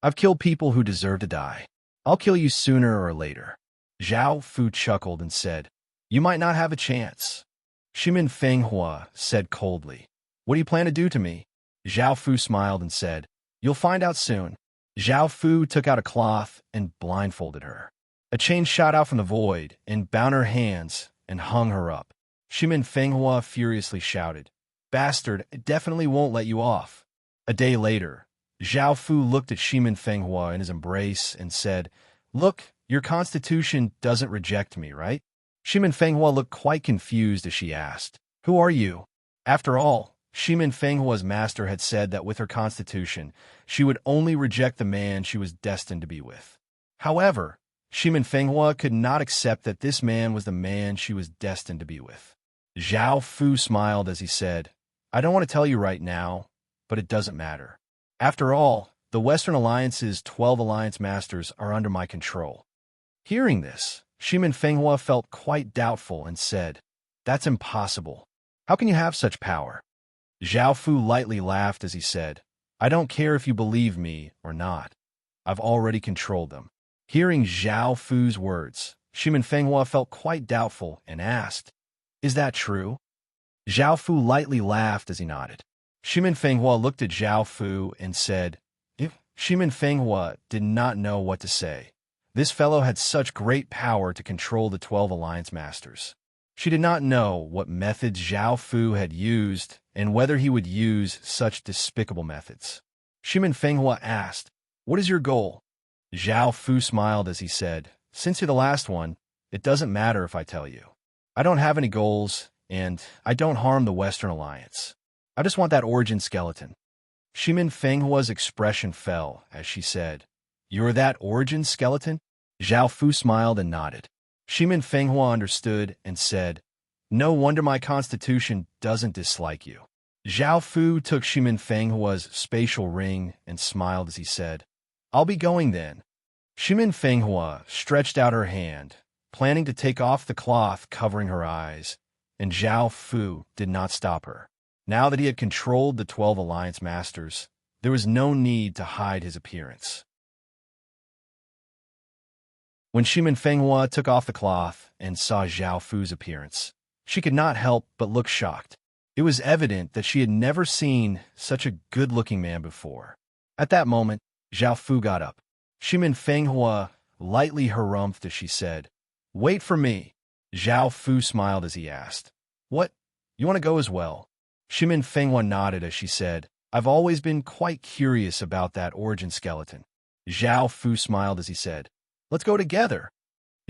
"I've killed people who deserve to die. I'll kill you sooner or later." Zhao Fu chuckled and said, "You might not have a chance." Shimin Fenghua said coldly, "What do you plan to do to me?" Zhao Fu smiled and said, "You'll find out soon." Zhao Fu took out a cloth and blindfolded her. A chain shot out from the void and bound her hands and hung her up. Shimin Fenghua furiously shouted, "Bastard, it definitely won't let you off." A day later, Zhao Fu looked at Shimin Fenghua in his embrace and said, "Look, your constitution doesn't reject me, right?" Shimin Fenghua looked quite confused as she asked, "Who are you?" After all, Shimin Fenghua's master had said that with her constitution, she would only reject the man she was destined to be with. However, Shimin Fenghua could not accept that this man was the man she was destined to be with. Zhao Fu smiled as he said, "I don't want to tell you right now, but it doesn't matter. After all, the Western Alliance's 12 alliance masters are under my control." Hearing this, Shimin Fenghua felt quite doubtful and said, "That's impossible. How can you have such power?" Zhao Fu lightly laughed as he said, "I don't care if you believe me or not. I've already controlled them." Hearing Zhao Fu's words, Shimin Fenghua felt quite doubtful and asked, "Is that true?" Zhao Fu lightly laughed as he nodded. Shimin Fenghua looked at Zhao Fu and said, Shimin Fenghua did not know what to say. This fellow had such great power to control the 12 alliance masters. She did not know what methods Zhao Fu had used and whether he would use such despicable methods. Shimin Fenghua asked, "What is your goal?" Zhao Fu smiled as he said, "Since you're the last one, it doesn't matter if I tell you. I don't have any goals, and I don't harm the Western Alliance. I just want that origin skeleton." Shimin Fenghua's expression fell as she said, "You're that origin skeleton?" Zhao Fu smiled and nodded. Shimin Fenghua understood and said, "No wonder my constitution doesn't dislike you." Zhao Fu took Shimin Fenghua's spatial ring and smiled as he said, "I'll be going then." Shimin Fenghua stretched out her hand, planning to take off the cloth covering her eyes, and Zhao Fu did not stop her. Now that he had controlled the 12 alliance masters, there was no need to hide his appearance. When Shimin Fenghua took off the cloth and saw Zhao Fu's appearance, she could not help but look shocked. It was evident that she had never seen such a good-looking man before. At that moment, Zhao Fu got up. Shimin Fenghua lightly harumphed as she said, "Wait for me." Zhao Fu smiled as he asked, "What? You want to go as well?" Shimin Fenghua nodded as she said, "I've always been quite curious about that origin skeleton." Zhao Fu smiled as he said, "Let's go together."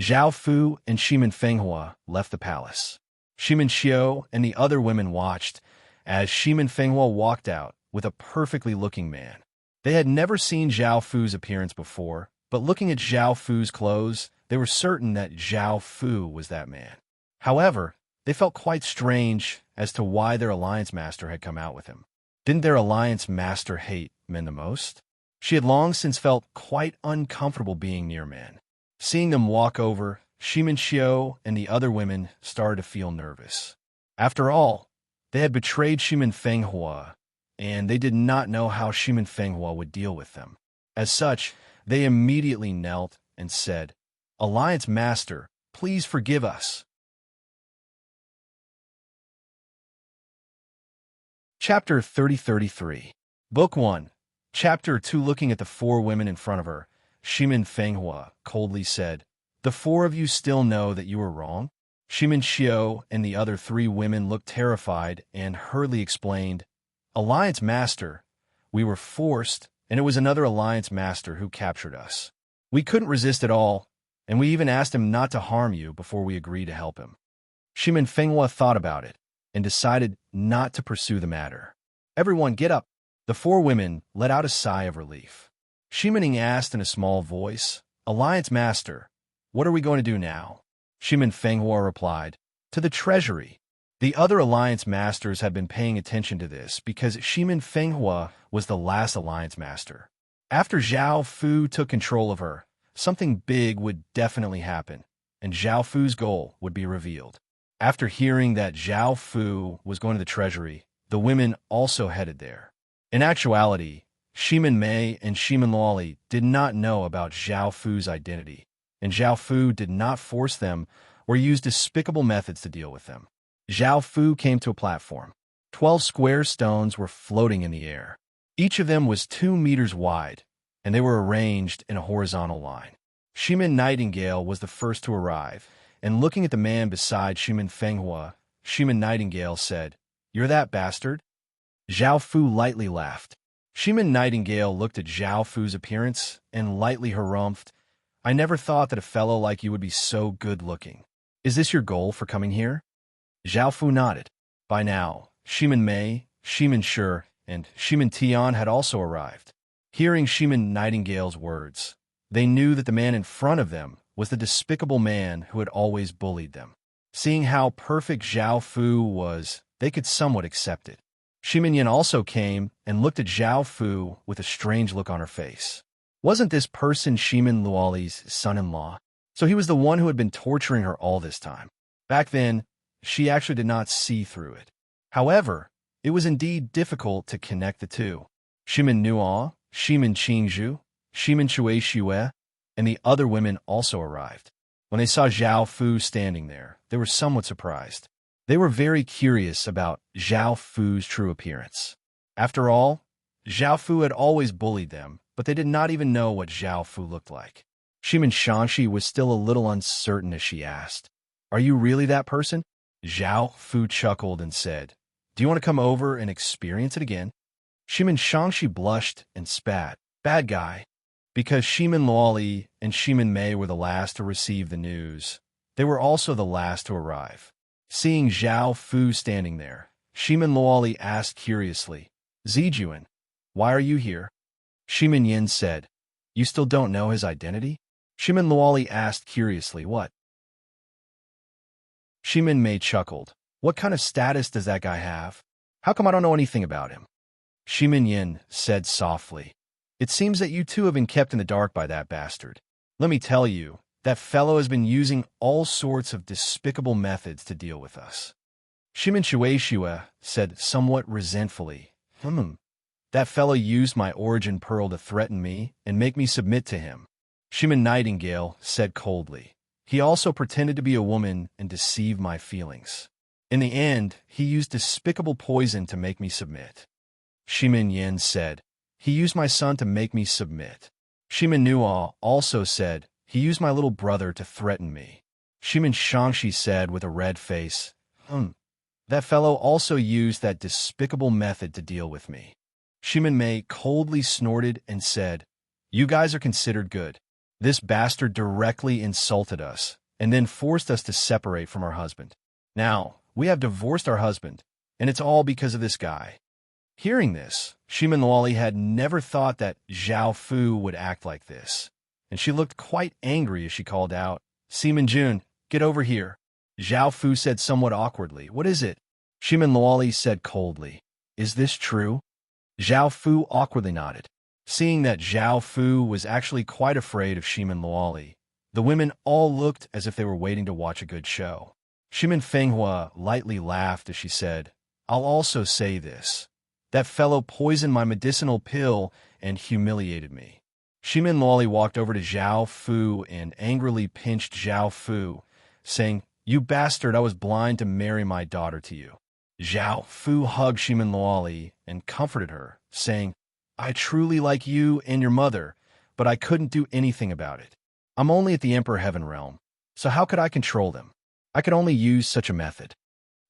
Zhao Fu and Shimin Fenghua left the palace. Shimin Xiao and the other women watched as Shimin Fenghua walked out with a perfectly looking man. They had never seen Zhao Fu's appearance before, but looking at Zhao Fu's clothes, they were certain that Zhao Fu was that man. However, they felt quite strange as to why their alliance master had come out with him. Didn't their alliance master hate men the most? She had long since felt quite uncomfortable being near men. Seeing them walk over, Shimin Xiao and the other women started to feel nervous. After all, they had betrayed Shimin Fenghua, and they did not know how Shimin Fenghua would deal with them. As such, they immediately knelt and said, "Alliance Master, please forgive us." Chapter 3033. Book 1. Chapter 2. Looking at the four women in front of her, Shimin Fenghua coldly said, "The four of you still know that you were wrong?" Shimin Xiao and the other three women looked terrified and hurriedly explained, "Alliance Master, we were forced, and it was another Alliance Master who captured us. We couldn't resist at all, and we even asked him not to harm you before we agreed to help him." Shimin Fenghua thought about it and decided not to pursue the matter. "Everyone get up." The four women let out a sigh of relief. Shimin asked in a small voice, "Alliance Master, what are we going to do now?" Shimin Fenghua replied, "To the treasury." The other Alliance Masters had been paying attention to this because Shimin Fenghua was the last Alliance Master. After Zhao Fu took control of her, something big would definitely happen, and Zhao Fu's goal would be revealed. After hearing that Zhao Fu was going to the treasury, the women also headed there. In actuality, Shimin Mei and Shimin Luoli did not know about Zhao Fu's identity, and Zhao Fu did not force them or use despicable methods to deal with them. Zhao Fu came to a platform. 12 square stones were floating in the air. Each of them was 2 meters wide, and they were arranged in a horizontal line. Shimin Nightingale was the first to arrive, and looking at the man beside Shimin Fenghua, Shimin Nightingale said, "You're that bastard?" Zhao Fu lightly laughed. Shimin Nightingale looked at Zhao Fu's appearance and lightly harumphed, "I never thought that a fellow like you would be so good-looking. Is this your goal for coming here?" Zhao Fu nodded. By now, Shimin Mei, Shimin Shi, and Shimin Tian had also arrived. Hearing Shimin Nightingale's words, they knew that the man in front of them was the despicable man who had always bullied them. Seeing how perfect Zhao Fu was, they could somewhat accept it. Shimin Yin also came and looked at Zhao Fu with a strange look on her face. Wasn't this person Shimin Luoli's son-in-law? So he was the one who had been torturing her all this time. Back then, she actually did not see through it. However, it was indeed difficult to connect the two. Shimin Nuo, Shimin Qingzhu, Shimin Shui, and the other women also arrived. When they saw Zhao Fu standing there, they were somewhat surprised. They were very curious about Zhao Fu's true appearance. After all, Zhao Fu had always bullied them, but they did not even know what Zhao Fu looked like. Shimin Shangxi was still a little uncertain as she asked, "Are you really that person?" Zhao Fu chuckled and said, "Do you want to come over and experience it again?" Shimin Shangxi blushed and spat, "Bad guy." Because Shimin Luoli and Shimin Mei were the last to receive the news, they were also the last to arrive. Seeing Zhao Fu standing there, Shimin Luoli asked curiously, "Zijuan, why are you here?" Shimin Yin said, "You still don't know his identity?" Shimin Luoli asked curiously, "What?" Shimin Mei chuckled, "What kind of status does that guy have? How come I don't know anything about him?" Shimin Yin said softly, "It seems that you two have been kept in the dark by that bastard. Let me tell you, that fellow has been using all sorts of despicable methods to deal with us." Shimin Shui said somewhat resentfully, That fellow used my origin pearl to threaten me and make me submit to him." Shimin Nightingale said coldly, "He also pretended to be a woman and deceived my feelings. In the end, he used despicable poison to make me submit." Shimin Yin said, "He used my son to make me submit." Shimin Nuo also said, "He used my little brother to threaten me." Shimin Shangxi said with a red face, That fellow also used that despicable method to deal with me." Shimin Mei coldly snorted and said, You guys are considered good. This bastard directly insulted us, and then forced us to separate from our husband. Now, we have divorced our husband, and it's all because of this guy." Hearing this, Shimin Luoli had never thought that Zhao Fu would act like this, and she looked quite angry as she called out, "Shimin Jun, get over here." Zhao Fu said somewhat awkwardly, "What is it?" Shimin Luoli said coldly, "Is this true?" Zhao Fu awkwardly nodded. Seeing that Zhao Fu was actually quite afraid of Shimin Luoli, the women all looked as if they were waiting to watch a good show. Shimin Fenghua lightly laughed as she said, "I'll also say this. That fellow poisoned my medicinal pill and humiliated me." Shimin Luoli walked over to Zhao Fu and angrily pinched Zhao Fu, saying, "You bastard, I was blind to marry my daughter to you." Zhao Fu hugged Shimin Luoli and comforted her, saying, "I truly like you and your mother, but I couldn't do anything about it. I'm only at the Emperor Heaven Realm, so how could I control them? I could only use such a method."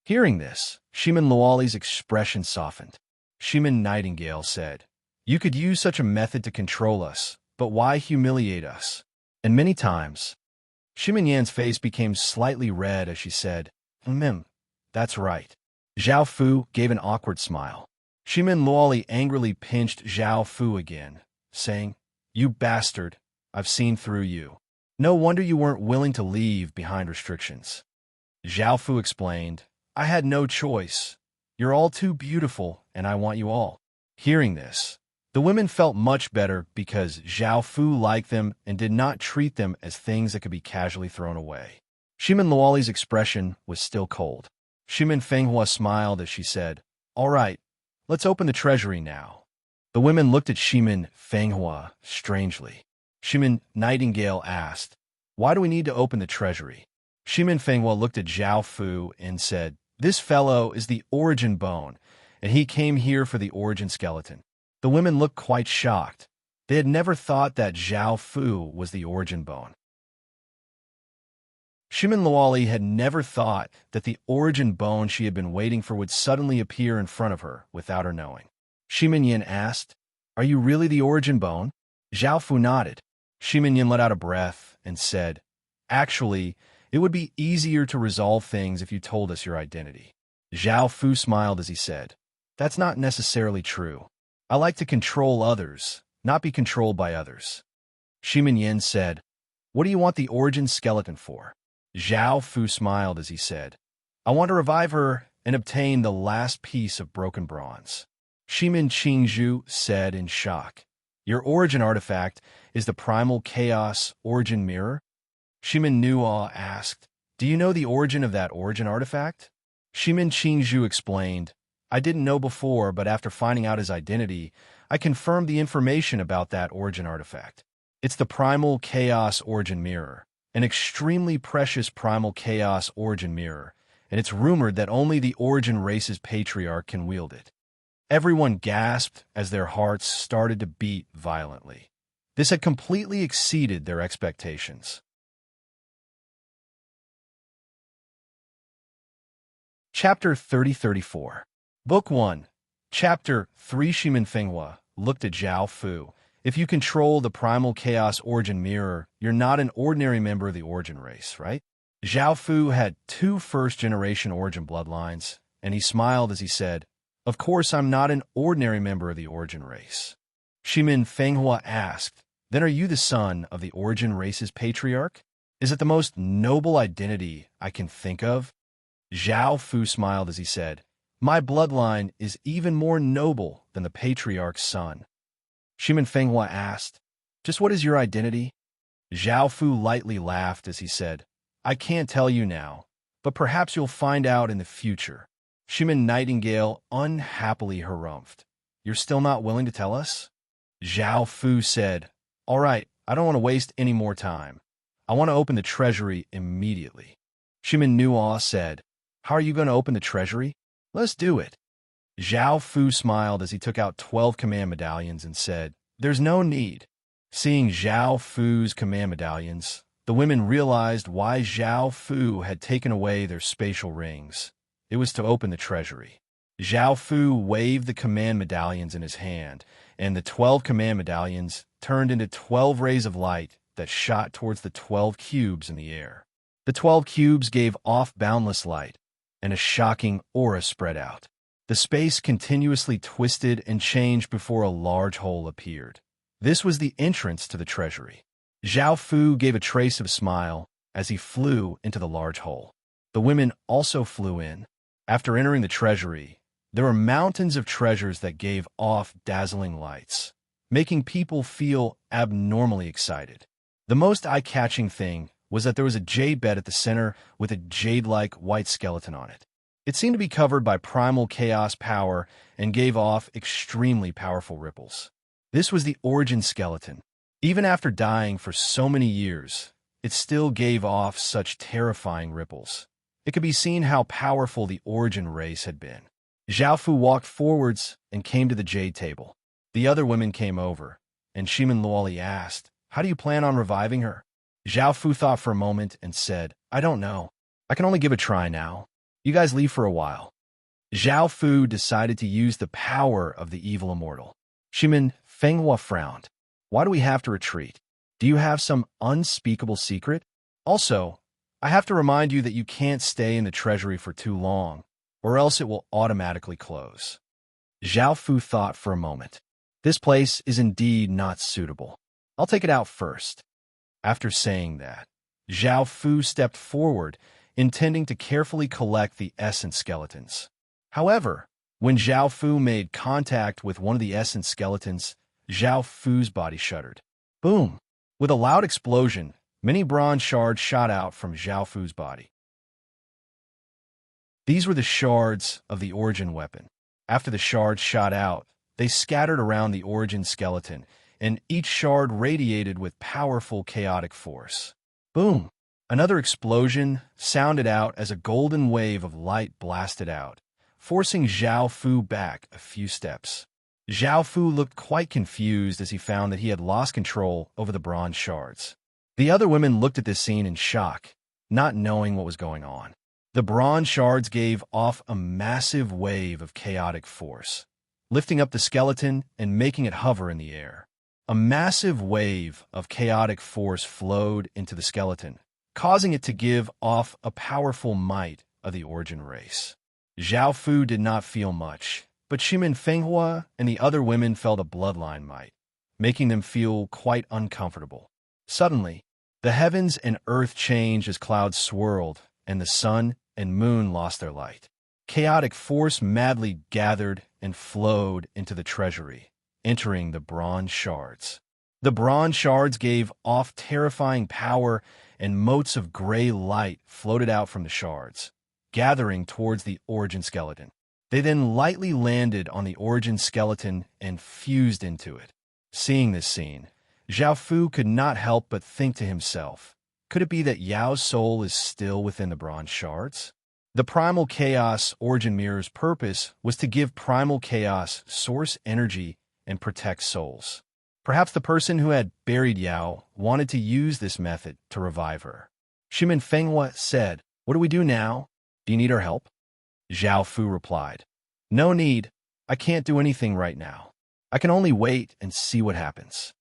Hearing this, Shimin Luoli's expression softened. Shimin Nightingale said, "You could use such a method to control us, but why humiliate us?" And many times, Shimin Yan's face became slightly red as she said, That's right." Zhao Fu gave an awkward smile. Shimin Luoli angrily pinched Zhao Fu again, saying, "You bastard, I've seen through you. No wonder you weren't willing to leave behind restrictions." Zhao Fu explained, "I had no choice. You're all too beautiful, and I want you all." Hearing this, the women felt much better because Zhao Fu liked them and did not treat them as things that could be casually thrown away. Shimin Luoli's expression was still cold. Shimin Fenghua smiled as she said, "All right, let's open the treasury now." The women looked at Shimin Fenghua strangely. Shimin Nightingale asked, "Why do we need to open the treasury?" Shimin Fenghua looked at Zhao Fu and said, "This fellow is the origin bone, and he came here for the origin skeleton." The women looked quite shocked. They had never thought that Zhao Fu was the origin bone. Shimin Luoli had never thought that the origin bone she had been waiting for would suddenly appear in front of her without her knowing. Shimin Yin asked, "Are you really the origin bone?" Zhao Fu nodded. Shimin Yin let out a breath and said, "Actually, it would be easier to resolve things if you told us your identity." Zhao Fu smiled as he said, "That's not necessarily true. I like to control others, not be controlled by others." Shimin Yin said, "What do you want the origin skeleton for?" Zhao Fu smiled as he said, "I want to revive her and obtain the last piece of broken bronze." Shimin Qingzhu said in shock, "Your origin artifact is the primal chaos origin mirror?" Shimin Nuo asked, "Do you know the origin of that origin artifact?" Shimin Qingzhu explained, "I didn't know before, but after finding out his identity, I confirmed the information about that origin artifact. It's the primal chaos origin mirror, an extremely precious primal chaos origin mirror, and it's rumored that only the origin race's patriarch can wield it." Everyone gasped as their hearts started to beat violently. This had completely exceeded their expectations. Chapter 30-34. Book 1. Chapter 3. Shimin Fenghua looked at Zhao Fu. "If you control the primal chaos origin mirror, you're not an ordinary member of the origin race, right?" Zhao Fu had 2 first-generation origin bloodlines, and he smiled as he said, "Of course I'm not an ordinary member of the origin race." Shimin Fenghua asked, "Then are you the son of the origin race's patriarch? Is it the most noble identity I can think of?" Zhao Fu smiled as he said, "My bloodline is even more noble than the patriarch's son." Shimin Fenghua asked, "Just what is your identity?" Zhao Fu lightly laughed as he said, "I can't tell you now, but perhaps you'll find out in the future." Shimin Nightingale unhappily harumphed, "You're still not willing to tell us?" Zhao Fu said, "All right, I don't want to waste any more time. I want to open the treasury immediately." Shimin Nuo said, "How are you going to open the treasury? Let's do it." Zhao Fu smiled as he took out 12 command medallions and said, "There's no need." Seeing Zhao Fu's command medallions, the women realized why Zhao Fu had taken away their spatial rings. It was to open the treasury. Zhao Fu waved the command medallions in his hand, and the 12 command medallions turned into 12 rays of light that shot towards the 12 cubes in the air. The 12 cubes gave off boundless light, and a shocking aura spread out. The space continuously twisted and changed before a large hole appeared. This was the entrance to the treasury. Zhao Fu gave a trace of smile as he flew into the large hole. The women also flew in. After entering the treasury, there were mountains of treasures that gave off dazzling lights, making people feel abnormally excited. The most eye-catching thing was that there was a jade bed at the center with a jade-like white skeleton on it. It seemed to be covered by primal chaos power and gave off extremely powerful ripples. This was the origin skeleton. Even after dying for so many years, it still gave off such terrifying ripples. It could be seen how powerful the origin race had been. Zhao Fu walked forwards and came to the jade table. The other women came over, and Shimin Luoli asked, "How do you plan on reviving her?" Zhao Fu thought for a moment and said, "I don't know. I can only give a try now. You guys leave for a while." Zhao Fu decided to use the power of the evil immortal. Shimin Fenghua frowned. "Why do we have to retreat? Do you have some unspeakable secret? Also, I have to remind you that you can't stay in the treasury for too long, or else it will automatically close." Zhao Fu thought for a moment. "This place is indeed not suitable. I'll take it out first." After saying that, Zhao Fu stepped forward, intending to carefully collect the essence skeletons. However, when Zhao Fu made contact with one of the essence skeletons, Zhao Fu's body shuddered. Boom! With a loud explosion, many bronze shards shot out from Zhao Fu's body. These were the shards of the origin weapon. After the shards shot out, they scattered around the origin skeleton, and each shard radiated with powerful chaotic force. Boom! Another explosion sounded out as a golden wave of light blasted out, forcing Zhao Fu back a few steps. Zhao Fu looked quite confused as he found that he had lost control over the bronze shards. The other women looked at this scene in shock, not knowing what was going on. The bronze shards gave off a massive wave of chaotic force, lifting up the skeleton and making it hover in the air. A massive wave of chaotic force flowed into the skeleton, causing it to give off a powerful might of the origin race. Zhao Fu did not feel much, but Shimin Fenghua and the other women felt a bloodline might, making them feel quite uncomfortable. Suddenly, the heavens and earth changed as clouds swirled, and the sun and moon lost their light. Chaotic force madly gathered and flowed into the treasury, entering the bronze shards. The bronze shards gave off terrifying power, and motes of gray light floated out from the shards, gathering towards the origin skeleton. They then lightly landed on the origin skeleton and fused into it. Seeing this scene, Zhao Fu could not help but think to himself, could it be that Yao's soul is still within the bronze shards? The primal chaos origin mirror's purpose was to give primal chaos source energy and protect souls. Perhaps the person who had buried Yao wanted to use this method to revive her. Shimin Fenghua said, "What do we do now? Do you need our help?" Zhao Fu replied, "No need. I can't do anything right now. I can only wait and see what happens."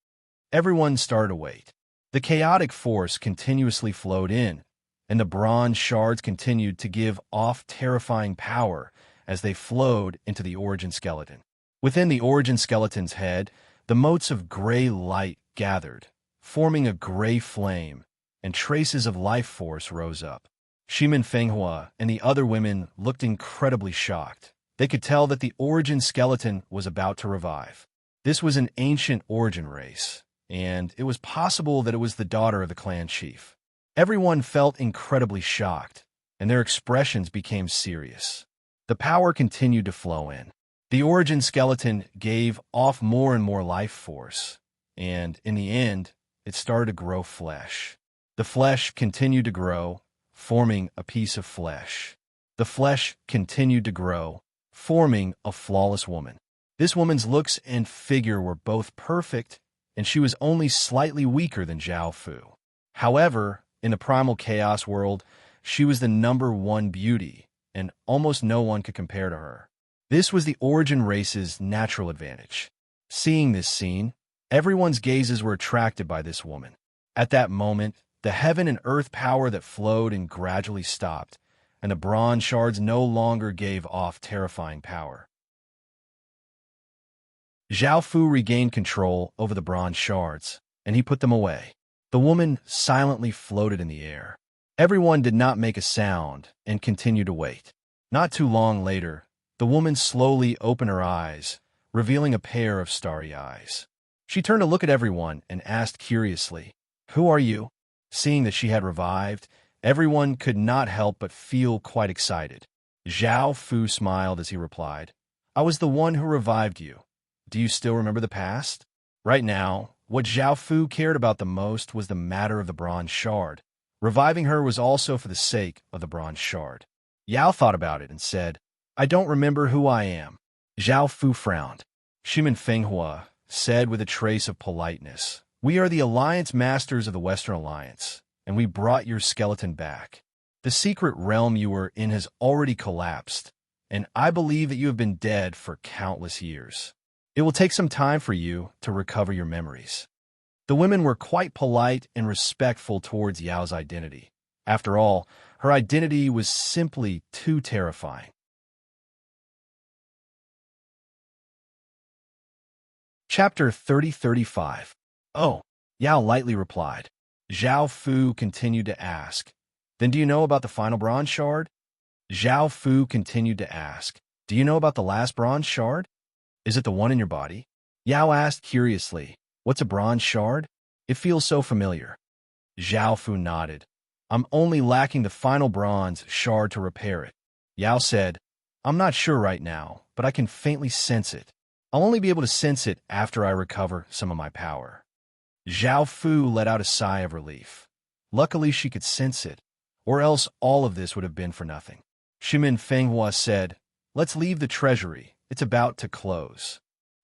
Everyone started to wait. The chaotic force continuously flowed in, and the bronze shards continued to give off terrifying power as they flowed into the origin skeleton. Within the origin skeleton's head, the motes of gray light gathered, forming a gray flame, and traces of life force rose up. Shimin Fenghua and the other women looked incredibly shocked. They could tell that the origin skeleton was about to revive. This was an ancient origin race, and it was possible that it was the daughter of the clan chief. Everyone felt incredibly shocked, and their expressions became serious. The power continued to flow in. The origin skeleton gave off more and more life force, and in the end, it started to grow flesh. The flesh continued to grow, forming a piece of flesh. The flesh continued to grow, forming a flawless woman. This woman's looks and figure were both perfect, and she was only slightly weaker than Zhao Fu. However, in the primal chaos world, she was the #1 beauty, and almost no one could compare to her. This was the origin race's natural advantage. Seeing this scene, Everyone's gazes were attracted by this woman. At that moment, the heaven and earth power that flowed and gradually stopped, and the bronze shards no longer gave off terrifying power. Zhao Fu regained control over the bronze shards, and he put them away. The woman silently floated in the air. Everyone did not make a sound and continued to wait. Not too long later, the woman slowly opened her eyes, revealing a pair of starry eyes. She turned to look at everyone and asked curiously, "Who are you?" Seeing that she had revived, everyone could not help but feel quite excited. Zhao Fu smiled as he replied, "I was the one who revived you. Do you still remember the past?" Right now, what Zhao Fu cared about the most was the matter of the bronze shard. Reviving her was also for the sake of the bronze shard. Yao thought about it and said, "I don't remember who I am." Zhao Fu frowned. Shimin Fenghua said with a trace of politeness, "We are the Alliance Masters of the Western Alliance, and we brought your skeleton back. The secret realm you were in has already collapsed, and I believe that you have been dead for countless years. It will take some time for you to recover your memories." The women were quite polite and respectful towards Yao's identity. After all, her identity was simply too terrifying. Chapter 30-35. "Oh," Yao lightly replied. Zhao Fu continued to ask, "Then do you know about the final bronze shard?" Zhao Fu continued to ask, "Do you know about the last bronze shard? Is it the one in your body?" Yao asked curiously, "What's a bronze shard? It feels so familiar." Zhao Fu nodded. "I'm only lacking the final bronze shard to repair it." Yao said, "I'm not sure right now, but I can faintly sense it. I'll only be able to sense it after I recover some of my power." Zhao Fu let out a sigh of relief. Luckily she could sense it, or else all of this would have been for nothing. Shimin Fenghua said, "Let's leave the treasury. It's about to close."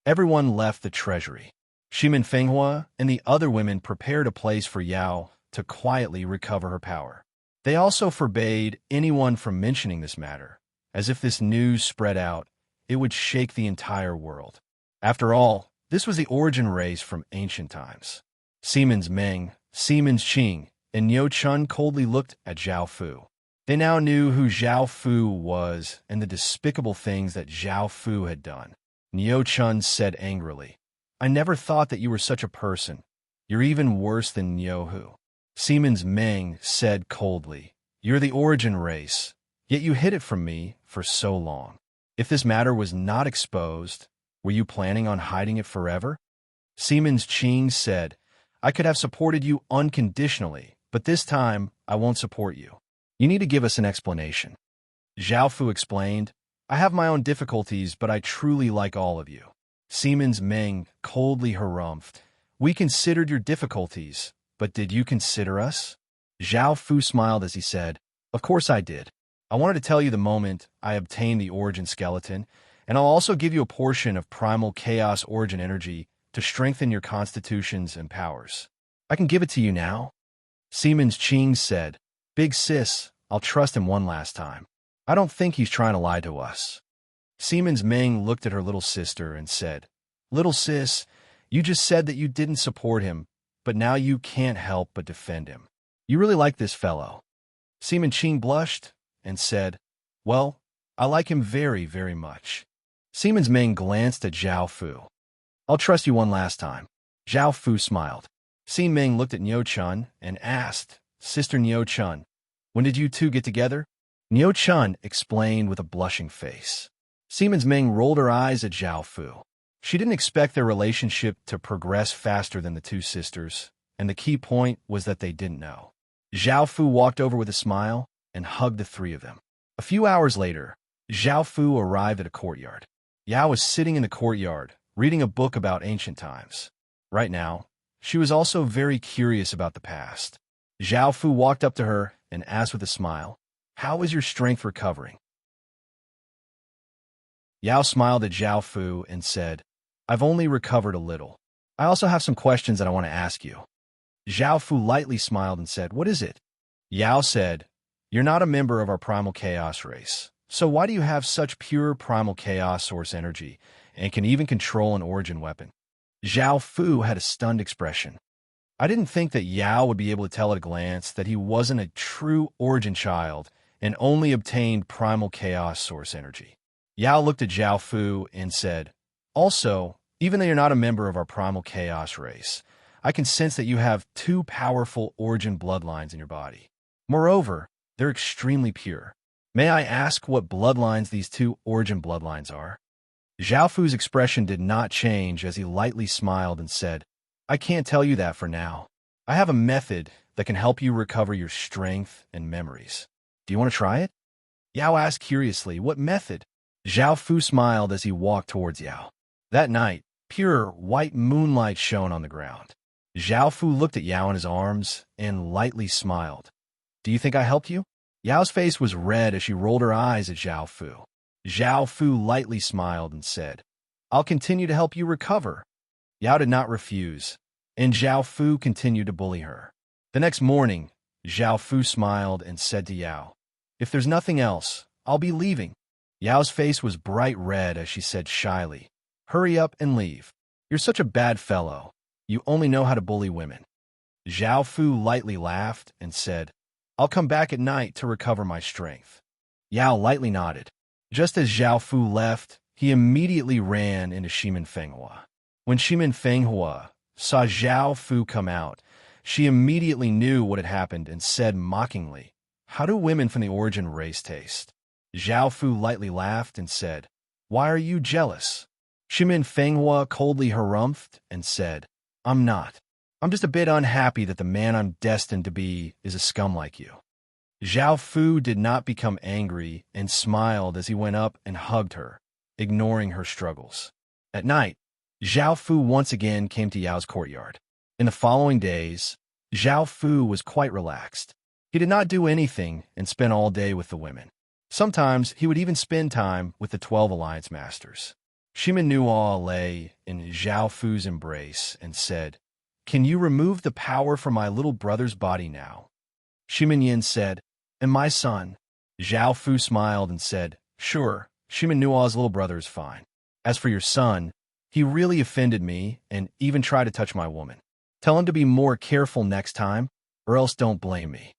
Everyone left the treasury. Shimin Fenghua and the other women prepared a place for Yao to quietly recover her power. They also forbade anyone from mentioning this matter, as if this news spread out, it would shake the entire world. After all, this was the origin race from ancient times. Siemens Meng, Siemens Qing, and Niu Chun coldly looked at Zhao Fu. They now knew who Zhao Fu was and the despicable things that Zhao Fu had done. Niu Chun said angrily, "I never thought that you were such a person. You're even worse than Niu Hu." Siemens Meng said coldly, "You're the origin race, yet you hid it from me for so long. If this matter was not exposed, were you planning on hiding it forever?" Siemens Qing said, "I could have supported you unconditionally, but this time I won't support you. You need to give us an explanation." Zhao Fu explained, "I have my own difficulties, but I truly like all of you." Siemens Meng coldly harumphed, "We considered your difficulties, but did you consider us?" Zhao Fu smiled as he said, "Of course I did. I wanted to tell you the moment I obtained the origin skeleton, and I'll also give you a portion of primal chaos origin energy to strengthen your constitutions and powers. I can give it to you now." Siemens Qing said, "Big sis, I'll trust him one last time. I don't think he's trying to lie to us." Siemens Meng looked at her little sister and said, "Little sis, you just said that you didn't support him, but now you can't help but defend him. You really like this fellow." Siemens Qing blushed and said, "Well, I like him very, very much." Siemens Meng glanced at Zhao Fu. "I'll trust you one last time." Zhao Fu smiled. Siemens Meng looked at Niu Chun and asked, "Sister Niu Chun, when did you two get together?" Niu Chun explained with a blushing face. Siemens Meng rolled her eyes at Zhao Fu. She didn't expect their relationship to progress faster than the two sisters, and the key point was that they didn't know. Zhao Fu walked over with a smile and hugged the three of them. A few hours later, Zhao Fu arrived at a courtyard. Yao was sitting in the courtyard, reading a book about ancient times. Right now, she was also very curious about the past. Zhao Fu walked up to her and asked with a smile, "How is your strength recovering?" Yao smiled at Zhao Fu and said, "I've only recovered a little. I also have some questions that I want to ask you." Zhao Fu lightly smiled and said, "What is it?" Yao said, "You're not a member of our primal chaos race. So why do you have such pure primal chaos source energy and can even control an origin weapon?" Zhao Fu had a stunned expression. I didn't think that Yao would be able to tell at a glance that he wasn't a true origin child and only obtained primal chaos source energy. Yao looked at Zhao Fu and said, also, even though you're not a member of our primal chaos race, I can sense that you have two powerful origin bloodlines in your body. Moreover, they're extremely pure. May I ask what bloodlines these two origin bloodlines are? Zhao Fu's expression did not change as he lightly smiled and said, I can't tell you that for now. I have a method that can help you recover your strength and memories. Do you want to try it? Yao asked curiously, what method? Zhao Fu smiled as he walked towards Yao. That night, pure white moonlight shone on the ground. Zhao Fu looked at Yao in his arms and lightly smiled. Do you think I helped you? Yao's face was red as she rolled her eyes at Zhao Fu. Zhao Fu lightly smiled and said, I'll continue to help you recover. Yao did not refuse, and Zhao Fu continued to bully her. The next morning, Zhao Fu smiled and said to Yao, if there's nothing else, I'll be leaving. Yao's face was bright red as she said shyly, hurry up and leave. You're such a bad fellow. You only know how to bully women. Zhao Fu lightly laughed and said, I'll come back at night to recover my strength. Yao lightly nodded. Just as Zhao Fu left, he immediately ran into Shimin Fenghua. When Shimin Fenghua saw Zhao Fu come out, she immediately knew what had happened and said mockingly, how do women from the origin race taste? Zhao Fu lightly laughed and said, why are you jealous? Shimin Fenghua coldly harumphed and said, I'm not. I'm just a bit unhappy that the man I'm destined to be is a scum like you. Zhao Fu did not become angry and smiled as he went up and hugged her, ignoring her struggles. At night, Zhao Fu once again came to Yao's courtyard. In the following days, Zhao Fu was quite relaxed. He did not do anything and spent all day with the women. Sometimes he would even spend time with the 12 Alliance Masters. Shimin Nuo lay in Zhao Fu's embrace and said, can you remove the power from my little brother's body now? Shimin Yin said, and my son? Zhao Fu smiled and said, sure, Shimin Nuo's little brother is fine. As for your son, he really offended me and even tried to touch my woman. Tell him to be more careful next time, or else don't blame me.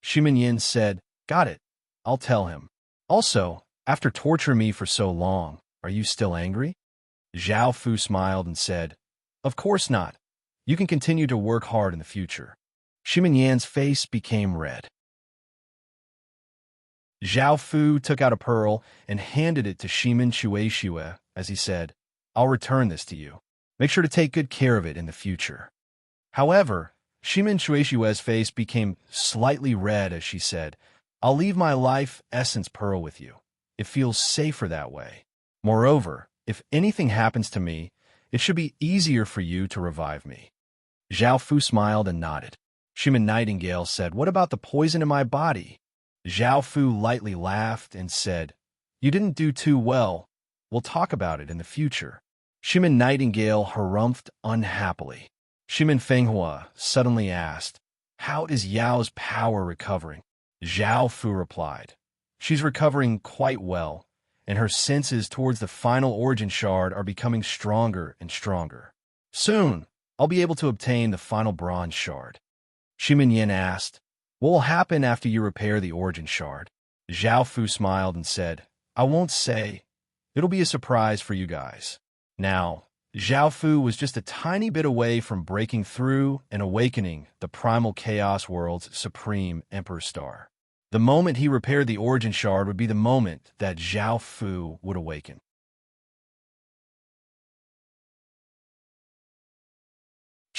Shimin Yin said, got it. I'll tell him. Also, after torturing me for so long, are you still angry? Zhao Fu smiled and said, of course not. You can continue to work hard in the future. Shimin Yan's face became red. Zhao Fu took out a pearl and handed it to Shimin Shueishue as he said, I'll return this to you. Make sure to take good care of it in the future. However, Shimin Shueishue's face became slightly red as she said, I'll leave my life essence pearl with you. It feels safer that way. Moreover, if anything happens to me, it should be easier for you to revive me. Zhao Fu smiled and nodded. Shimin Nightingale said, what about the poison in my body? Zhao Fu lightly laughed and said, you didn't do too well. We'll talk about it in the future. Shimin Nightingale harumphed unhappily. Shimin Fenghua suddenly asked, how is Yao's power recovering? Zhao Fu replied, she's recovering quite well, and her senses towards the final origin shard are becoming stronger and stronger. Soon, I'll be able to obtain the final bronze shard. Shimin Yin asked, what will happen after you repair the origin shard? Zhao Fu smiled and said, I won't say. It'll be a surprise for you guys. Now, Zhao Fu was just a tiny bit away from breaking through and awakening the primal chaos world's supreme Emperor Star. The moment he repaired the origin shard would be the moment that Zhao Fu would awaken.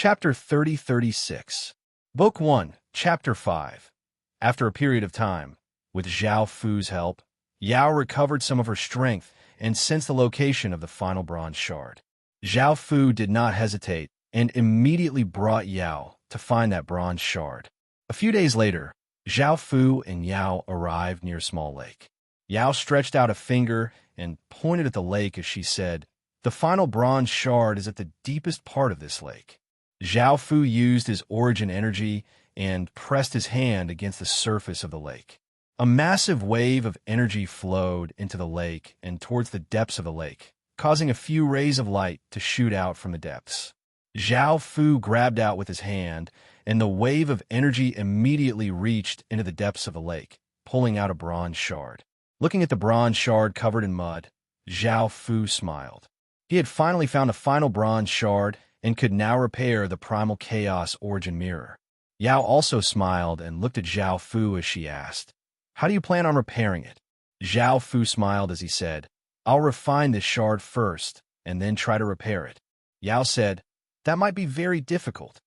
Chapter 3036. Book 1, Chapter 5. After a period of time, with Zhao Fu's help, Yao recovered some of her strength and sensed the location of the final bronze shard. Zhao Fu did not hesitate and immediately brought Yao to find that bronze shard. A few days later, Zhao Fu and Yao arrived near a small lake. Yao stretched out a finger and pointed at the lake as she said, the final bronze shard is at the deepest part of this lake. Zhao Fu used his origin energy and pressed his hand against the surface of the lake. A massive wave of energy flowed into the lake and towards the depths of the lake, causing a few rays of light to shoot out from the depths. Zhao Fu grabbed out with his hand, and the wave of energy immediately reached into the depths of the lake, pulling out a bronze shard. Looking at the bronze shard covered in mud, Zhao Fu smiled. He had finally found a final bronze shard and could now repair the primal chaos origin mirror. Yao also smiled and looked at Zhao Fu as she asked, "How do you plan on repairing it?" Zhao Fu smiled as he said, "I'll refine this shard first, and then try to repair it." Yao said, "That might be very difficult."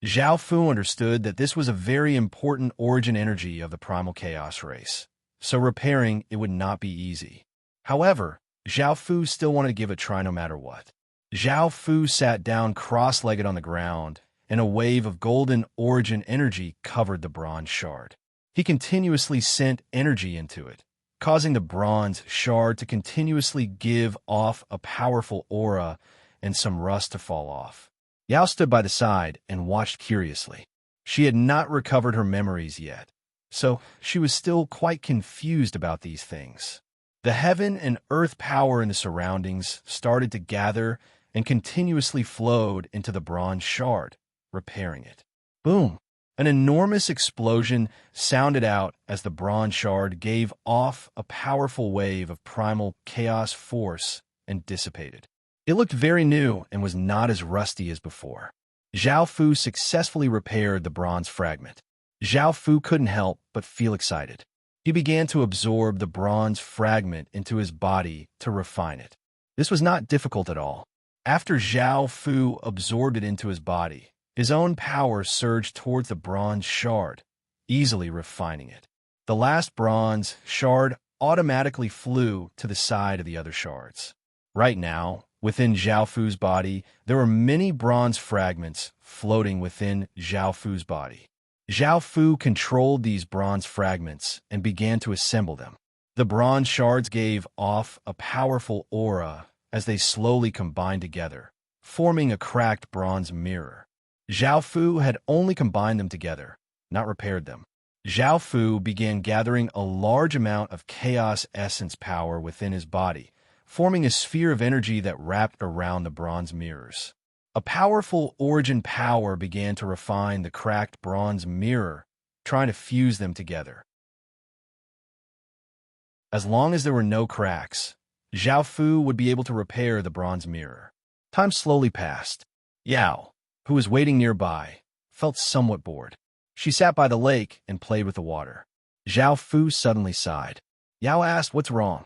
Zhao Fu understood that this was a very important origin energy of the primal chaos race, so repairing it would not be easy. However, Zhao Fu still wanted to give it a try no matter what. Zhao Fu sat down cross-legged on the ground, and a wave of golden origin energy covered the bronze shard. He continuously sent energy into it, causing the bronze shard to continuously give off a powerful aura and some rust to fall off. Yao stood by the side and watched curiously. She had not recovered her memories yet, so she was still quite confused about these things. The heaven and earth power in the surroundings started to gather and continuously flowed into the bronze shard, repairing it. Boom! An enormous explosion sounded out as the bronze shard gave off a powerful wave of primal chaos force and dissipated. It looked very new and was not as rusty as before. Zhao Fu successfully repaired the bronze fragment. Zhao Fu couldn't help but feel excited. He began to absorb the bronze fragment into his body to refine it. This was not difficult at all. After Zhao Fu absorbed it into his body, his own power surged towards the bronze shard, easily refining it. The last bronze shard automatically flew to the side of the other shards. Right now, within Zhao Fu's body, there were many bronze fragments floating within Zhao Fu's body. Zhao Fu controlled these bronze fragments and began to assemble them. The bronze shards gave off a powerful aura as they slowly combined together, forming a cracked bronze mirror. Zhao Fu had only combined them together, not repaired them. Zhao Fu began gathering a large amount of chaos essence power within his body, forming a sphere of energy that wrapped around the bronze mirrors. A powerful origin power began to refine the cracked bronze mirror, trying to fuse them together. As long as there were no cracks, Zhao Fu would be able to repair the bronze mirror. Time slowly passed. Yao, who was waiting nearby, felt somewhat bored. She sat by the lake and played with the water. Zhao Fu suddenly sighed. Yao asked, "What's wrong?"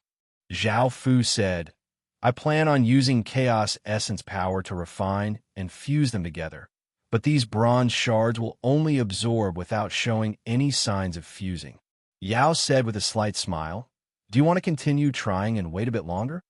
Zhao Fu said, "I plan on using chaos essence power to refine and fuse them together, but these bronze shards will only absorb without showing any signs of fusing." Yao said with a slight smile, "Do you want to continue trying and wait a bit longer?"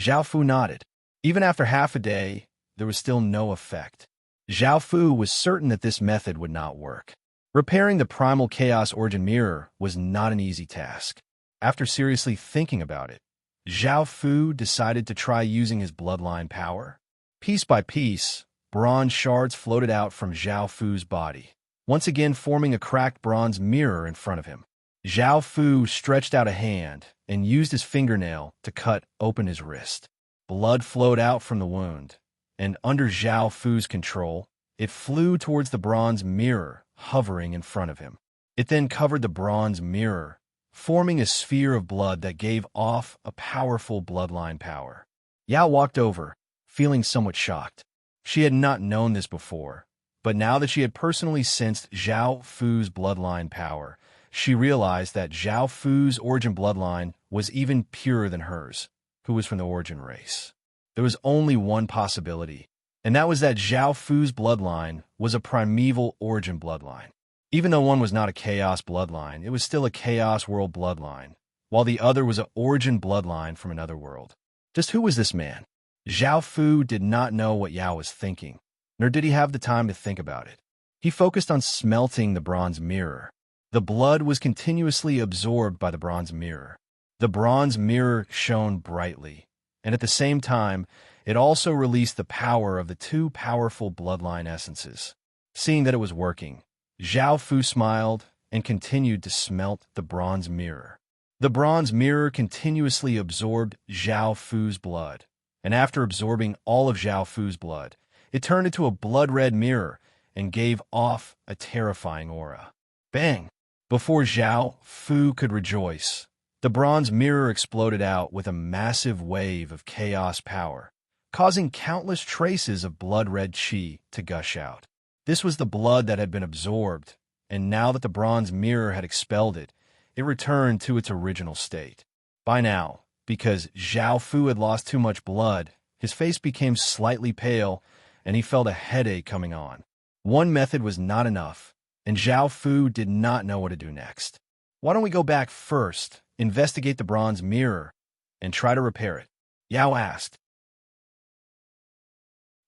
Zhao Fu nodded. Even after half a day, there was still no effect. Zhao Fu was certain that this method would not work. Repairing the primal chaos origin mirror was not an easy task. After seriously thinking about it, Zhao Fu decided to try using his bloodline power. Piece by piece, bronze shards floated out from Zhao Fu's body, once again forming a cracked bronze mirror in front of him. Zhao Fu stretched out a hand and used his fingernail to cut open his wrist. Blood flowed out from the wound, and under Zhao Fu's control, it flew towards the bronze mirror, hovering in front of him. It then covered the bronze mirror, forming a sphere of blood that gave off a powerful bloodline power. Yao walked over, feeling somewhat shocked. She had not known this before, but now that she had personally sensed Zhao Fu's bloodline power, she realized that Zhao Fu's origin bloodline was even purer than hers, who was from the origin race. There was only one possibility, and that was that Zhao Fu's bloodline was a primeval origin bloodline. Even though one was not a chaos bloodline, it was still a chaos world bloodline, while the other was an origin bloodline from another world. Just who was this man? Zhao Fu did not know what Yao was thinking, nor did he have the time to think about it. He focused on smelting the bronze mirror. The blood was continuously absorbed by the bronze mirror. The bronze mirror shone brightly, and at the same time, it also released the power of the two powerful bloodline essences. Seeing that it was working, Zhao Fu smiled and continued to smelt the bronze mirror. The bronze mirror continuously absorbed Zhao Fu's blood, and after absorbing all of Zhao Fu's blood, it turned into a blood-red mirror and gave off a terrifying aura. Bang! Before Zhao Fu could rejoice, the bronze mirror exploded out with a massive wave of chaos power, causing countless traces of blood-red qi to gush out. This was the blood that had been absorbed, and now that the bronze mirror had expelled it, it returned to its original state. By now, because Zhao Fu had lost too much blood, his face became slightly pale, and he felt a headache coming on. One method was not enough, and Zhao Fu did not know what to do next. Why don't we go back first, investigate the bronze mirror, and try to repair it? Yao asked.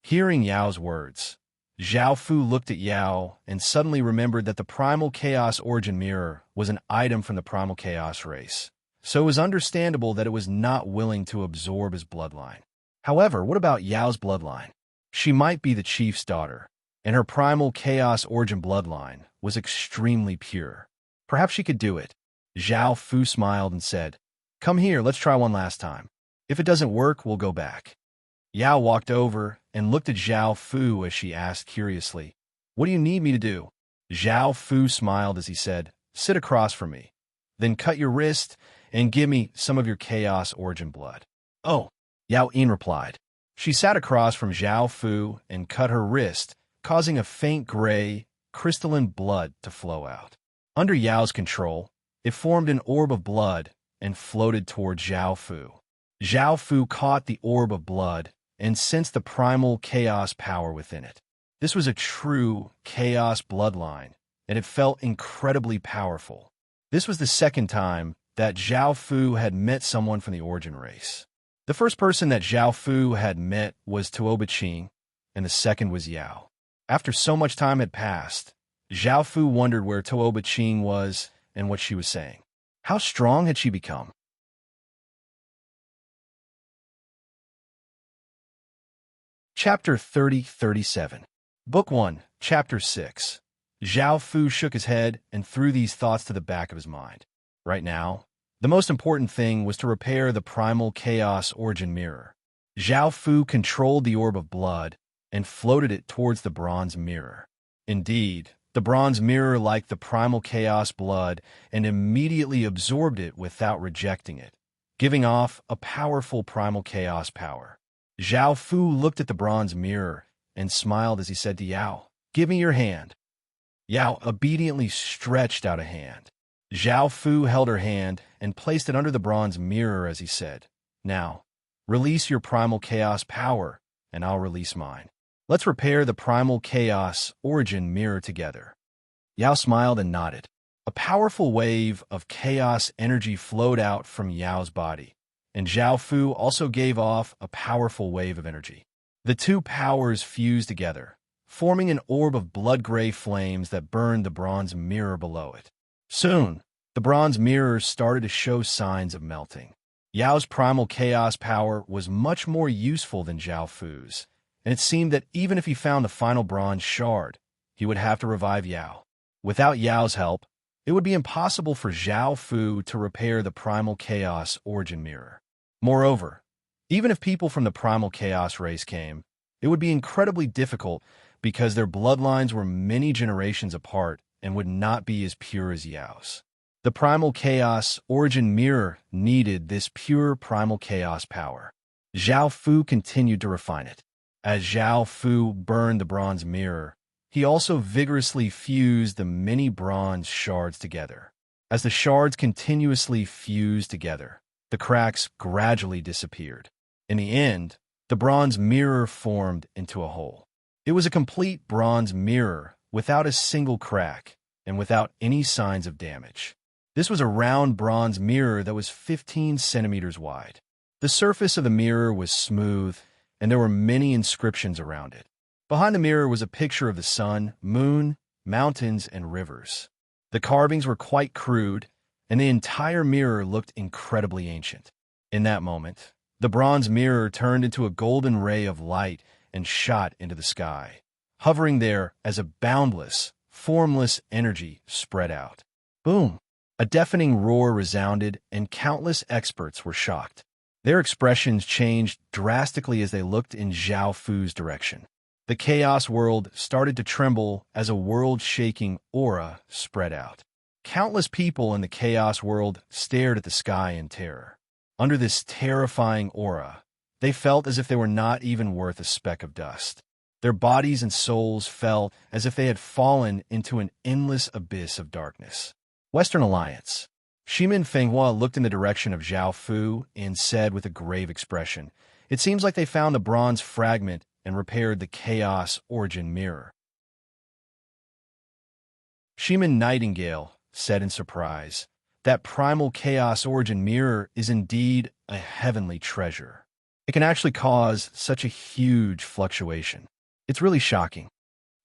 Hearing Yao's words, Zhao Fu looked at Yao and suddenly remembered that the Primal Chaos Origin Mirror was an item from the Primal Chaos race, so it was understandable that it was not willing to absorb his bloodline. However, what about Yao's bloodline? She might be the chief's daughter, and her Primal Chaos Origin bloodline was extremely pure. Perhaps she could do it. Zhao Fu smiled and said, "Come here, let's try one last time. If it doesn't work, we'll go back." Yao walked over and looked at Zhao Fu as she asked curiously, "What do you need me to do?" Zhao Fu smiled as he said, "Sit across from me. Then cut your wrist and give me some of your Chaos Origin blood." "Oh," Yao Yin replied. She sat across from Zhao Fu and cut her wrist, causing a faint gray, crystalline blood to flow out. Under Yao's control, it formed an orb of blood and floated toward Zhao Fu. Zhao Fu caught the orb of blood and sensed the primal chaos power within it. This was a true chaos bloodline, and it felt incredibly powerful. This was the second time that Zhao Fu had met someone from the Origin race. The first person that Zhao Fu had met was Tuoba Qing, and the second was Yao. After so much time had passed, Zhao Fu wondered where Tuoba Qing was and what she was saying. How strong had she become? Chapter 30-37. Book 1, Chapter 6. Zhao Fu shook his head and threw these thoughts to the back of his mind. Right now, the most important thing was to repair the Primal Chaos Origin Mirror. Zhao Fu controlled the orb of blood and floated it towards the bronze mirror. Indeed, the bronze mirror liked the Primal Chaos blood and immediately absorbed it without rejecting it, giving off a powerful Primal Chaos power. Zhao Fu looked at the bronze mirror and smiled as he said to Yao, "Give me your hand." Yao obediently stretched out a hand. Zhao Fu held her hand and placed it under the bronze mirror as he said, "Now, release your Primal Chaos power, and I'll release mine. Let's repair the Primal Chaos Origin Mirror together." Yao smiled and nodded. A powerful wave of chaos energy flowed out from Yao's body, and Zhao Fu also gave off a powerful wave of energy. The two powers fused together, forming an orb of blood-gray flames that burned the bronze mirror below it. Soon, the bronze mirror started to show signs of melting. Yao's primal chaos power was much more useful than Zhao Fu's, and it seemed that even if he found the final bronze shard, he would have to revive Yao. Without Yao's help, it would be impossible for Zhao Fu to repair the Primal Chaos Origin Mirror. Moreover, even if people from the Primal Chaos race came, it would be incredibly difficult because their bloodlines were many generations apart and would not be as pure as Yao's. The Primal Chaos Origin Mirror needed this pure Primal Chaos power. Zhao Fu continued to refine it. As Zhao Fu burned the bronze mirror, he also vigorously fused the many bronze shards together. As the shards continuously fused together, the cracks gradually disappeared. In the end, the bronze mirror formed into a whole. It was a complete bronze mirror without a single crack and without any signs of damage. This was a round bronze mirror that was 15 centimeters wide. The surface of the mirror was smooth, and there were many inscriptions around it. Behind the mirror was a picture of the sun, moon, mountains, and rivers. The carvings were quite crude, and the entire mirror looked incredibly ancient. In that moment, the bronze mirror turned into a golden ray of light and shot into the sky, hovering there as a boundless, formless energy spread out. Boom! A deafening roar resounded, and countless experts were shocked. Their expressions changed drastically as they looked in Zhao Fu's direction. The chaos world started to tremble as a world-shaking aura spread out. Countless people in the chaos world stared at the sky in terror. Under this terrifying aura, they felt as if they were not even worth a speck of dust. Their bodies and souls felt as if they had fallen into an endless abyss of darkness. Western Alliance. Shimin Fenghua looked in the direction of Zhao Fu and said with a grave expression, "It seems like they found the bronze fragment and repaired the Chaos Origin Mirror." Shimin Nightingale said in surprise, "That primal Chaos Origin Mirror is indeed a heavenly treasure. It can actually cause such a huge fluctuation. It's really shocking."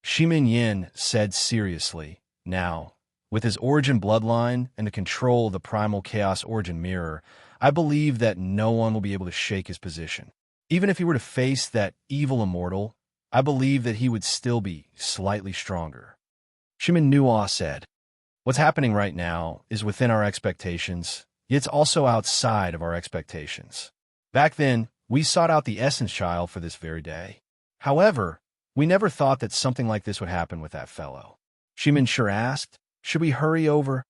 Shimin Yin said seriously, "Now, with his origin bloodline and the control of the primal Chaos Origin Mirror, I believe that no one will be able to shake his position. Even if he were to face that evil immortal, I believe that he would still be slightly stronger." Shimin Nuo said, "What's happening right now is within our expectations, yet it's also outside of our expectations. Back then, we sought out the Essence Child for this very day. However, we never thought that something like this would happen with that fellow." Shimin Sure asked, "Should we hurry over?"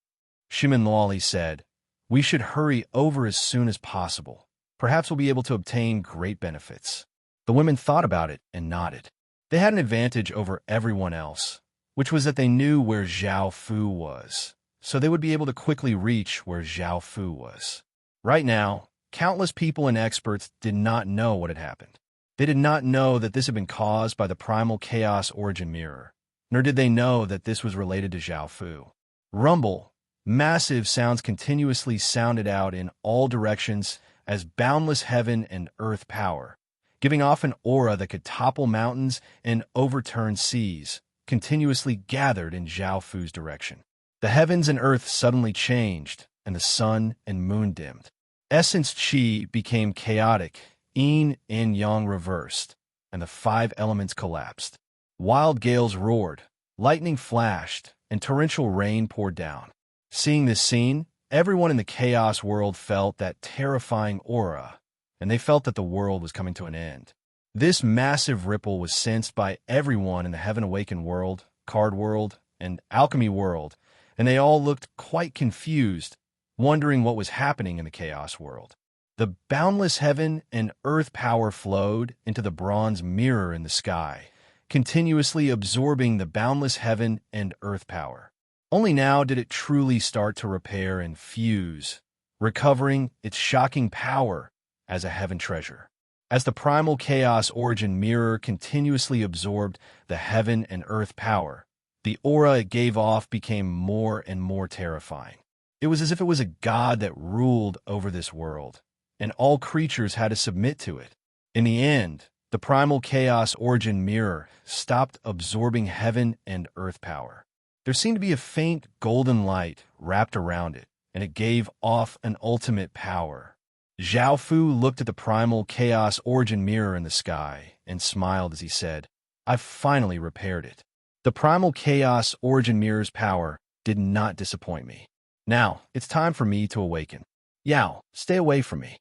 Shimin Luoli said, "We should hurry over as soon as possible. Perhaps we'll be able to obtain great benefits." The women thought about it and nodded. They had an advantage over everyone else, which was that they knew where Zhao Fu was, so they would be able to quickly reach where Zhao Fu was. Right now, countless people and experts did not know what had happened. They did not know that this had been caused by the primal Chaos Origin Mirror, nor did they know that this was related to Zhao Fu. Rumble, massive sounds continuously sounded out in all directions as boundless heaven and earth power, giving off an aura that could topple mountains and overturn seas, continuously gathered in Zhao Fu's direction. The heavens and earth suddenly changed, and the sun and moon dimmed. Essence Qi became chaotic, yin and yang reversed, and the five elements collapsed. Wild gales roared, lightning flashed, and torrential rain poured down. Seeing this scene, everyone in the chaos world felt that terrifying aura, and they felt that the world was coming to an end. This massive ripple was sensed by everyone in the Heaven Awakened world, Card world, and Alchemy world, and they all looked quite confused, wondering what was happening in the chaos world. The boundless heaven and earth power flowed into the bronze mirror in the sky, continuously absorbing the boundless heaven and earth power. Only now did it truly start to repair and fuse, recovering its shocking power as a heaven treasure. As the primal Chaos Origin Mirror continuously absorbed the heaven and earth power, the aura it gave off became more and more terrifying. It was as if it was a god that ruled over this world, and all creatures had to submit to it. In the end, the primal Chaos Origin Mirror stopped absorbing heaven and earth power. There seemed to be a faint golden light wrapped around it, and it gave off an ultimate power. Zhao Fu looked at the primal Chaos Origin Mirror in the sky and smiled as he said, "I've finally repaired it." The primal Chaos Origin Mirror's power did not disappoint me. Now, it's time for me to awaken. Yao, stay away from me.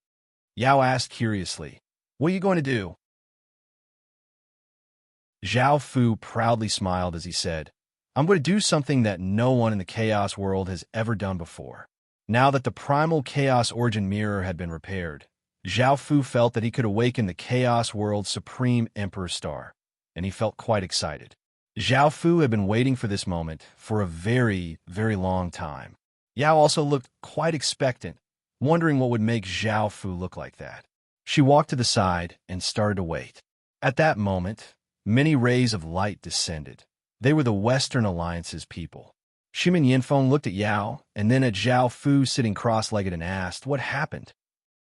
Yao asked curiously, "What are you going to do?" Zhao Fu proudly smiled as he said, "I'm going to do something that no one in the chaos world has ever done before." Now that the primal Chaos Origin Mirror had been repaired, Zhao Fu felt that he could awaken the chaos world's supreme Emperor Star, and he felt quite excited. Zhao Fu had been waiting for this moment for a very, very long time. Yao also looked quite expectant, wondering what would make Zhao Fu look like that. She walked to the side and started to wait. At that moment, many rays of light descended. They were the Western Alliance's people. Shimin Yinfeng looked at Yao and then at Zhao Fu sitting cross-legged and asked, "What happened?"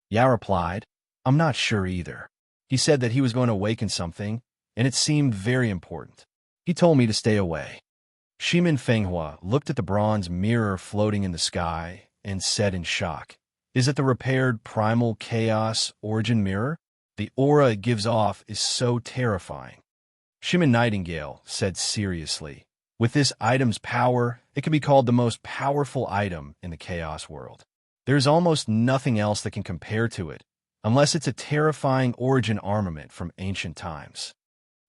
Yao replied, "I'm not sure either. He said that he was going to awaken something, and it seemed very important. He told me to stay away." Shimin Fenghua looked at the bronze mirror floating in the sky and said in shock, "Is it the repaired primal Chaos Origin Mirror? The aura it gives off is so terrifying." Shimin Nightingale said seriously, "With this item's power, it can be called the most powerful item in the chaos world. There's almost nothing else that can compare to it, unless it's a terrifying origin armament from ancient times.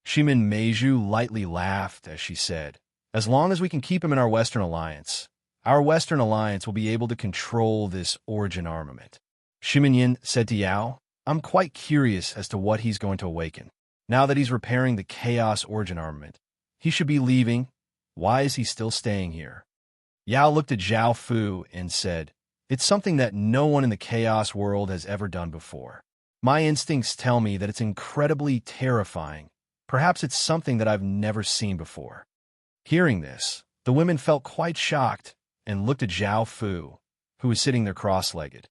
Shimin Meiju lightly laughed as she said, "As long as we can keep him in our Western alliance will be able to control this origin armament." Shimin Yin said to Yao, "I'm quite curious as to what he's going to awaken. Now that he's repairing the chaos origin armament, he should be leaving. Why is he still staying here?" Yao looked at Zhao Fu and said, "It's something that no one in the chaos world has ever done before. My instincts tell me that it's incredibly terrifying. Perhaps it's something that I've never seen before." Hearing this, the women felt quite shocked and looked at Zhao Fu, who was sitting there cross-legged.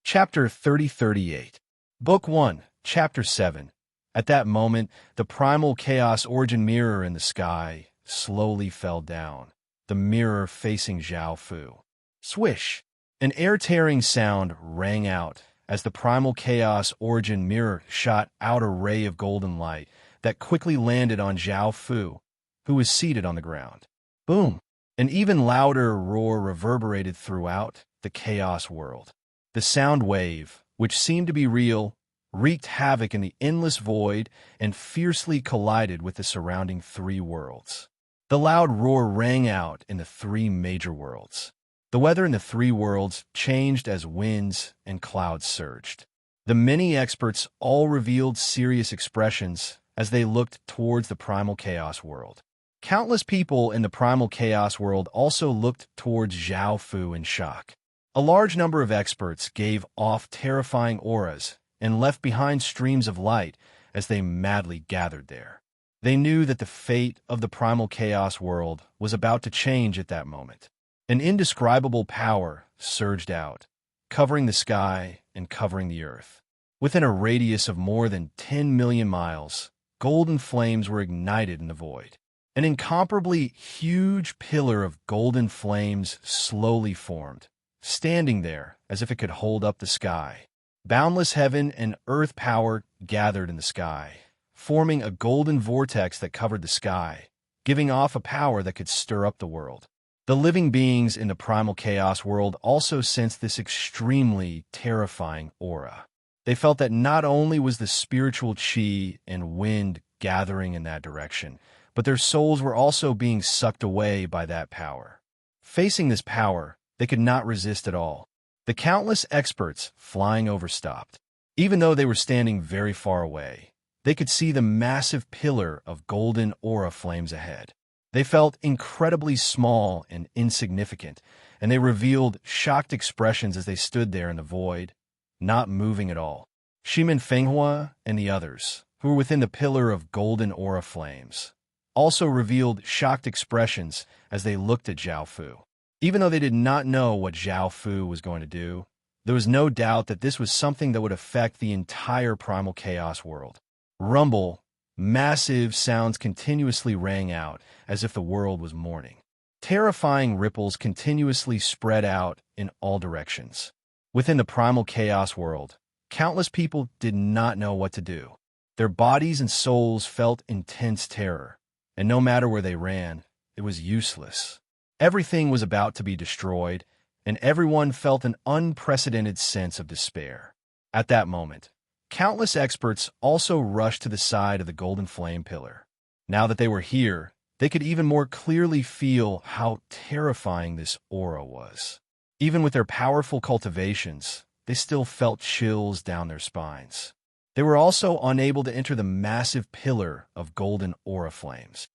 Chapter 3038. Book 1, Chapter 7. At that moment, the primal chaos origin mirror in the sky slowly fell down, the mirror facing Zhao Fu. Swish! An air-tearing sound rang out as the primal chaos origin mirror shot out a ray of golden light that quickly landed on Zhao Fu, who was seated on the ground. Boom! An even louder roar reverberated throughout the chaos world. The sound wave, which seemed to be real, wreaked havoc in the endless void and fiercely collided with the surrounding three worlds. The loud roar rang out in the three major worlds. The weather in the three worlds changed as winds and clouds surged. The many experts all revealed serious expressions as they looked towards the primal chaos world. Countless people in the primal chaos world also looked towards Zhao Fu in shock. A large number of experts gave off terrifying auras and left behind streams of light as they madly gathered there. They knew that the fate of the primal chaos world was about to change at that moment. An indescribable power surged out, covering the sky and covering the earth. Within a radius of more than 10 million miles, golden flames were ignited in the void. An incomparably huge pillar of golden flames slowly formed, standing there as if it could hold up the sky. Boundless heaven and earth power gathered in the sky, forming a golden vortex that covered the sky, giving off a power that could stir up the world. The living beings in the primal chaos world also sensed this extremely terrifying aura. They felt that not only was the spiritual chi and wind gathering in that direction, but their souls were also being sucked away by that power. Facing this power, they could not resist at all. The countless experts flying over stopped. Even though they were standing very far away, they could see the massive pillar of golden aura flames ahead. They felt incredibly small and insignificant, and they revealed shocked expressions as they stood there in the void, not moving at all. Shimin Fenghua and the others, who were within the pillar of golden aura flames, also revealed shocked expressions as they looked at Zhao Fu. Even though they did not know what Zhao Fu was going to do, there was no doubt that this was something that would affect the entire primal chaos world. Rumble, massive sounds continuously rang out as if the world was mourning. Terrifying ripples continuously spread out in all directions. Within the primal chaos world, countless people did not know what to do. Their bodies and souls felt intense terror, and no matter where they ran, it was useless. Everything was about to be destroyed, and everyone felt an unprecedented sense of despair. At that moment, countless experts also rushed to the side of the golden flame pillar. Now that they were here, they could even more clearly feel how terrifying this aura was. Even with their powerful cultivations, they still felt chills down their spines. They were also unable to enter the massive pillar of golden aura flames.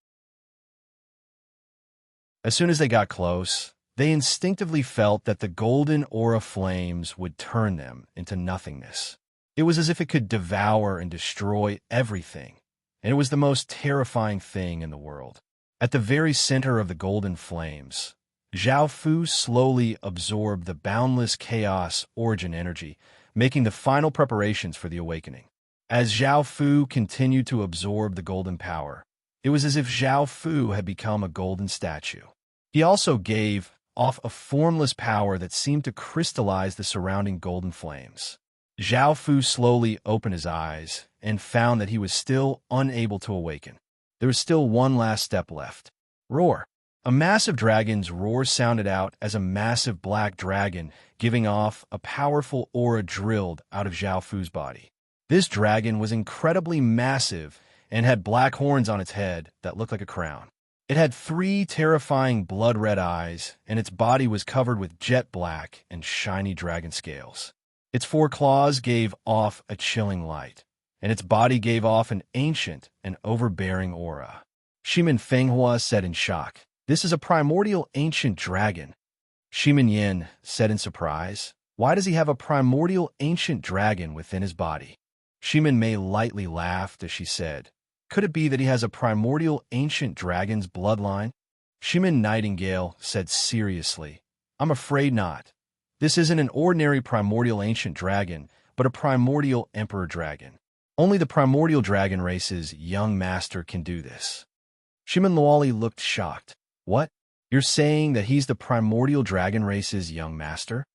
As soon as they got close, they instinctively felt that the golden aura flames would turn them into nothingness. It was as if it could devour and destroy everything, and it was the most terrifying thing in the world. At the very center of the golden flames, Zhao Fu slowly absorbed the boundless chaos origin energy, making the final preparations for the awakening. As Zhao Fu continued to absorb the golden power, it was as if Zhao Fu had become a golden statue. He also gave off a formless power that seemed to crystallize the surrounding golden flames. Zhao Fu slowly opened his eyes and found that he was still unable to awaken. There was still one last step left. Roar! A massive dragon's roar sounded out as a massive black dragon, giving off a powerful aura drilled out of Zhao Fu's body. This dragon was incredibly massive and had black horns on its head that looked like a crown. It had 3 terrifying blood-red eyes, and its body was covered with jet black and shiny dragon scales. Its 4 claws gave off a chilling light, and its body gave off an ancient and overbearing aura. Shimin Fenghua said in shock, "This is a primordial ancient dragon." Shimin Yin said in surprise, "Why does he have a primordial ancient dragon within his body?" Shimin Mei lightly laughed as she said, "Could it be that he has a primordial ancient dragon's bloodline?" Shimin Nightingale said seriously, "I'm afraid not. This isn't an ordinary primordial ancient dragon, but a primordial emperor dragon. Only the primordial dragon race's young master can do this." Shimin Luoli looked shocked. "What? You're saying that he's the primordial dragon race's young master?"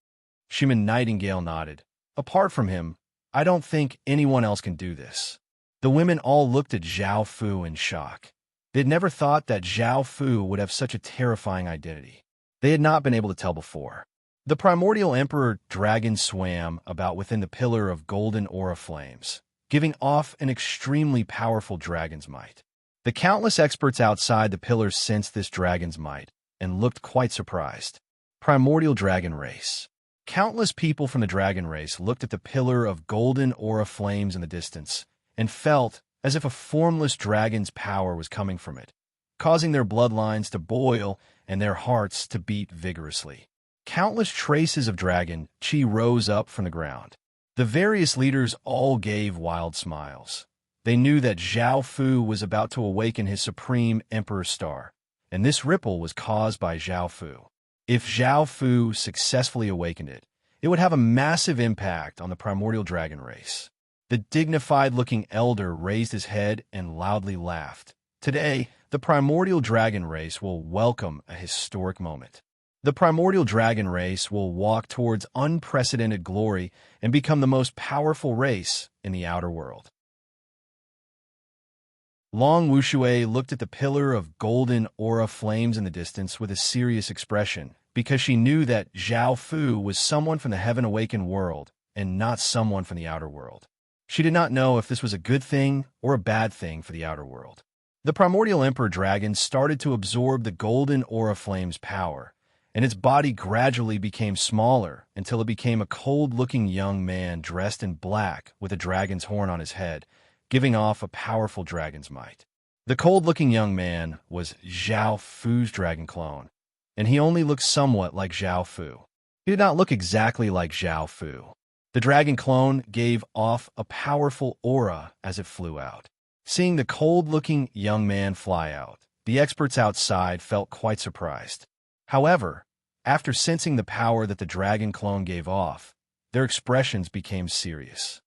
Shimin Nightingale nodded. "Apart from him, I don't think anyone else can do this." The women all looked at Zhao Fu in shock. They'd never thought that Zhao Fu would have such a terrifying identity. They had not been able to tell before. The primordial emperor dragon swam about within the pillar of golden aura flames, giving off an extremely powerful dragon's might. The countless experts outside the pillar sensed this dragon's might and looked quite surprised. Primordial dragon race. Countless people from the dragon race looked at the pillar of golden aura flames in the distance and felt as if a formless dragon's power was coming from it, causing their bloodlines to boil and their hearts to beat vigorously. Countless traces of dragon chi rose up from the ground. The various leaders all gave wild smiles. They knew that Zhao Fu was about to awaken his supreme emperor star, and this ripple was caused by Zhao Fu. If Zhao Fu successfully awakened it, it would have a massive impact on the primordial dragon race. The dignified-looking elder raised his head and loudly laughed. Today, the primordial dragon race will welcome a historic moment. The primordial dragon race will walk towards unprecedented glory and become the most powerful race in the outer world. Long Wushui looked at the pillar of golden aura flames in the distance with a serious expression, because she knew that Zhao Fu was someone from the heaven-awakened world and not someone from the outer world. She did not know if this was a good thing or a bad thing for the outer world. The primordial emperor dragon started to absorb the golden aura flame's power, and its body gradually became smaller until it became a cold-looking young man dressed in black with a dragon's horn on his head, giving off a powerful dragon's might. The cold-looking young man was Zhao Fu's dragon clone, and he only looked somewhat like Zhao Fu. He did not look exactly like Zhao Fu. The dragon clone gave off a powerful aura as it flew out. Seeing the cold-looking young man fly out, the experts outside felt quite surprised. However, after sensing the power that the dragon clone gave off, their expressions became serious.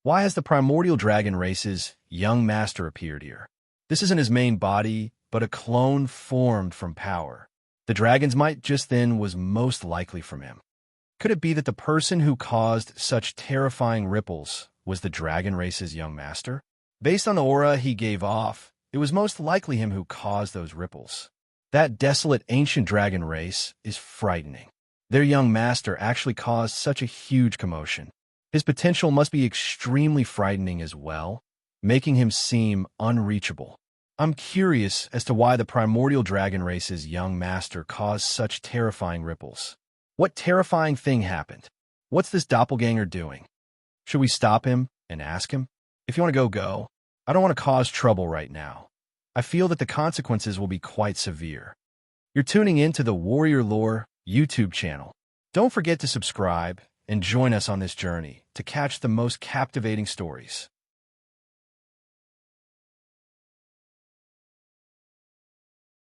Why has the primordial dragon race's young master appeared here? This isn't his main body, but a clone formed from power. The dragon's might just then was most likely from him. Could it be that the person who caused such terrifying ripples was the dragon race's young master? Based on the aura he gave off, it was most likely him who caused those ripples. That desolate ancient dragon race is frightening. Their young master actually caused such a huge commotion. His potential must be extremely frightening as well, making him seem unreachable. I'm curious as to why the primordial dragon race's young master caused such terrifying ripples. What terrifying thing happened? What's this doppelganger doing? Should we stop him and ask him? If you want to go. I don't want to cause trouble right now. I feel that the consequences will be quite severe. You're tuning in to the Warrior Lore YouTube channel. Don't forget to subscribe and join us on this journey to catch the most captivating stories.